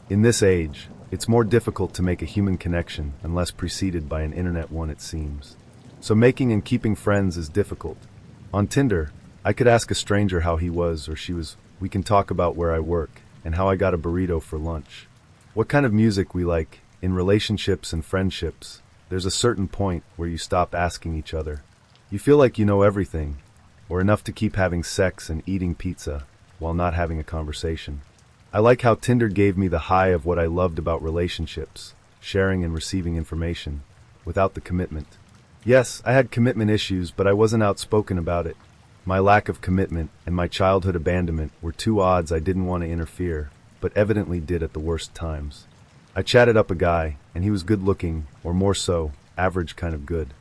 In this age, it's more difficult to make a human connection unless preceded by an internet one, it seems. So making and keeping friends is difficult. On Tinder, I could ask a stranger how he was or she was. We can talk about where I work and how I got a burrito for lunch. What kind of music we like. In relationships and friendships, there's a certain point where you stop asking each other. You feel like you know everything, or enough to keep having sex and eating pizza while not having a conversation. I like how Tinder gave me the high of what I loved about relationships, sharing and receiving information, without the commitment. Yes, I had commitment issues, but I wasn't outspoken about it. My lack of commitment and my childhood abandonment were two odds I didn't want to interfere, but evidently did at the worst times. I chatted up a guy, and he was good looking, or more so, average kind of good.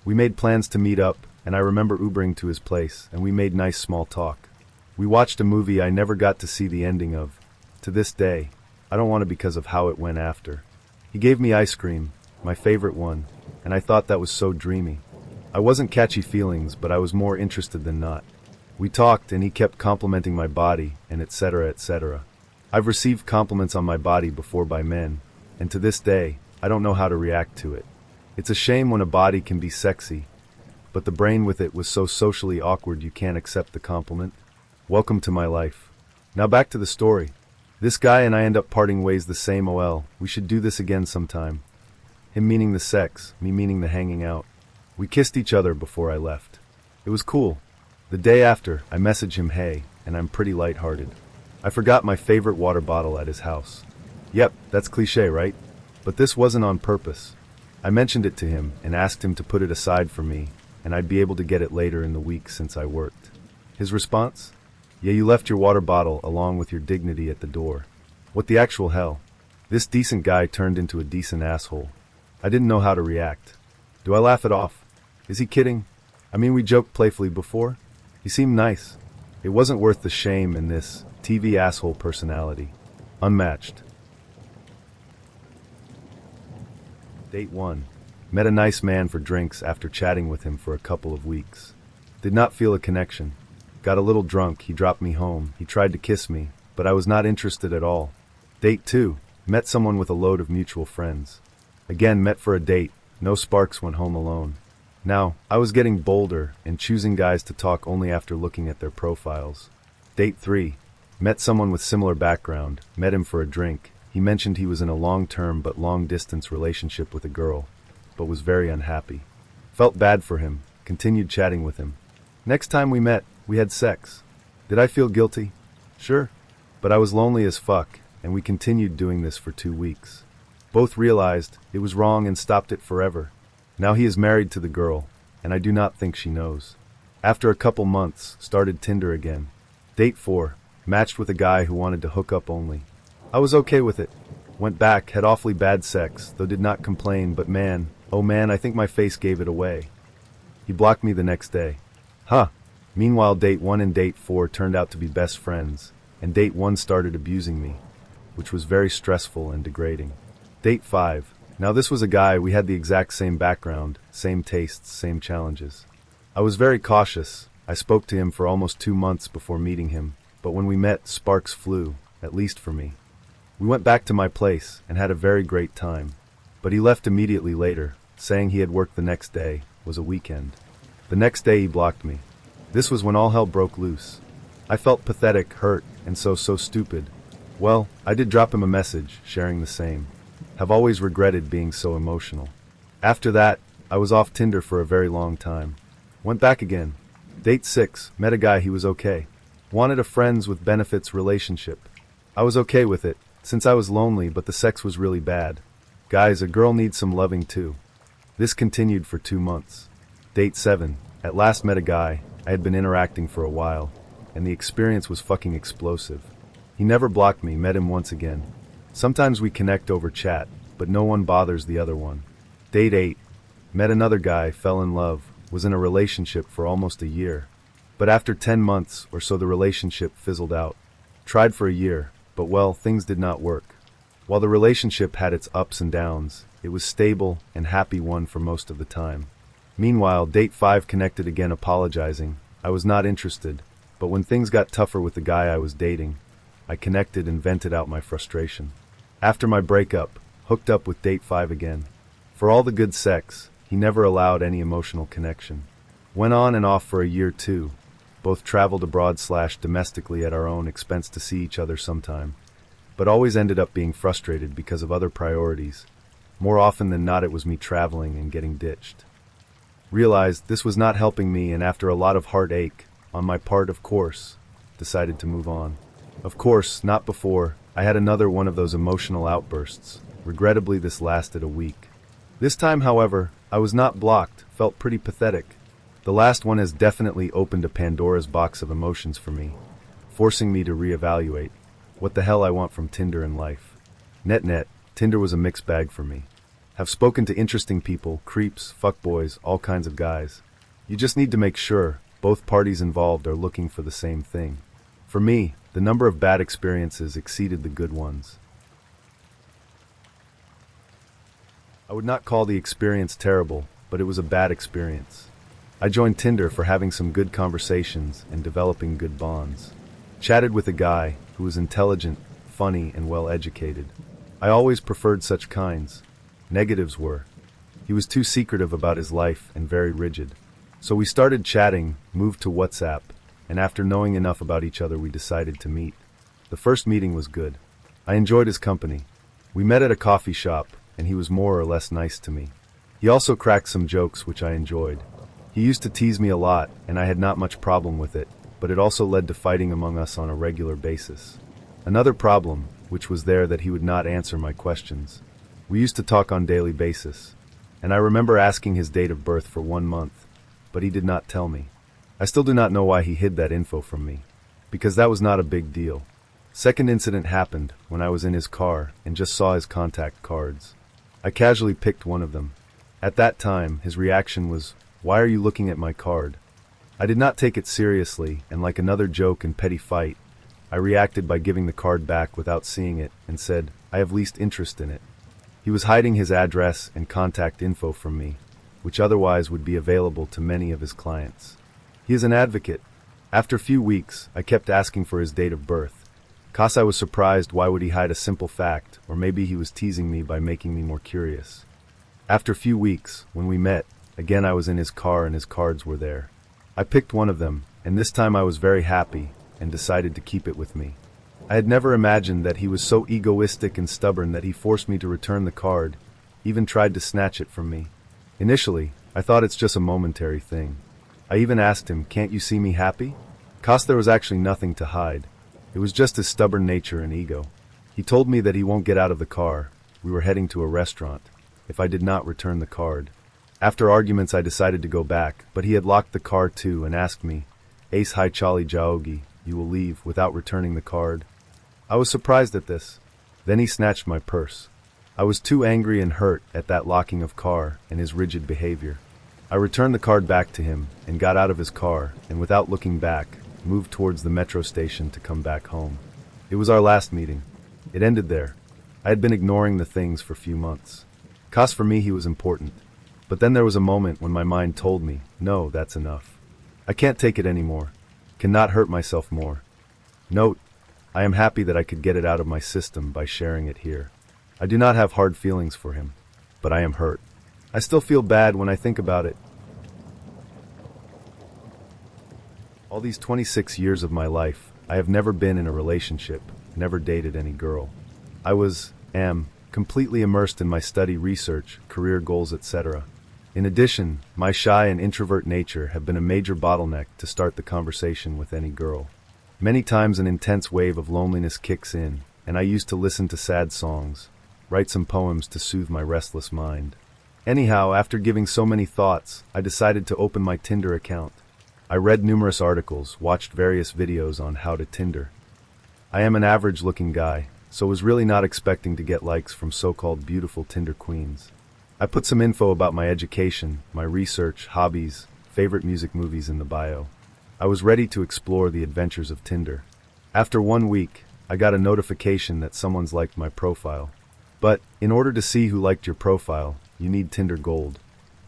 We made plans to meet up, and I remember Ubering to his place, and we made nice small talk. We watched a movie I never got to see the ending of. To this day, I don't want to because of how it went after. He gave me ice cream, my favorite one, and I thought that was so dreamy. I wasn't catchy feelings, but I was more interested than not. We talked, and he kept complimenting my body, and etc., etc. I've received compliments on my body before by men, and to this day, I don't know how to react to it. It's a shame when a body can be sexy, but the brain with it was so socially awkward you can't accept the compliment. Welcome to my life. Now back to the story. This guy and I end up parting ways the same. We should do this again sometime. Him meaning the sex, me meaning the hanging out. We kissed each other before I left. It was cool. The day after, I message him hey, and I'm pretty lighthearted. I forgot my favorite water bottle at his house. Yep, that's cliche, right? But this wasn't on purpose. I mentioned it to him and asked him to put it aside for me, and I'd be able to get it later in the week since I worked. His response? Yeah, you left your water bottle along with your dignity at the door. What the actual hell? This decent guy turned into a decent asshole. I didn't know how to react. Do I laugh it off? Is he kidding? I mean, we joked playfully before. He seemed nice. It wasn't worth the shame in this TV asshole personality. Unmatched. Date 1. Met a nice man for drinks after chatting with him for a couple of weeks. Did not feel a connection. Got a little drunk, he dropped me home. He tried to kiss me, but I was not interested at all. Date 2. Met someone with a load of mutual friends. Again, met for a date. No sparks, went home alone. Now, I was getting bolder and choosing guys to talk only after looking at their profiles. Date 3. Met someone with similar background. Met him for a drink. He mentioned he was in a long-term but long-distance relationship with a girl, but was very unhappy. Felt bad for him. Continued chatting with him. Next time we met, we had sex. Did I feel guilty? Sure. But I was lonely as fuck, and we continued doing this for 2 weeks. Both realized it was wrong and stopped it forever. Now he is married to the girl, and I do not think she knows. After a couple months, started Tinder again. Date 4. Matched with a guy who wanted to hook up only. I was okay with it. Went back, had awfully bad sex, though did not complain, but man, oh man, I think my face gave it away. He blocked me the next day. Huh. Meanwhile, date 1 and date 4 turned out to be best friends, and date 1 started abusing me, which was very stressful and degrading. Date 5. Now this was a guy we had the exact same background, same tastes, same challenges. I was very cautious. I spoke to him for almost 2 months before meeting him, but when we met, sparks flew, at least for me. We went back to my place and had a very great time, but he left immediately later, saying he had work the next day, was a weekend. The next day he blocked me. This was when all hell broke loose. I felt pathetic, hurt, and so stupid. Well, I did drop him a message, sharing the same. Have always regretted being so emotional. After that, I was off Tinder for a very long time. Went back again. Date 6, met a guy, he was okay. Wanted a friends with benefits relationship. I was okay with it, since I was lonely but the sex was really bad. Guys, a girl needs some loving too. This continued for 2 months. Date 7, at last met a guy. I had been interacting for a while, and the experience was fucking explosive. He never blocked me, met him once again. Sometimes we connect over chat, but no one bothers the other one. Date 8, met another guy, fell in love, was in a relationship for almost a year. But after 10 months or so the relationship fizzled out. Tried for a year, but well, things did not work. While the relationship had its ups and downs, it was stable and happy one for most of the time. Meanwhile, date 5 connected again, apologizing. I was not interested, but when things got tougher with the guy I was dating, I connected and vented out my frustration. After my breakup, hooked up with date 5 again. For all the good sex, he never allowed any emotional connection. Went on and off for a year too. Both traveled abroad / domestically at our own expense to see each other sometime, but always ended up being frustrated because of other priorities. More often than not, it was me traveling and getting ditched. Realized this was not helping me, and after a lot of heartache, on my part of course, decided to move on. Of course, not before. I had another one of those emotional outbursts. Regrettably, this lasted a week. This time, however, I was not blocked, felt pretty pathetic. The last one has definitely opened a Pandora's box of emotions for me, forcing me to reevaluate what the hell I want from Tinder in life. Net, Tinder was a mixed bag for me. Have spoken to interesting people, creeps, fuckboys, all kinds of guys. You just need to make sure both parties involved are looking for the same thing. For me, the number of bad experiences exceeded the good ones. I would not call the experience terrible, but it was a bad experience. I joined Tinder for having some good conversations and developing good bonds. Chatted with a guy who was intelligent, funny, and well-educated. I always preferred such kinds. Negatives were, he was too secretive about his life and very rigid. So we started chatting, moved to WhatsApp, and after knowing enough about each other we decided to meet. The first meeting was good. I enjoyed his company. We met at a coffee shop, and he was more or less nice to me. He also cracked some jokes which I enjoyed. He used to tease me a lot, and I had not much problem with it, but it also led to fighting among us on a regular basis. Another problem, which was there, that he would not answer my questions. We used to talk on daily basis, and I remember asking his date of birth for 1 month, but he did not tell me. I still do not know why he hid that info from me, because that was not a big deal. Second incident happened when I was in his car and just saw his contact cards. I casually picked one of them. At that time, his reaction was, "Why are you looking at my card?" I did not take it seriously, and like another joke and petty fight, I reacted by giving the card back without seeing it and said, "I have least interest in it." He was hiding his address and contact info from me, which otherwise would be available to many of his clients. He is an advocate. After a few weeks, I kept asking for his date of birth. 'Cause I was surprised, why would he hide a simple fact, or maybe he was teasing me by making me more curious. After a few weeks, when we met, again I was in his car and his cards were there. I picked one of them, and this time I was very happy, and decided to keep it with me. I had never imagined that he was so egoistic and stubborn that he forced me to return the card, even tried to snatch it from me. Initially, I thought it's just a momentary thing. I even asked him, "Can't you see me happy?" 'Cause there was actually nothing to hide. It was just his stubborn nature and ego. He told me that he won't get out of the car, we were heading to a restaurant, if I did not return the card. After arguments I decided to go back, but he had locked the car too and asked me, "Ace hai chali jaogi, you will leave without returning the card?" I was surprised at this. Then he snatched my purse. I was too angry and hurt at that locking of car and his rigid behavior. I returned the card back to him and got out of his car, and without looking back, moved towards the metro station to come back home. It was our last meeting. It ended there. I had been ignoring the things for a few months. 'Cause for me he was important. But then there was a moment when my mind told me, no, that's enough. I can't take it anymore. Cannot hurt myself more. Note, I am happy that I could get it out of my system by sharing it here. I do not have hard feelings for him, but I am hurt. I still feel bad when I think about it. All these 26 years of my life, I have never been in a relationship, never dated any girl. I am, completely immersed in my study, research, career goals, etc. In addition, my shy and introvert nature have been a major bottleneck to start the conversation with any girl. Many times an intense wave of loneliness kicks in, and I used to listen to sad songs, write some poems to soothe my restless mind. Anyhow, after giving so many thoughts, I decided to open my Tinder account. I read numerous articles, watched various videos on how to Tinder. I am an average-looking guy, so was really not expecting to get likes from so-called beautiful Tinder queens. I put some info about my education, my research, hobbies, favorite music, movies in the bio. I was ready to explore the adventures of Tinder. After 1 week, I got a notification that someone's liked my profile. But, in order to see who liked your profile, you need Tinder Gold,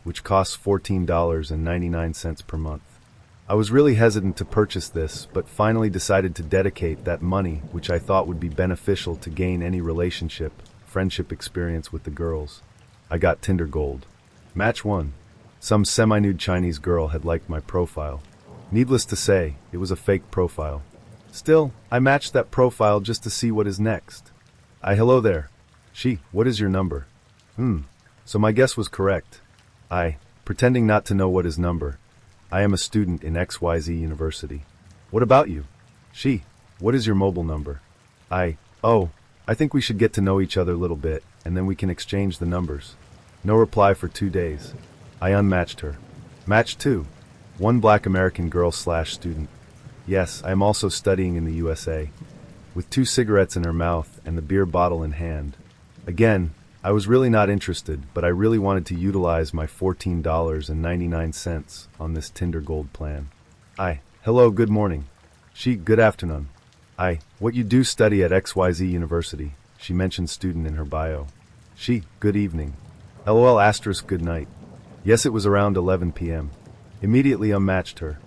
which costs $14.99 per month. I was really hesitant to purchase this, but finally decided to dedicate that money, which I thought would be beneficial to gain any relationship, friendship experience with the girls. I got Tinder Gold. Match 1. Some semi-nude Chinese girl had liked my profile. Needless to say, it was a fake profile. Still, I matched that profile just to see what is next. Hello there. She, what is your number? So my guess was correct. Pretending not to know what his number. I am a student in XYZ University. What about you? She, what is your mobile number? I think we should get to know each other a little bit, and then we can exchange the numbers. No reply for 2 days. I unmatched her. Match 2. One black American girl / student. Yes, I am also studying in the USA. With 2 cigarettes in her mouth and the beer bottle in hand. Again, I was really not interested, but I really wanted to utilize my $14.99 on this Tinder Gold plan. Hello, good morning. She, good afternoon. What you do study at XYZ University? She mentioned student in her bio. She, good evening. LOL * good night. Yes, it was around 11 p.m. Immediately unmatched her.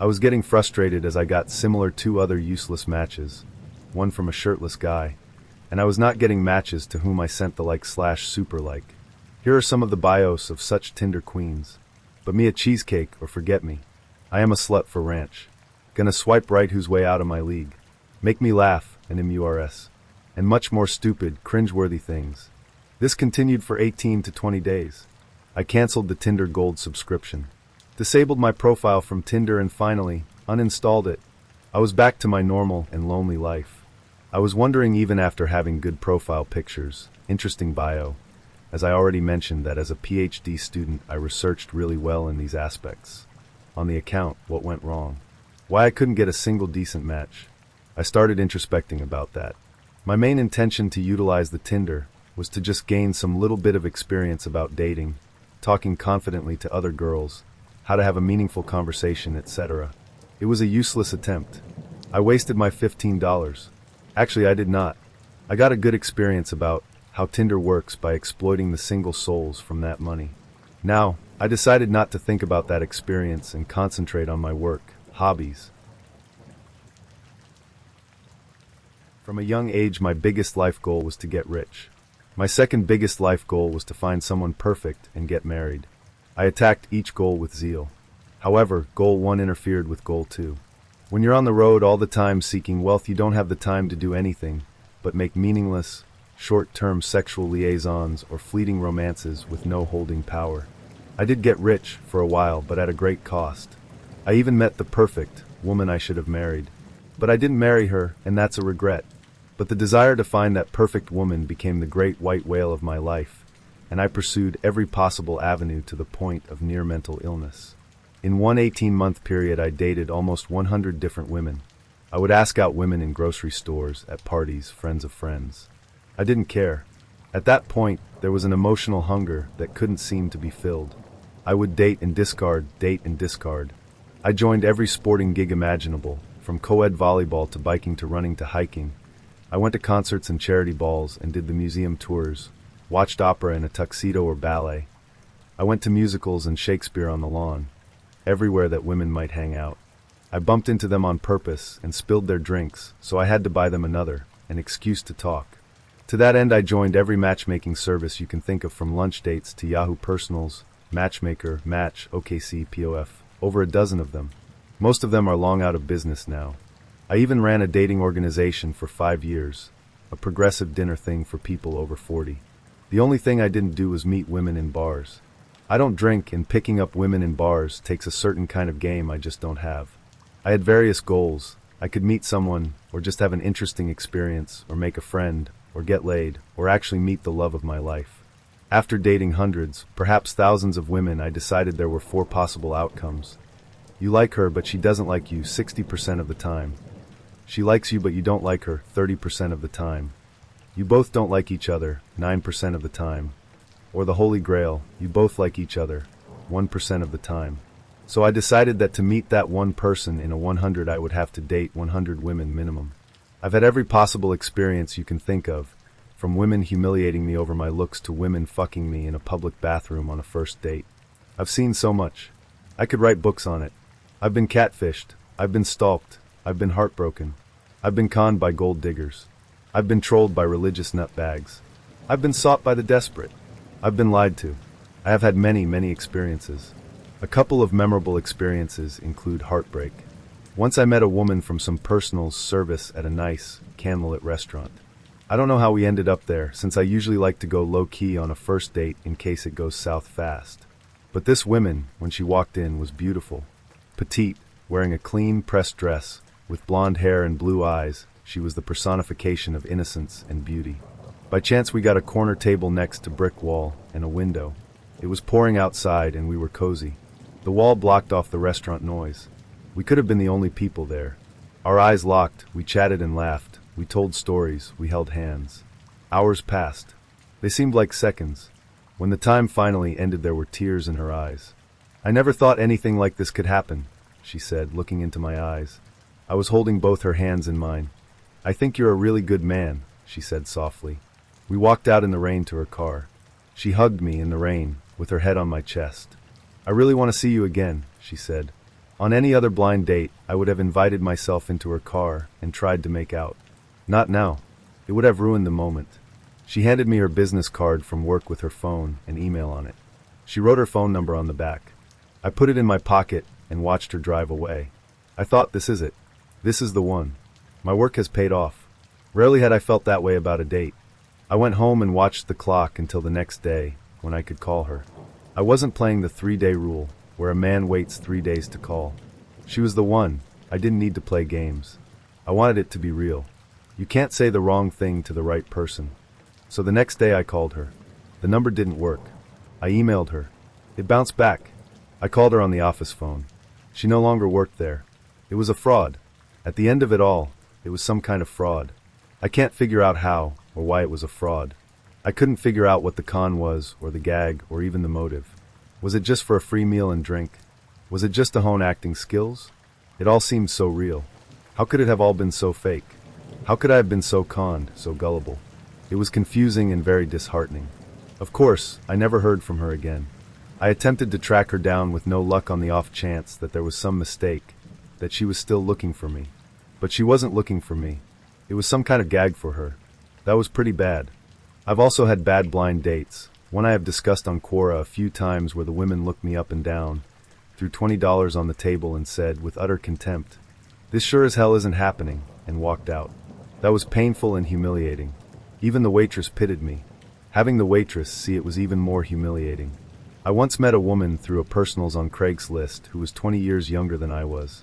I was getting frustrated as I got similar 2 other useless matches, one from a shirtless guy, and I was not getting matches to whom I sent the like/super like. Here are some of the bios of such Tinder queens. But me a cheesecake or forget me. I am a slut for ranch. Gonna swipe right who's way out of my league. Make me laugh, and MURS. And much more stupid, cringe-worthy things. This continued for 18 to 20 days. I canceled the Tinder Gold subscription. Disabled my profile from Tinder and finally, uninstalled it. I was back to my normal and lonely life. I was wondering, even after having good profile pictures, interesting bio, as I already mentioned that as a PhD student I researched really well in these aspects. On the account, what went wrong? Why I couldn't get a single decent match? I started introspecting about that. My main intention to utilize the Tinder was to just gain some little bit of experience about dating, talking confidently to other girls, how to have a meaningful conversation, etc. It was a useless attempt. I wasted my $15. Actually, I did not. I got a good experience about how Tinder works by exploiting the single souls from that money. Now, I decided not to think about that experience and concentrate on my work, hobbies. From a young age, my biggest life goal was to get rich. My second biggest life goal was to find someone perfect and get married. I attacked each goal with zeal. However, goal 1 interfered with goal 2. When you're on the road all the time seeking wealth, you don't have the time to do anything but make meaningless, short-term sexual liaisons or fleeting romances with no holding power. I did get rich for a while, but at a great cost. I even met the perfect woman I should have married. But I didn't marry her, and that's a regret. But the desire to find that perfect woman became the great white whale of my life, and I pursued every possible avenue to the point of near mental illness. In one 18-month period, I dated almost 100 different women. I would ask out women in grocery stores, at parties, friends of friends. I didn't care. At that point, there was an emotional hunger that couldn't seem to be filled. I would date and discard, date and discard. I joined every sporting gig imaginable, from co-ed volleyball to biking to running to hiking. I went to concerts and charity balls and did the museum tours, watched opera in a tuxedo or ballet. I went to musicals and Shakespeare on the lawn, everywhere that women might hang out. I bumped into them on purpose and spilled their drinks, so I had to buy them another, an excuse to talk. To that end, I joined every matchmaking service you can think of, from lunch dates to Yahoo Personals, Matchmaker, Match, OKC, POF, over a dozen of them. Most of them are long out of business now. I even ran a dating organization for 5 years, a progressive dinner thing for people over 40. The only thing I didn't do was meet women in bars. I don't drink, and picking up women in bars takes a certain kind of game I just don't have. I had various goals. I could meet someone, or just have an interesting experience, or make a friend, or get laid, or actually meet the love of my life. After dating hundreds, perhaps thousands of women, I decided there were 4 possible outcomes. You like her, but she doesn't like you 60% of the time. She likes you, but you don't like her 30% of the time. You both don't like each other 9% of the time. Or the Holy Grail, you both like each other 1% of the time. So I decided that to meet that one person in a 100, I would have to date 100 women minimum. I've had every possible experience you can think of, from women humiliating me over my looks to women fucking me in a public bathroom on a first date. I've seen so much. I could write books on it. I've been catfished. I've been stalked. I've been heartbroken. I've been conned by gold diggers. I've been trolled by religious nutbags. I've been sought by the desperate. I've been lied to. I have had many, many experiences. A couple of memorable experiences include heartbreak. Once I met a woman from some personal service at a nice, candlelit restaurant. I don't know how we ended up there, since I usually like to go low-key on a first date in case it goes south fast. But this woman, when she walked in, was beautiful. Petite, wearing a clean, pressed dress, with blonde hair and blue eyes. She was the personification of innocence and beauty. By chance, we got a corner table next to brick wall and a window. It was pouring outside and we were cozy. The wall blocked off the restaurant noise. We could have been the only people there. Our eyes locked, we chatted and laughed, we told stories, we held hands. Hours passed. They seemed like seconds. When the time finally ended, there were tears in her eyes. I never thought anything like this could happen, she said, looking into my eyes. I was holding both her hands in mine. I think you're a really good man, she said softly. We walked out in the rain to her car. She hugged me in the rain, with her head on my chest. I really want to see you again, she said. On any other blind date, I would have invited myself into her car and tried to make out. Not now. It would have ruined the moment. She handed me her business card from work with her phone and email on it. She wrote her phone number on the back. I put it in my pocket and watched her drive away. I thought, this is it. This is the one. My work has paid off. Rarely had I felt that way about a date. I went home and watched the clock until the next day, when I could call her. I wasn't playing the 3-day rule, where a man waits 3 days to call. She was the one. I didn't need to play games. I wanted it to be real. You can't say the wrong thing to the right person. So the next day I called her. The number didn't work. I emailed her. It bounced back. I called her on the office phone. She no longer worked there. It was a fraud. At the end of it all, it was some kind of fraud. I can't figure out how or why it was a fraud. I couldn't figure out what the con was, or the gag, or even the motive. Was it just for a free meal and drink? Was it just to hone acting skills? It all seemed so real. How could it have all been so fake? How could I have been so conned, so gullible? It was confusing and very disheartening. Of course, I never heard from her again. I attempted to track her down with no luck, on the off chance that there was some mistake, that she was still looking for me. But she wasn't looking for me. It was some kind of gag for her. That was pretty bad. I've also had bad blind dates. One I have discussed on Quora a few times, where the women looked me up and down, threw $20 on the table and said, with utter contempt, "This sure as hell isn't happening," and walked out. That was painful and humiliating. Even the waitress pitied me. Having the waitress see it was even more humiliating. I once met a woman through a personals on Craigslist who was 20 years younger than I was.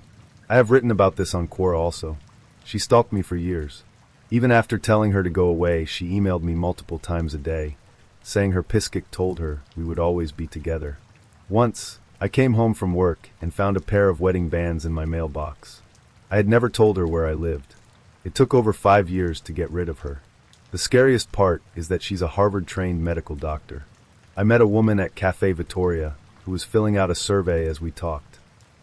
I have written about this on Quora also. She stalked me for years. Even after telling her to go away, she emailed me multiple times a day, saying her piskik told her we would always be together. Once, I came home from work and found a pair of wedding bands in my mailbox. I had never told her where I lived. It took over 5 years to get rid of her. The scariest part is that she's a Harvard-trained medical doctor. I met a woman at Cafe Vittoria who was filling out a survey as we talked.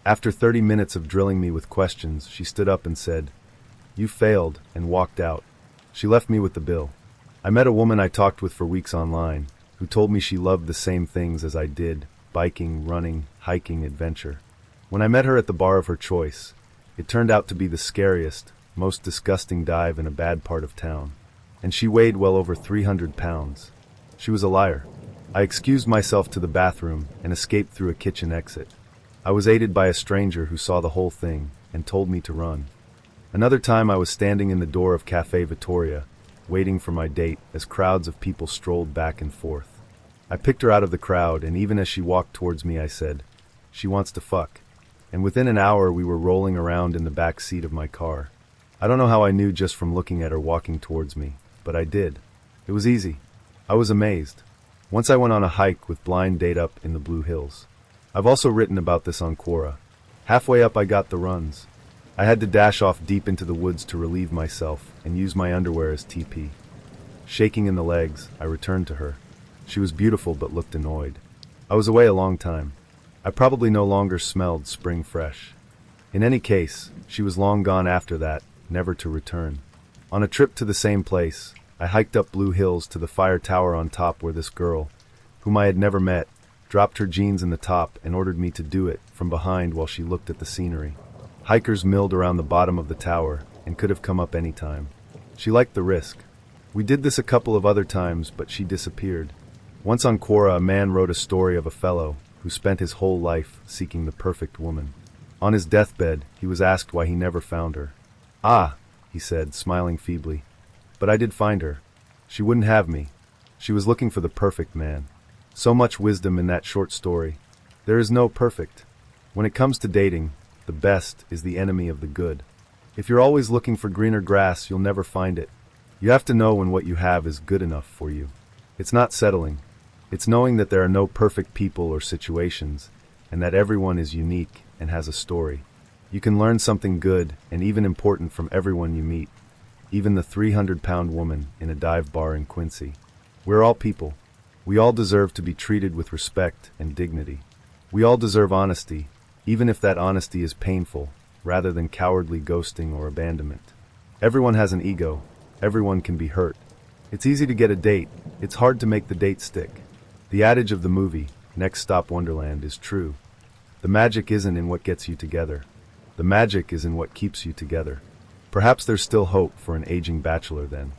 After 30 minutes of drilling me with questions, she stood up and said, "You failed," and walked out. She left me with the bill. I met a woman I talked with for weeks online, who told me she loved the same things as I did: biking, running, hiking, adventure. When I met her at the bar of her choice, it turned out to be the scariest, most disgusting dive in a bad part of town. And she weighed well over 300 pounds. She was a liar. I excused myself to the bathroom and escaped through a kitchen exit. I was aided by a stranger who saw the whole thing and told me to run. Another time I was standing in the door of Cafe Vittoria, waiting for my date as crowds of people strolled back and forth. I picked her out of the crowd, and even as she walked towards me I said, "She wants to fuck." And within an hour we were rolling around in the back seat of my car. I don't know how I knew just from looking at her walking towards me, but I did. It was easy. I was amazed. Once I went on a hike with Blind Date up in the Blue Hills. I've also written about this on Quora. Halfway up I got the runs. I had to dash off deep into the woods to relieve myself and use my underwear as TP. Shaking in the legs, I returned to her. She was beautiful but looked annoyed. I was away a long time. I probably no longer smelled spring fresh. In any case, she was long gone after that, never to return. On a trip to the same place, I hiked up Blue Hills to the fire tower on top where this girl, whom I had never met, dropped her jeans in the top and ordered me to do it from behind while she looked at the scenery. Hikers milled around the bottom of the tower and could have come up any time. She liked the risk. We did this a couple of other times, but she disappeared. Once on Quora, a man wrote a story of a fellow who spent his whole life seeking the perfect woman. On his deathbed, he was asked why he never found her. "Ah," he said, smiling feebly, "but I did find her. She wouldn't have me. She was looking for the perfect man." So much wisdom in that short story. There is no perfect. When it comes to dating, the best is the enemy of the good. If you're always looking for greener grass, you'll never find it. You have to know when what you have is good enough for you. It's not settling. It's knowing that there are no perfect people or situations, and that everyone is unique and has a story. You can learn something good and even important from everyone you meet, even the 300-pound woman in a dive bar in Quincy. We're all people. We all deserve to be treated with respect and dignity. We all deserve honesty, even if that honesty is painful, rather than cowardly ghosting or abandonment. Everyone has an ego. Everyone can be hurt. It's easy to get a date. It's hard to make the date stick. The adage of the movie, Next Stop Wonderland, is true. The magic isn't in what gets you together. The magic is in what keeps you together. Perhaps there's still hope for an aging bachelor then.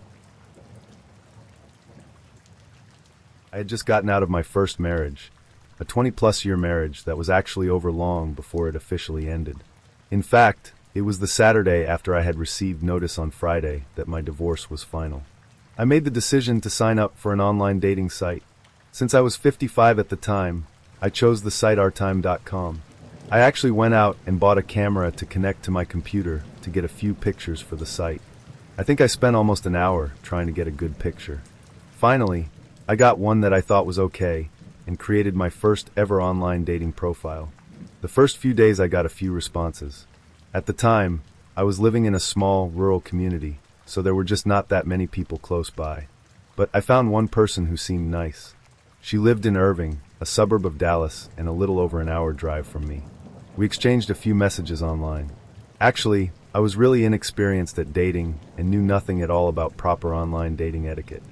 I had just gotten out of my first marriage, a 20-plus year marriage that was actually over long before it officially ended. In fact, it was the Saturday after I had received notice on Friday that my divorce was final. I made the decision to sign up for an online dating site. Since I was 55 at the time, I chose the site ourtime.com. I actually went out and bought a camera to connect to my computer to get a few pictures for the site. I think I spent almost an hour trying to get a good picture. Finally, I got one that I thought was okay and created my first ever online dating profile. The first few days I got a few responses. At the time, I was living in a small, rural community, so there were just not that many people close by. But I found one person who seemed nice. She lived in Irving, a suburb of Dallas, and a little over an hour drive from me. We exchanged a few messages online. Actually, I was really inexperienced at dating and knew nothing at all about proper online dating etiquette.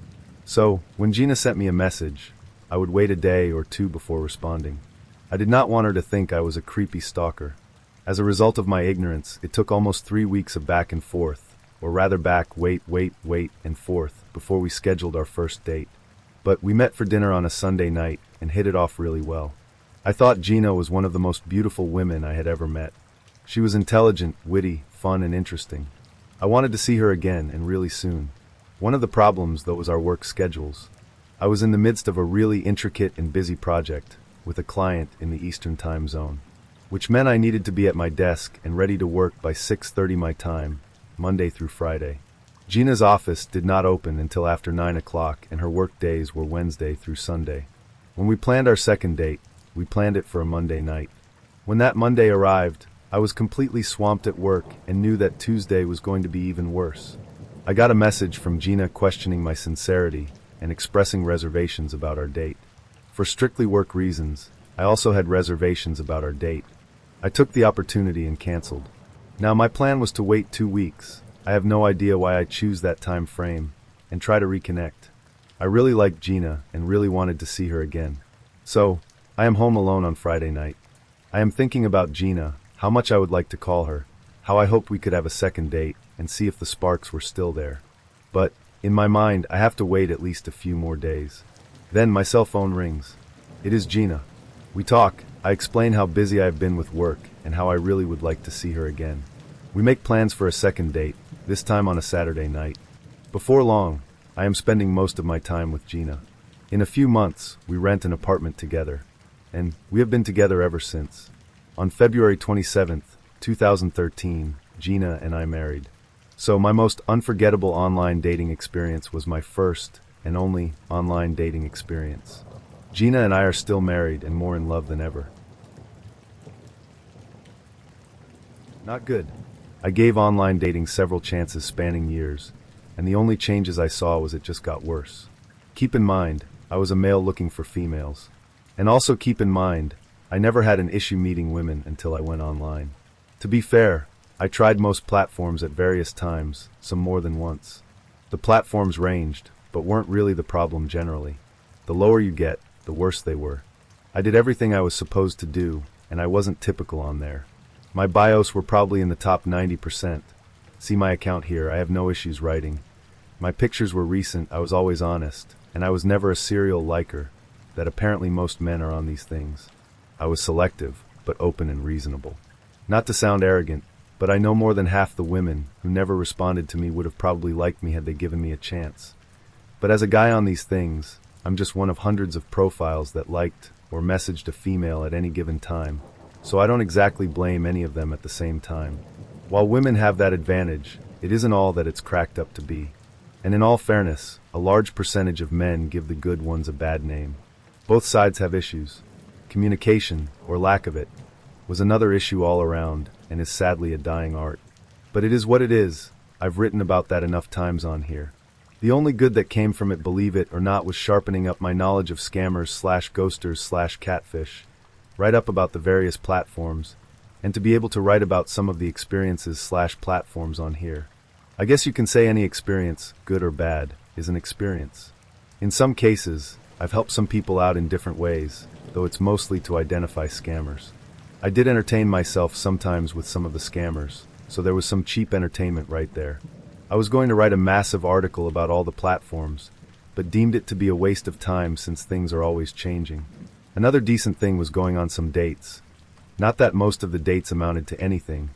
So, when Gina sent me a message, I would wait a day or two before responding. I did not want her to think I was a creepy stalker. As a result of my ignorance, it took almost 3 weeks of back and forth, or rather wait, and forth, before we scheduled our first date. But we met for dinner on a Sunday night and hit it off really well. I thought Gina was one of the most beautiful women I had ever met. She was intelligent, witty, fun, and interesting. I wanted to see her again, and really soon. One of the problems, though, was our work schedules. I was in the midst of a really intricate and busy project with a client in the Eastern Time Zone, which meant I needed to be at my desk and ready to work by 6:30 my time, Monday through Friday. Gina's office did not open until after 9 o'clock, and her work days were Wednesday through Sunday. When we planned our second date, we planned it for a Monday night. When that Monday arrived, I was completely swamped at work and knew that Tuesday was going to be even worse. I got a message from Gina questioning my sincerity and expressing reservations about our date. For strictly work reasons, I also had reservations about our date. I took the opportunity and canceled. Now, my plan was to wait 2 weeks. I have no idea why I choose that time frame and try to reconnect. I really liked Gina and really wanted to see her again. So, I am home alone on Friday night. I am thinking about Gina, how much I would like to call her, how I hoped we could have a second date and see if the sparks were still there. But, in my mind, I have to wait at least a few more days. Then my cell phone rings. It is Gina. We talk. I explain how busy I have been with work and how I really would like to see her again. We make plans for a second date, this time on a Saturday night. Before long, I am spending most of my time with Gina. In a few months, we rent an apartment together, and we have been together ever since. On February 27th, 2013, Gina and I married. So my most unforgettable online dating experience was my first and only online dating experience. Gina and I are still married and more in love than ever. Not good. I gave online dating several chances spanning years, and the only changes I saw was it just got worse. Keep in mind, I was a male looking for females. And also keep in mind, I never had an issue meeting women until I went online. To be fair, I tried most platforms at various times, some more than once. The platforms ranged, but weren't really the problem generally. The lower you get, the worse they were. I did everything I was supposed to do, and I wasn't typical on there. My bios were probably in the top 90%. See my account here, I have no issues writing. My pictures were recent, I was always honest, and I was never a serial liker, that apparently most men are on these things. I was selective, but open and reasonable. Not to sound arrogant, but I know more than half the women who never responded to me would have probably liked me had they given me a chance. But as a guy on these things, I'm just one of hundreds of profiles that liked or messaged a female at any given time, so I don't exactly blame any of them at the same time. While women have that advantage, it isn't all that it's cracked up to be. And in all fairness, a large percentage of men give the good ones a bad name. Both sides have issues. Communication, or lack of it, was another issue all around, and is sadly a dying art. But it is what it is. I've written about that enough times on here. The only good that came from it, believe it or not, was sharpening up my knowledge of scammers/ghosters/catfish, write up about the various platforms, and to be able to write about some of the experiences/platforms on here. I guess you can say any experience, good or bad, is an experience. In some cases, I've helped some people out in different ways, though it's mostly to identify scammers. I did entertain myself sometimes with some of the scammers, so there was some cheap entertainment right there. I was going to write a massive article about all the platforms, but deemed it to be a waste of time since things are always changing. Another decent thing was going on some dates. Not that most of the dates amounted to anything,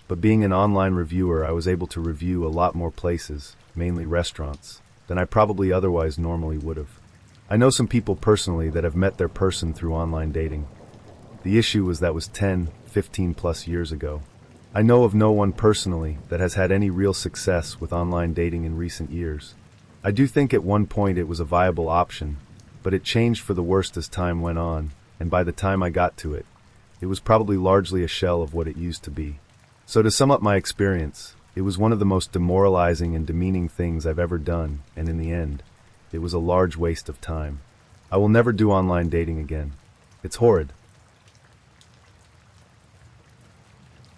but being an online reviewer, I was able to review a lot more places, mainly restaurants, than I probably otherwise normally would have. I know some people personally that have met their person through online dating. The issue was that was 10, 15 plus years ago. I know of no one personally that has had any real success with online dating in recent years. I do think at one point it was a viable option, but it changed for the worst as time went on, and by the time I got to it, it was probably largely a shell of what it used to be. So to sum up my experience, it was one of the most demoralizing and demeaning things I've ever done, and in the end, it was a large waste of time. I will never do online dating again. It's horrid.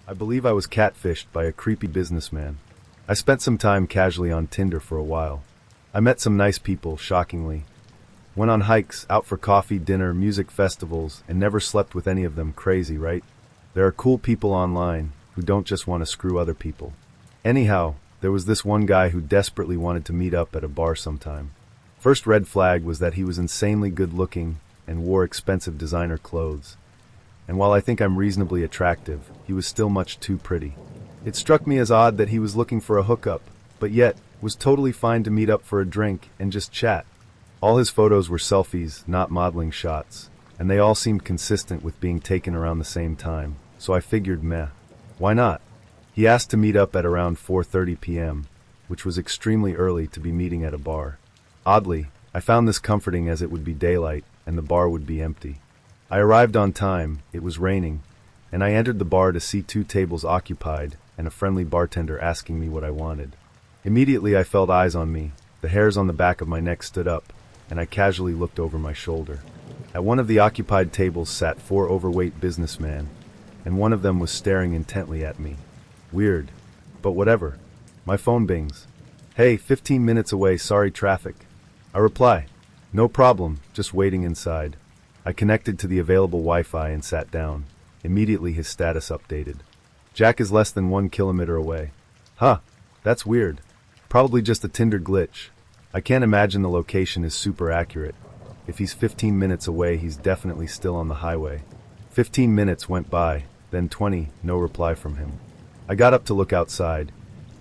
I believe I was catfished by a creepy businessman. I spent some time casually on Tinder for a while. I met some nice people, shockingly. Went on hikes, out for coffee, dinner, music festivals, and never slept with any of them. Crazy, right? There are cool people online who don't just want to screw other people. Anyhow, there was this one guy who desperately wanted to meet up at a bar sometime. First red flag was that he was insanely good looking and wore expensive designer clothes. And while I think I'm reasonably attractive, he was still much too pretty. It struck me as odd that he was looking for a hookup, but yet was totally fine to meet up for a drink and just chat. All his photos were selfies, not modeling shots, and they all seemed consistent with being taken around the same time, so I figured meh. Why not? He asked to meet up at around 4:30 p.m., which was extremely early to be meeting at a bar. Oddly, I found this comforting as it would be daylight and the bar would be empty. I arrived on time, it was raining, and I entered the bar to see 2 tables occupied and a friendly bartender asking me what I wanted. Immediately I felt eyes on me, the hairs on the back of my neck stood up, and I casually looked over my shoulder. At one of the occupied tables sat 4 overweight businessmen, and one of them was staring intently at me. Weird, but whatever. My phone bings. Hey, 15 minutes away, sorry traffic. I reply, "No problem, just waiting inside." I connected to the available Wi-Fi and sat down. Immediately his status updated. Jack is less than 1 kilometer away. Huh, that's weird. Probably just a Tinder glitch. I can't imagine the location is super accurate. If he's 15 minutes away, he's definitely still on the highway. 15 minutes went by, then 20, no reply from him. I got up to look outside,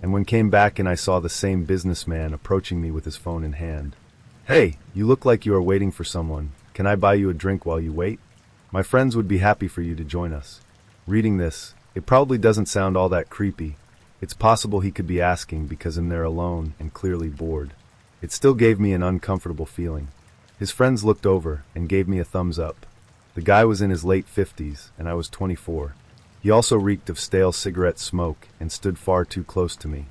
and when came back and I saw the same businessman approaching me with his phone in hand. "Hey, you look like you are waiting for someone. Can I buy you a drink while you wait? My friends would be happy for you to join us." Reading this, it probably doesn't sound all that creepy. It's possible he could be asking because I'm there alone and clearly bored. It still gave me an uncomfortable feeling. His friends looked over and gave me a thumbs up. The guy was in his late 50s and I was 24. He also reeked of stale cigarette smoke and stood far too close to me.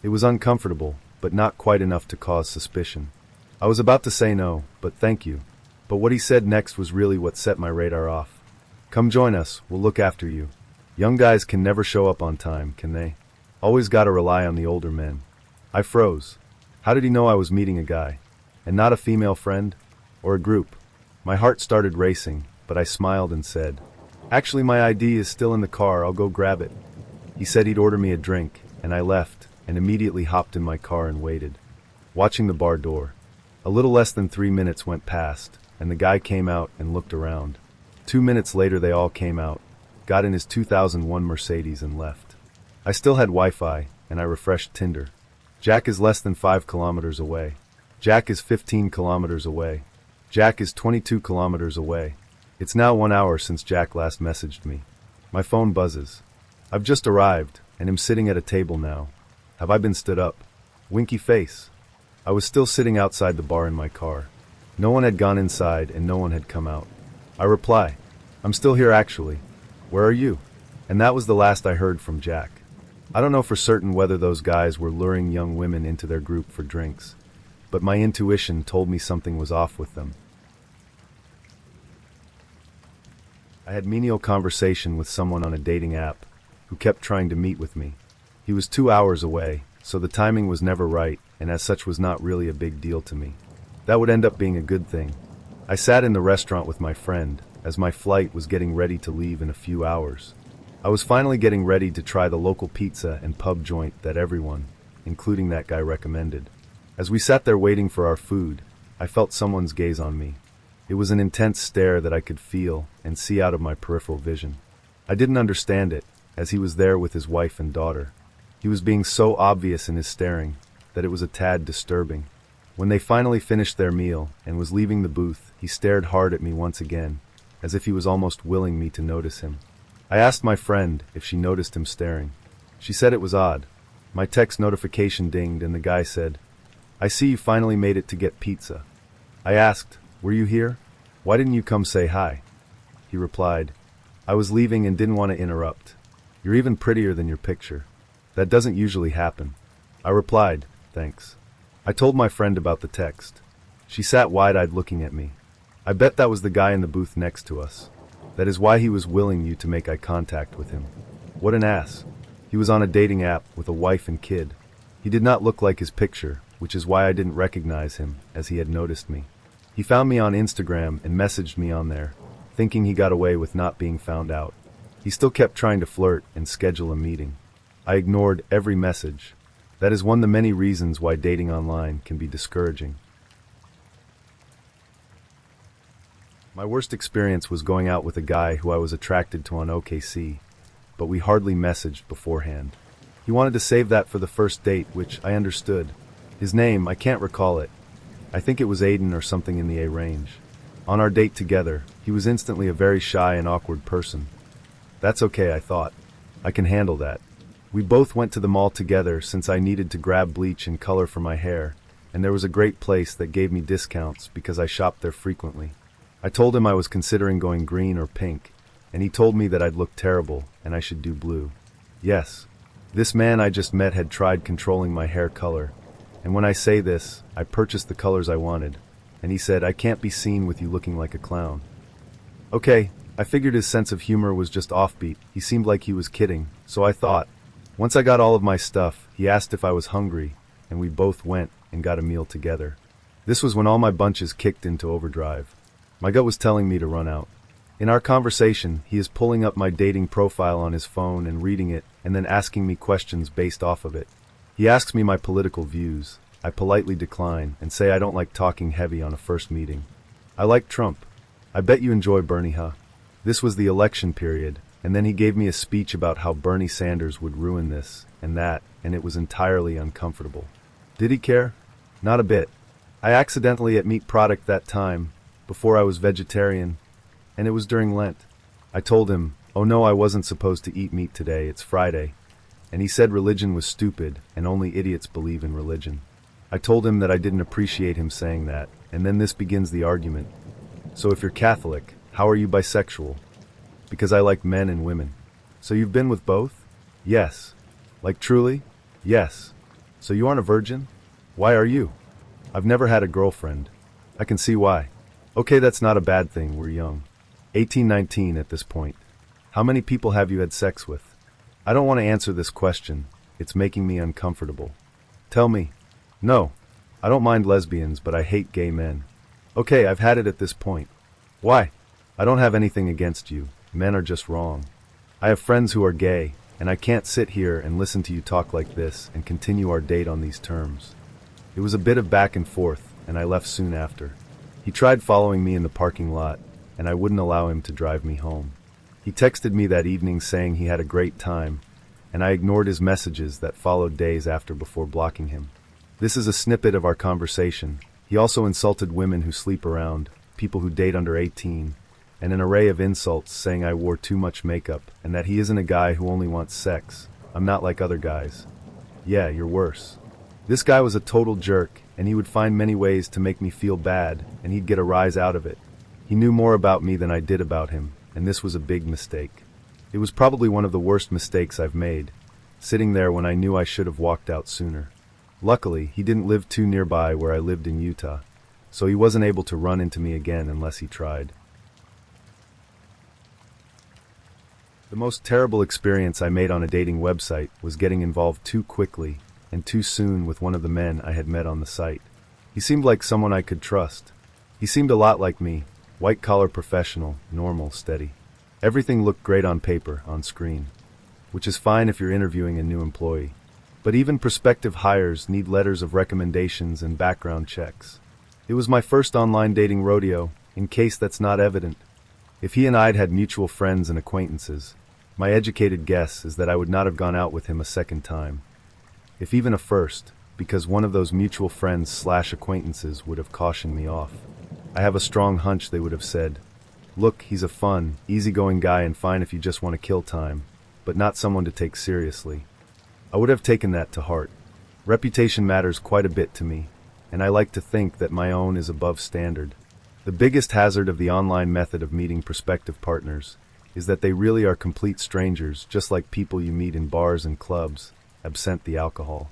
It was uncomfortable, but not quite enough to cause suspicion. I was about to say no, but thank you. But what he said next was really what set my radar off. "Come join us, we'll look after you." Young guys can never show up on time, can they? Always gotta rely on the older men. I froze. How did he know I was meeting a guy? And not a female friend? Or a group? My heart started racing, but I smiled and said, "Actually, my ID is still in the car, I'll go grab it." He said he'd order me a drink, and I left, and immediately hopped in my car and waited, watching the bar door. A little less than 3 minutes went past, and the guy came out and looked around. 2 minutes later they all came out, got in his 2001 Mercedes and left. I still had Wi-Fi, and I refreshed Tinder. Jack is less than 5 kilometers away. Jack is 15 kilometers away. Jack is 22 kilometers away. It's now 1 hour since Jack last messaged me. My phone buzzes. I've just arrived, and am sitting at a table now. Have I been stood up? Winky face. I was still sitting outside the bar in my car. No one had gone inside, and no one had come out. I reply, "I'm still here actually. Where are you?" And that was the last I heard from Jack. I don't know for certain whether those guys were luring young women into their group for drinks, but my intuition told me something was off with them. I had menial conversation with someone on a dating app who kept trying to meet with me. He was 2 hours away, so the timing was never right, and as such was not really a big deal to me. That would end up being a good thing. I sat in the restaurant with my friend, as my flight was getting ready to leave in a few hours. I was finally getting ready to try the local pizza and pub joint that everyone, including that guy, recommended. As we sat there waiting for our food, I felt someone's gaze on me. It was an intense stare that I could feel and see out of my peripheral vision. I didn't understand it, as he was there with his wife and daughter. He was being so obvious in his staring that it was a tad disturbing. When they finally finished their meal and was leaving the booth, he stared hard at me once again, as if he was almost willing me to notice him. I asked my friend if she noticed him staring. She said it was odd. My text notification dinged and the guy said, "I see you finally made it to get pizza." I asked, "Were you here? Why didn't you come say hi?" He replied, "I was leaving and didn't want to interrupt. You're even prettier than your picture. That doesn't usually happen." I replied, "Thanks." I told my friend about the text. She sat wide-eyed looking at me. I bet that was the guy in the booth next to us. That is why he was willing you to make eye contact with him. What an ass. He was on a dating app with a wife and kid. He did not look like his picture, which is why I didn't recognize him, as he had noticed me. He found me on Instagram and messaged me on there, thinking he got away with not being found out. He still kept trying to flirt and schedule a meeting. I ignored every message. That is one of the many reasons why dating online can be discouraging. My worst experience was going out with a guy who I was attracted to on OKC, but we hardly messaged beforehand. He wanted to save that for the first date, which I understood. His name, I can't recall it. I think it was Aiden or something in the A range. On our date together, he was instantly a very shy and awkward person. That's okay, I thought. I can handle that. We both went to the mall together since I needed to grab bleach and color for my hair, and there was a great place that gave me discounts because I shopped there frequently. I told him I was considering going green or pink, and he told me that I'd look terrible and I should do blue. Yes, this man I just met had tried controlling my hair color, and when I say this, I purchased the colors I wanted, and he said, "I can't be seen with you looking like a clown." Okay, I figured his sense of humor was just offbeat. He seemed like he was kidding, so I thought. Once I got all of my stuff, he asked if I was hungry, and we both went and got a meal together. This was when all my bunches kicked into overdrive. My gut was telling me to run out. In our conversation, he is pulling up my dating profile on his phone and reading it, and then asking me questions based off of it. He asks me my political views. I politely decline and say I don't like talking heavy on a first meeting. I like Trump. I bet you enjoy Bernie, huh? This was the election period, and then he gave me a speech about how Bernie Sanders would ruin this and that, and it was entirely uncomfortable. Did he care? Not a bit. I accidentally ate meat product that time, before I was vegetarian, and it was during Lent. I told him, oh no, I wasn't supposed to eat meat today, it's Friday. And he said religion was stupid, and only idiots believe in religion. I told him that I didn't appreciate him saying that, and then this begins the argument. So if you're Catholic, how are you bisexual? Because I like men and women. So you've been with both? Yes. Like truly? Yes. So you aren't a virgin? Why are you? I've never had a girlfriend. I can see why. Okay, that's not a bad thing, we're young. 18, 19 at this point. How many people have you had sex with? I don't want to answer this question. It's making me uncomfortable. Tell me. No. I don't mind lesbians, but I hate gay men. Okay, I've had it at this point. Why? I don't have anything against you. Men are just wrong. I have friends who are gay, and I can't sit here and listen to you talk like this and continue our date on these terms. It was a bit of back and forth, and I left soon after. He tried following me in the parking lot, and I wouldn't allow him to drive me home. He texted me that evening saying he had a great time, and I ignored his messages that followed days after before blocking him. This is a snippet of our conversation. He also insulted women who sleep around, people who date under 18, and an array of insults saying I wore too much makeup and that he isn't a guy who only wants sex. I'm not like other guys. Yeah, you're worse. This guy was a total jerk, and he would find many ways to make me feel bad, and he'd get a rise out of it. He knew more about me than I did about him, and this was a big mistake. It was probably one of the worst mistakes I've made, sitting there when I knew I should have walked out sooner. Luckily, he didn't live too nearby where I lived in Utah, so he wasn't able to run into me again unless he tried. The most terrible experience I made on a dating website was getting involved too quickly and too soon with one of the men I had met on the site. He seemed like someone I could trust. He seemed a lot like me, white-collar professional, normal, steady. Everything looked great on paper, on screen, which is fine if you're interviewing a new employee. But even prospective hires need letters of recommendations and background checks. It was my first online dating rodeo, in case that's not evident. If he and I'd had mutual friends and acquaintances, my educated guess is that I would not have gone out with him a second time. If even a first, because one of those mutual friends/acquaintances would have cautioned me off. I have a strong hunch they would have said, look, he's a fun, easygoing guy and fine if you just want to kill time, but not someone to take seriously. I would have taken that to heart. Reputation matters quite a bit to me, and I like to think that my own is above standard. The biggest hazard of the online method of meeting prospective partners is that they really are complete strangers, just like people you meet in bars and clubs, absent the alcohol.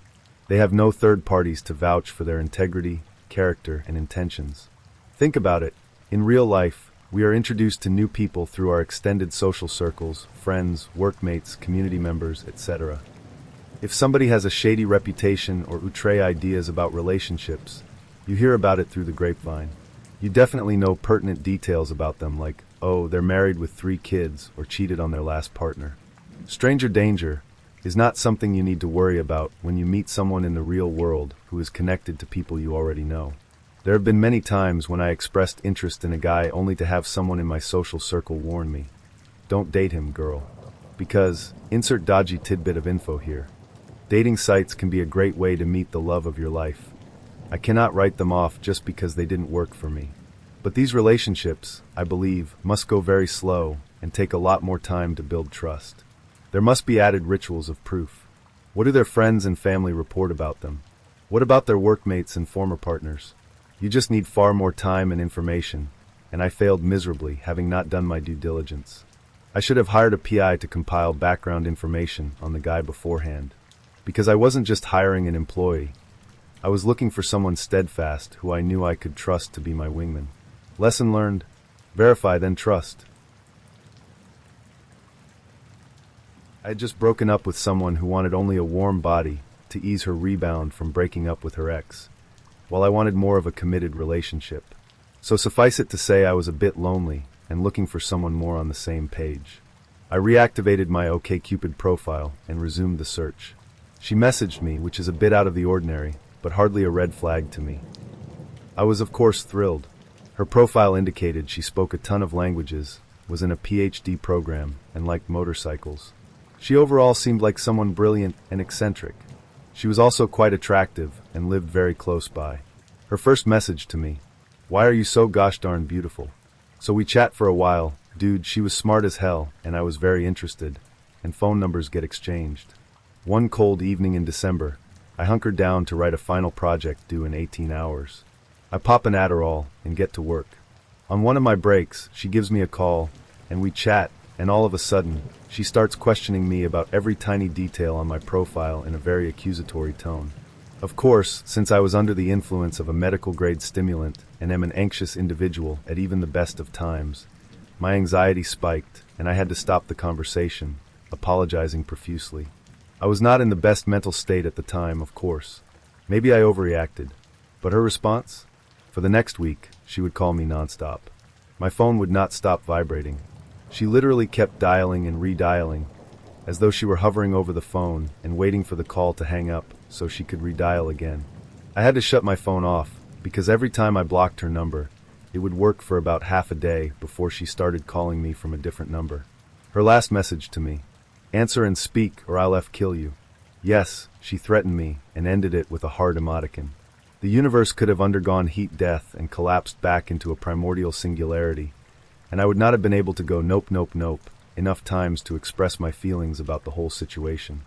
They have no third parties to vouch for their integrity, character, and intentions. Think about it. In real life, we are introduced to new people through our extended social circles, friends, workmates, community members, etc. If somebody has a shady reputation or outre ideas about relationships, you hear about it through the grapevine. You definitely know pertinent details about them like, oh, they're married with 3 kids or cheated on their last partner. Stranger danger is not something you need to worry about when you meet someone in the real world who is connected to people you already know. There have been many times when I expressed interest in a guy only to have someone in my social circle warn me, don't date him, girl. Because, insert dodgy tidbit of info here. Dating sites can be a great way to meet the love of your life. I cannot write them off just because they didn't work for me. But these relationships, I believe, must go very slow and take a lot more time to build trust. There must be added rituals of proof. What do their friends and family report about them? What about their workmates and former partners? You just need far more time and information, and I failed miserably, having not done my due diligence. I should have hired a PI to compile background information on the guy beforehand. Because I wasn't just hiring an employee. I was looking for someone steadfast who I knew I could trust to be my wingman. Lesson learned: verify, then trust. I had just broken up with someone who wanted only a warm body to ease her rebound from breaking up with her ex. while I wanted more of a committed relationship. So suffice it to say I was a bit lonely and looking for someone more on the same page. I reactivated my OkCupid profile and resumed the search. She messaged me, which is a bit out of the ordinary, but hardly a red flag to me. I was of course thrilled. Her profile indicated she spoke a ton of languages, was in a PhD program, and liked motorcycles. She overall seemed like someone brilliant and eccentric. She was also quite attractive and lived very close by. Her first message to me: "Why are you so gosh darn beautiful?" So we chat for a while. Dude, she was smart as hell, and I was very interested, and phone numbers get exchanged. One cold evening in December, I hunkered down to write a final project due in 18 hours. I pop an Adderall and get to work. On one of my breaks, she gives me a call, and we chat, and all of a sudden, she starts questioning me about every tiny detail on my profile in a very accusatory tone. Of course, since I was under the influence of a medical-grade stimulant and am an anxious individual at even the best of times, my anxiety spiked, and I had to stop the conversation, apologizing profusely. I was not in the best mental state at the time, of course. Maybe I overreacted. But her response? For the next week, she would call me nonstop. My phone would not stop vibrating. She literally kept dialing and redialing, as though she were hovering over the phone and waiting for the call to hang up so she could redial again. I had to shut my phone off, because every time I blocked her number, it would work for about half a day before she started calling me from a different number. Her last message to me: "Answer and speak or I'll kill you." Yes, she threatened me and ended it with a hard emoticon. The universe could have undergone heat death and collapsed back into a primordial singularity, and I would not have been able to go nope nope nope enough times to express my feelings about the whole situation.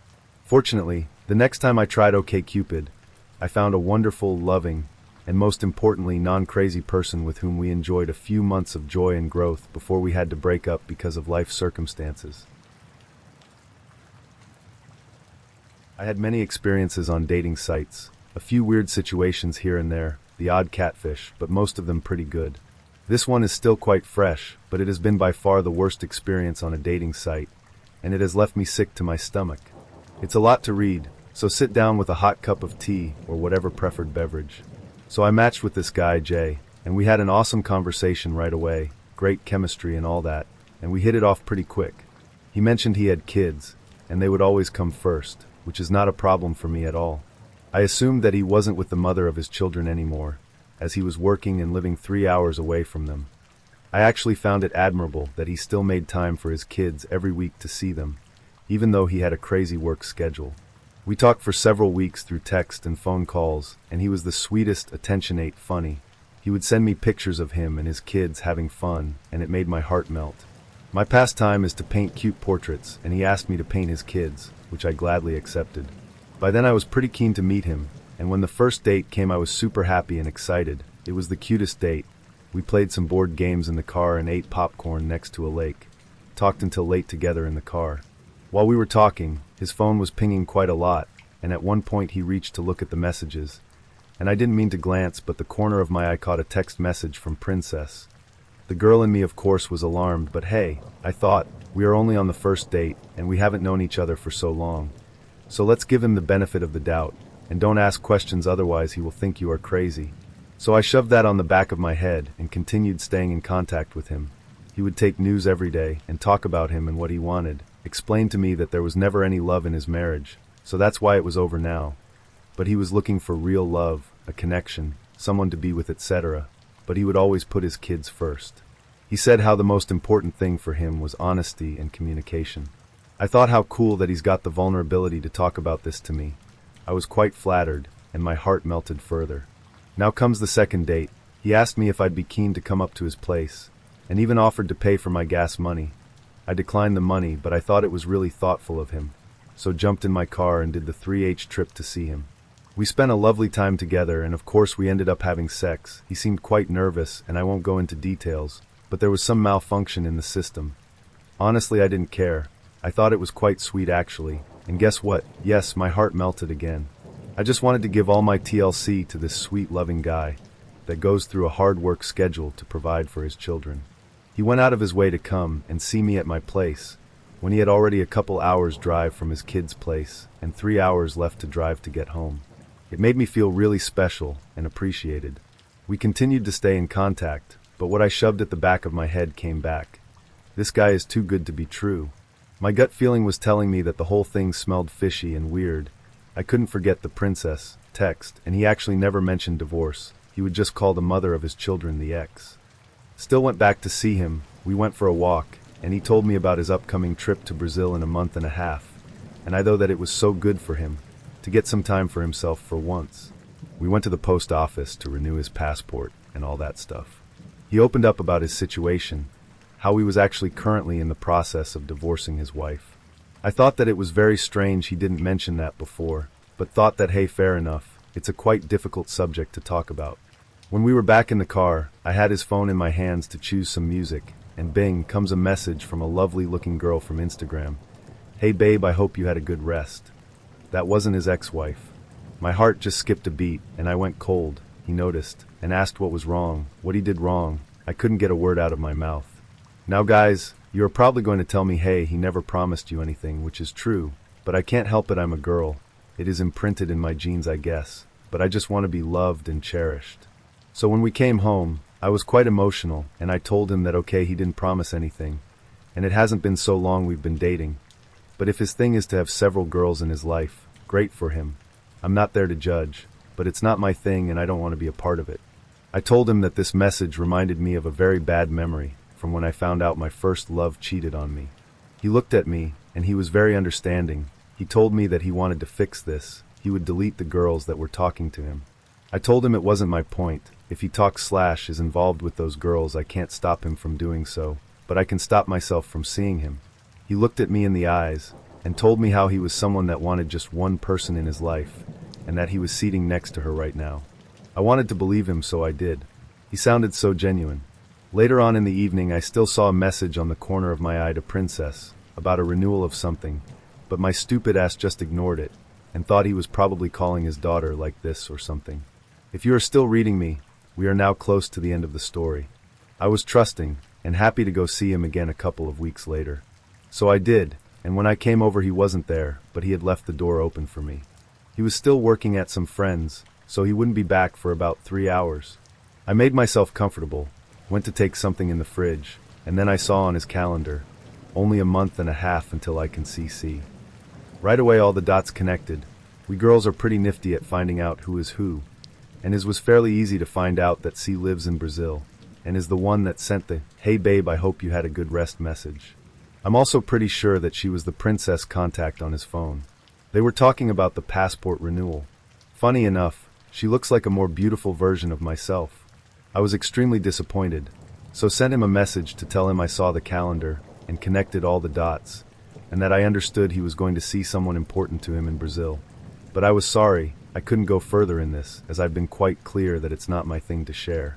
Fortunately, the next time I tried OkCupid, I found a wonderful, loving, and most importantly non-crazy person with whom we enjoyed a few months of joy and growth before we had to break up because of life circumstances. I had many experiences on dating sites, a few weird situations here and there, the odd catfish, but most of them pretty good. This one is still quite fresh, but it has been by far the worst experience on a dating site, and it has left me sick to my stomach. It's a lot to read, so sit down with a hot cup of tea or whatever preferred beverage. So I matched with this guy, Jay, and we had an awesome conversation right away, great chemistry and all that, and we hit it off pretty quick. He mentioned he had kids, and they would always come first, which is not a problem for me at all. I assumed that he wasn't with the mother of his children anymore, as he was working and living 3 hours away from them. I actually found it admirable that he still made time for his kids every week to see them, even though he had a crazy work schedule. We talked for several weeks through text and phone calls, and he was the sweetest, attentionate, funny. He would send me pictures of him and his kids having fun, and it made my heart melt. My pastime is to paint cute portraits, and he asked me to paint his kids, which I gladly accepted. By then I was pretty keen to meet him, and when the first date came I was super happy and excited. It was the cutest date. We played some board games in the car and ate popcorn next to a lake. Talked until late together in the car. While we were talking, his phone was pinging quite a lot, and at one point he reached to look at the messages. And I didn't mean to glance, but the corner of my eye caught a text message from Princess. The girl in me of course was alarmed, but hey, I thought, we are only on the first date, and we haven't known each other for so long. So let's give him the benefit of the doubt, and don't ask questions otherwise he will think you are crazy. So I shoved that on the back of my head and continued staying in contact with him. He would take news every day and talk about him and what he wanted, explain to me that there was never any love in his marriage, so that's why it was over now. But he was looking for real love, a connection, someone to be with, etc. But he would always put his kids first. He said how the most important thing for him was honesty and communication. I thought how cool that he's got the vulnerability to talk about this to me. I was quite flattered, and my heart melted further. Now comes the second date. He asked me if I'd be keen to come up to his place, and even offered to pay for my gas money. I declined the money, but I thought it was really thoughtful of him, so jumped in my car and did the 3H trip to see him. We spent a lovely time together, and of course we ended up having sex. He seemed quite nervous, and I won't go into details, but there was some malfunction in the system. Honestly, I didn't care. I thought it was quite sweet actually, and guess what? Yes, my heart melted again. I just wanted to give all my TLC to this sweet, loving guy that goes through a hard work schedule to provide for his children. He went out of his way to come and see me at my place, when he had already a couple hours drive from his kid's place, and 3 hours left to drive to get home. It made me feel really special and appreciated. We continued to stay in contact, but what I shoved at the back of my head came back. This guy is too good to be true. My gut feeling was telling me that the whole thing smelled fishy and weird. I couldn't forget the princess text, and he actually never mentioned divorce. He would just call the mother of his children the ex. Still went back to see him. We went for a walk, and he told me about his upcoming trip to Brazil in a month and a half. And I thought that it was so good for him to get some time for himself for once. We went to the post office to renew his passport and all that stuff. He opened up about his situation, how he was actually currently in the process of divorcing his wife. I thought that it was very strange he didn't mention that before, but thought that hey, fair enough, it's a quite difficult subject to talk about. When we were back in the car, I had his phone in my hands to choose some music, and bing, comes a message from a lovely-looking girl from Instagram. Hey babe, I hope you had a good rest. That wasn't his ex-wife. My heart just skipped a beat, and I went cold. He noticed, and asked what was wrong, what he did wrong. I couldn't get a word out of my mouth. Now guys, you are probably going to tell me, hey, he never promised you anything, which is true, but I can't help it, I'm a girl. It is imprinted in my genes, I guess, but I just want to be loved and cherished. So when we came home, I was quite emotional, and I told him that okay, he didn't promise anything, and it hasn't been so long we've been dating. But if his thing is to have several girls in his life, great for him. I'm not there to judge, but it's not my thing and I don't want to be a part of it. I told him that this message reminded me of a very bad memory from when I found out my first love cheated on me. He looked at me, and he was very understanding. He told me that he wanted to fix this. He would delete the girls that were talking to him. I told him it wasn't my point. If he is involved with those girls, I can't stop him from doing so, but I can stop myself from seeing him. He looked at me in the eyes and told me how he was someone that wanted just one person in his life, and that he was seating next to her right now. I wanted to believe him, so I did. He sounded so genuine. Later on in the evening, I still saw a message on the corner of my eye to Princess about a renewal of something, but my stupid ass just ignored it and thought he was probably calling his daughter like this or something. If you are still reading me, we are now close to the end of the story. I was trusting and happy to go see him again a couple of weeks later. So I did, and when I came over he wasn't there, but he had left the door open for me. He was still working at some friends, so he wouldn't be back for about 3 hours. I made myself comfortable, went to take something in the fridge, and then I saw on his calendar, only a month and a half until I can see C. Right away all the dots connected. We girls are pretty nifty at finding out who is who, and it was fairly easy to find out that C lives in Brazil, and is the one that sent the, hey babe, I hope you had a good rest message. I'm also pretty sure that she was the princess contact on his phone. They were talking about the passport renewal. Funny enough, she looks like a more beautiful version of myself. I was extremely disappointed, so sent him a message to tell him I saw the calendar and connected all the dots, and that I understood he was going to see someone important to him in Brazil. But I was sorry, I couldn't go further in this, as I've been quite clear that it's not my thing to share.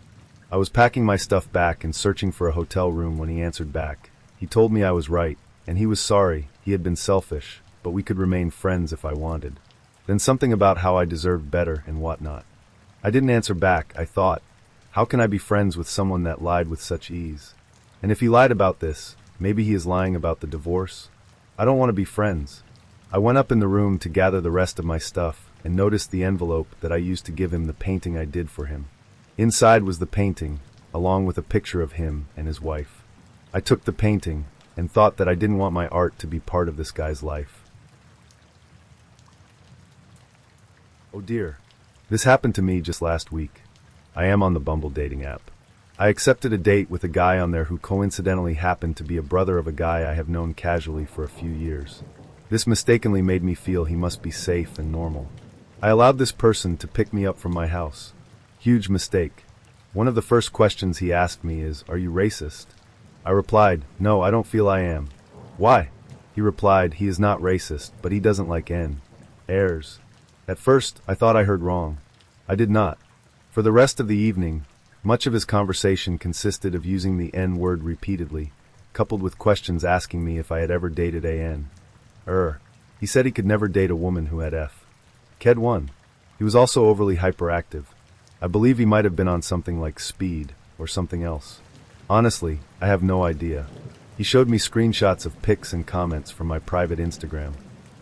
I was packing my stuff back and searching for a hotel room when he answered back. He told me I was right, and he was sorry, he had been selfish, but we could remain friends if I wanted. Then something about how I deserved better and whatnot. I didn't answer back. I thought, how can I be friends with someone that lied with such ease? And if he lied about this, maybe he is lying about the divorce? I don't want to be friends. I went up in the room to gather the rest of my stuff and noticed the envelope that I used to give him the painting I did for him. Inside was the painting, along with a picture of him and his wife. I took the painting and thought that I didn't want my art to be part of this guy's life. Oh dear. This happened to me just last week. I am on the Bumble dating app. I accepted a date with a guy on there who coincidentally happened to be a brother of a guy I have known casually for a few years. This mistakenly made me feel he must be safe and normal. I allowed this person to pick me up from my house. Huge mistake. One of the first questions he asked me is, "Are you racist?" I replied, "No, I don't feel I am." "Why?" He replied, "He is not racist, but he doesn't like airs." At first, I thought I heard wrong. I did not. For the rest of the evening, much of his conversation consisted of using the N-word repeatedly, coupled with questions asking me if I had ever dated an. He said he could never date a woman who had F. Ked 1. He was also overly hyperactive. I believe he might have been on something like speed, or something else. Honestly, I have no idea. He showed me screenshots of pics and comments from my private Instagram.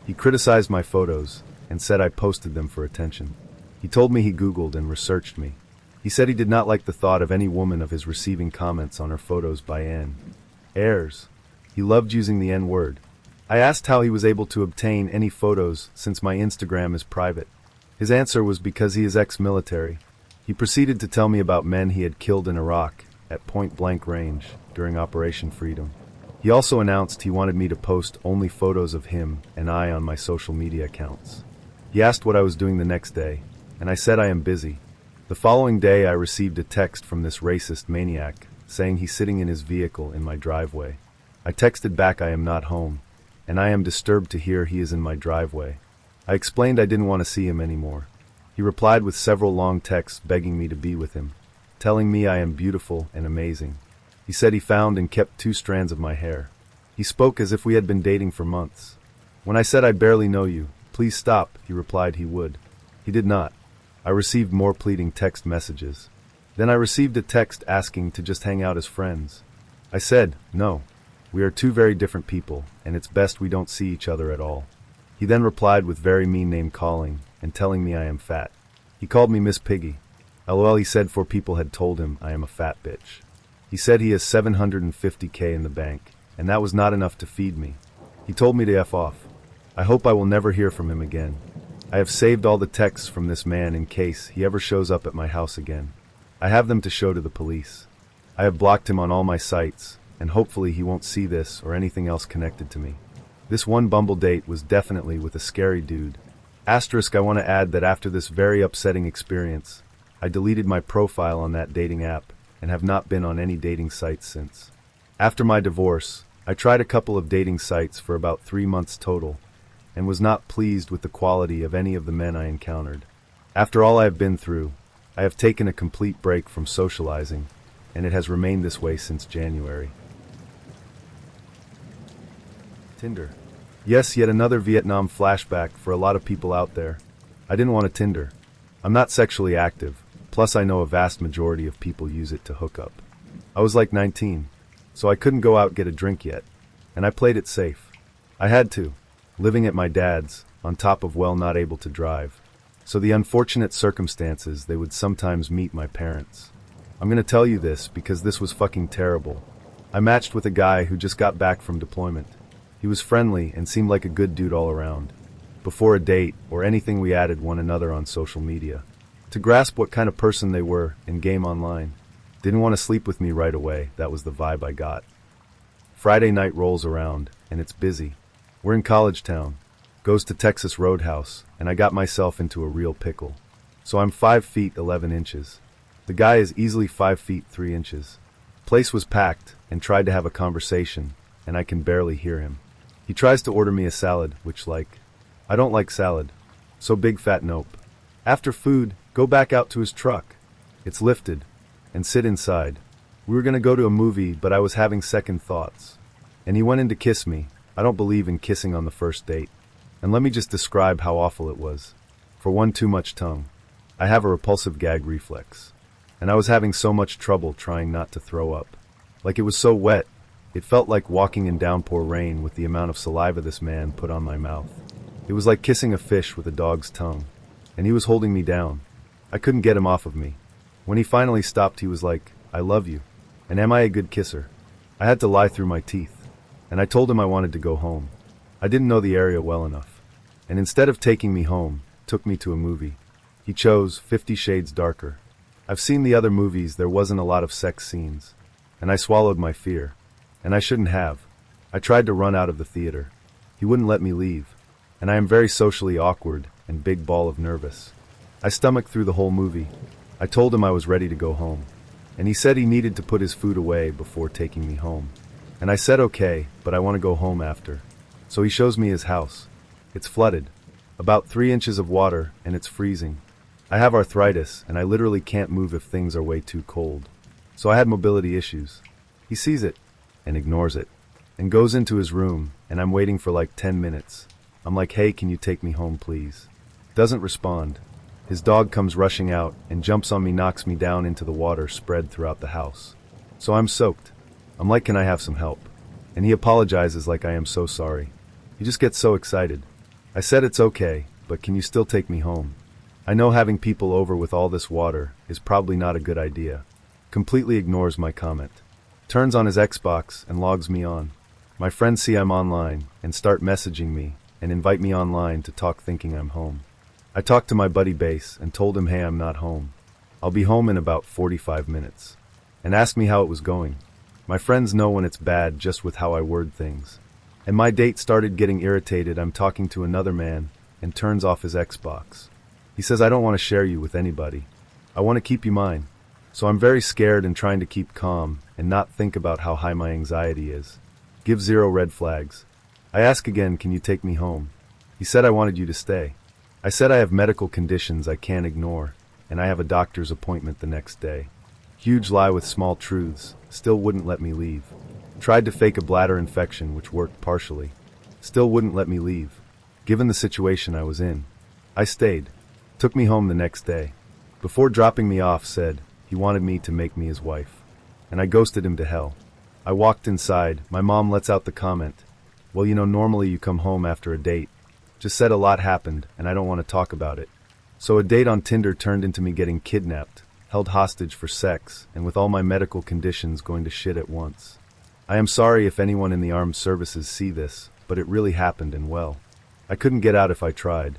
He criticized my photos, and said I posted them for attention. He told me he Googled and researched me. He said he did not like the thought of any woman of his receiving comments on her photos by N-ers. He loved using the N-word. I asked how he was able to obtain any photos since my Instagram is private. His answer was because he is ex-military. He proceeded to tell me about men he had killed in Iraq at point-blank range during Operation Freedom. He also announced he wanted me to post only photos of him and I on my social media accounts. He asked what I was doing the next day, and I said I am busy. The following day I received a text from this racist maniac saying he's sitting in his vehicle in my driveway. I texted back I am not home, and I am disturbed to hear he is in my driveway. I explained I didn't want to see him anymore. He replied with several long texts begging me to be with him, telling me I am beautiful and amazing. He said he found and kept 2 strands of my hair. He spoke as if we had been dating for months. When I said I barely know you, please stop, he replied he would. He did not. I received more pleading text messages. Then I received a text asking to just hang out as friends. I said, no, we are 2 very different people, and it's best we don't see each other at all. He then replied with very mean name calling and telling me I am fat. He called me Miss Piggy. LOL, he said 4 people had told him I am a fat bitch. He said he has $750K in the bank, and that was not enough to feed me. He told me to F off. I hope I will never hear from him again. I have saved all the texts from this man in case he ever shows up at my house again. I have them to show to the police. I have blocked him on all my sites, and hopefully he won't see this or anything else connected to me. This one Bumble date was definitely with a scary dude. Asterisk, I want to add that after this very upsetting experience, I deleted my profile on that dating app and have not been on any dating sites since. After my divorce, I tried a couple of dating sites for about 3 months total, and was not pleased with the quality of any of the men I encountered. After all I have been through, I have taken a complete break from socializing, and it has remained this way since January. Tinder. Yes, yet another Vietnam flashback for a lot of people out there. I didn't want a Tinder. I'm not sexually active, plus I know a vast majority of people use it to hook up. I was like 19, so I couldn't go out get a drink yet, and I played it safe. I had to, living at my dad's, on top of not able to drive. So the unfortunate circumstances they would sometimes meet my parents. I'm gonna tell you this because this was fucking terrible. I matched with a guy who just got back from deployment. He was friendly and seemed like a good dude all around. Before a date or anything we added one another on social media to grasp what kind of person they were in game online. Didn't want to sleep with me right away, that was the vibe I got. Friday night rolls around, and it's busy. We're in College Town, goes to Texas Roadhouse, and I got myself into a real pickle. So I'm 5 feet 11 inches. The guy is easily 5 feet 3 inches. Place was packed, and tried to have a conversation, and I can barely hear him. He tries to order me a salad, which I don't like salad. So big fat nope. After food, go back out to his truck. It's lifted, and sit inside. We were gonna go to a movie, but I was having second thoughts. And he went in to kiss me. I don't believe in kissing on the first date. And let me just describe how awful it was. For one, too much tongue. I have a repulsive gag reflex. And I was having so much trouble trying not to throw up. Like it was so wet, it felt like walking in downpour rain with the amount of saliva this man put on my mouth. It was like kissing a fish with a dog's tongue. And he was holding me down. I couldn't get him off of me. When he finally stopped, he was like, I love you. And am I a good kisser? I had to lie through my teeth. And I told him I wanted to go home. I didn't know the area well enough. And instead of taking me home, took me to a movie. He chose 50 Shades Darker. I've seen the other movies, there wasn't a lot of sex scenes. And I swallowed my fear. And I shouldn't have. I tried to run out of the theater. He wouldn't let me leave. And I am very socially awkward and big ball of nervous. I stomached through the whole movie. I told him I was ready to go home. And he said he needed to put his food away before taking me home. And I said okay, but I want to go home after. So he shows me his house. It's flooded. About 3 inches of water, and it's freezing. I have arthritis, and I literally can't move if things are way too cold. So I had mobility issues. He sees it, and ignores it, and goes into his room, and I'm waiting for like 10 minutes. I'm like, hey, can you take me home, please? Doesn't respond. His dog comes rushing out, and jumps on me, knocks me down into the water spread throughout the house. So I'm soaked. I'm like, can I have some help? And he apologizes like I am so sorry. He just gets so excited. I said it's okay, but can you still take me home? I know having people over with all this water is probably not a good idea. Completely ignores my comment. Turns on his Xbox and logs me on. My friends see I'm online and start messaging me and invite me online to talk thinking I'm home. I talked to my buddy Base and told him, hey, I'm not home. I'll be home in about 45 minutes. And asked me how it was going. My friends know when it's bad just with how I word things. And my date started getting irritated. I'm talking to another man and turns off his Xbox. He says, I don't want to share you with anybody. I want to keep you mine. So I'm very scared and trying to keep calm and not think about how high my anxiety is. Give 0 red flags. I ask again, can you take me home? He said I wanted you to stay. I said I have medical conditions I can't ignore, and I have a doctor's appointment the next day. Huge lie with small truths, still wouldn't let me leave. Tried to fake a bladder infection, which worked partially. Still wouldn't let me leave. Given the situation I was in. I stayed. Took me home the next day. Before dropping me off said he wanted me to make me his wife. And I ghosted him to hell. I walked inside, my mom lets out the comment, well, normally you come home after a date. Just said a lot happened, and I don't want to talk about it. So a date on Tinder turned into me getting kidnapped, held hostage for sex, and with all my medical conditions going to shit at once. I am sorry if anyone in the armed services see this, but it really happened and well. I couldn't get out if I tried.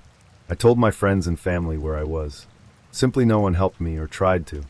I told my friends and family where I was. Simply no one helped me or tried to.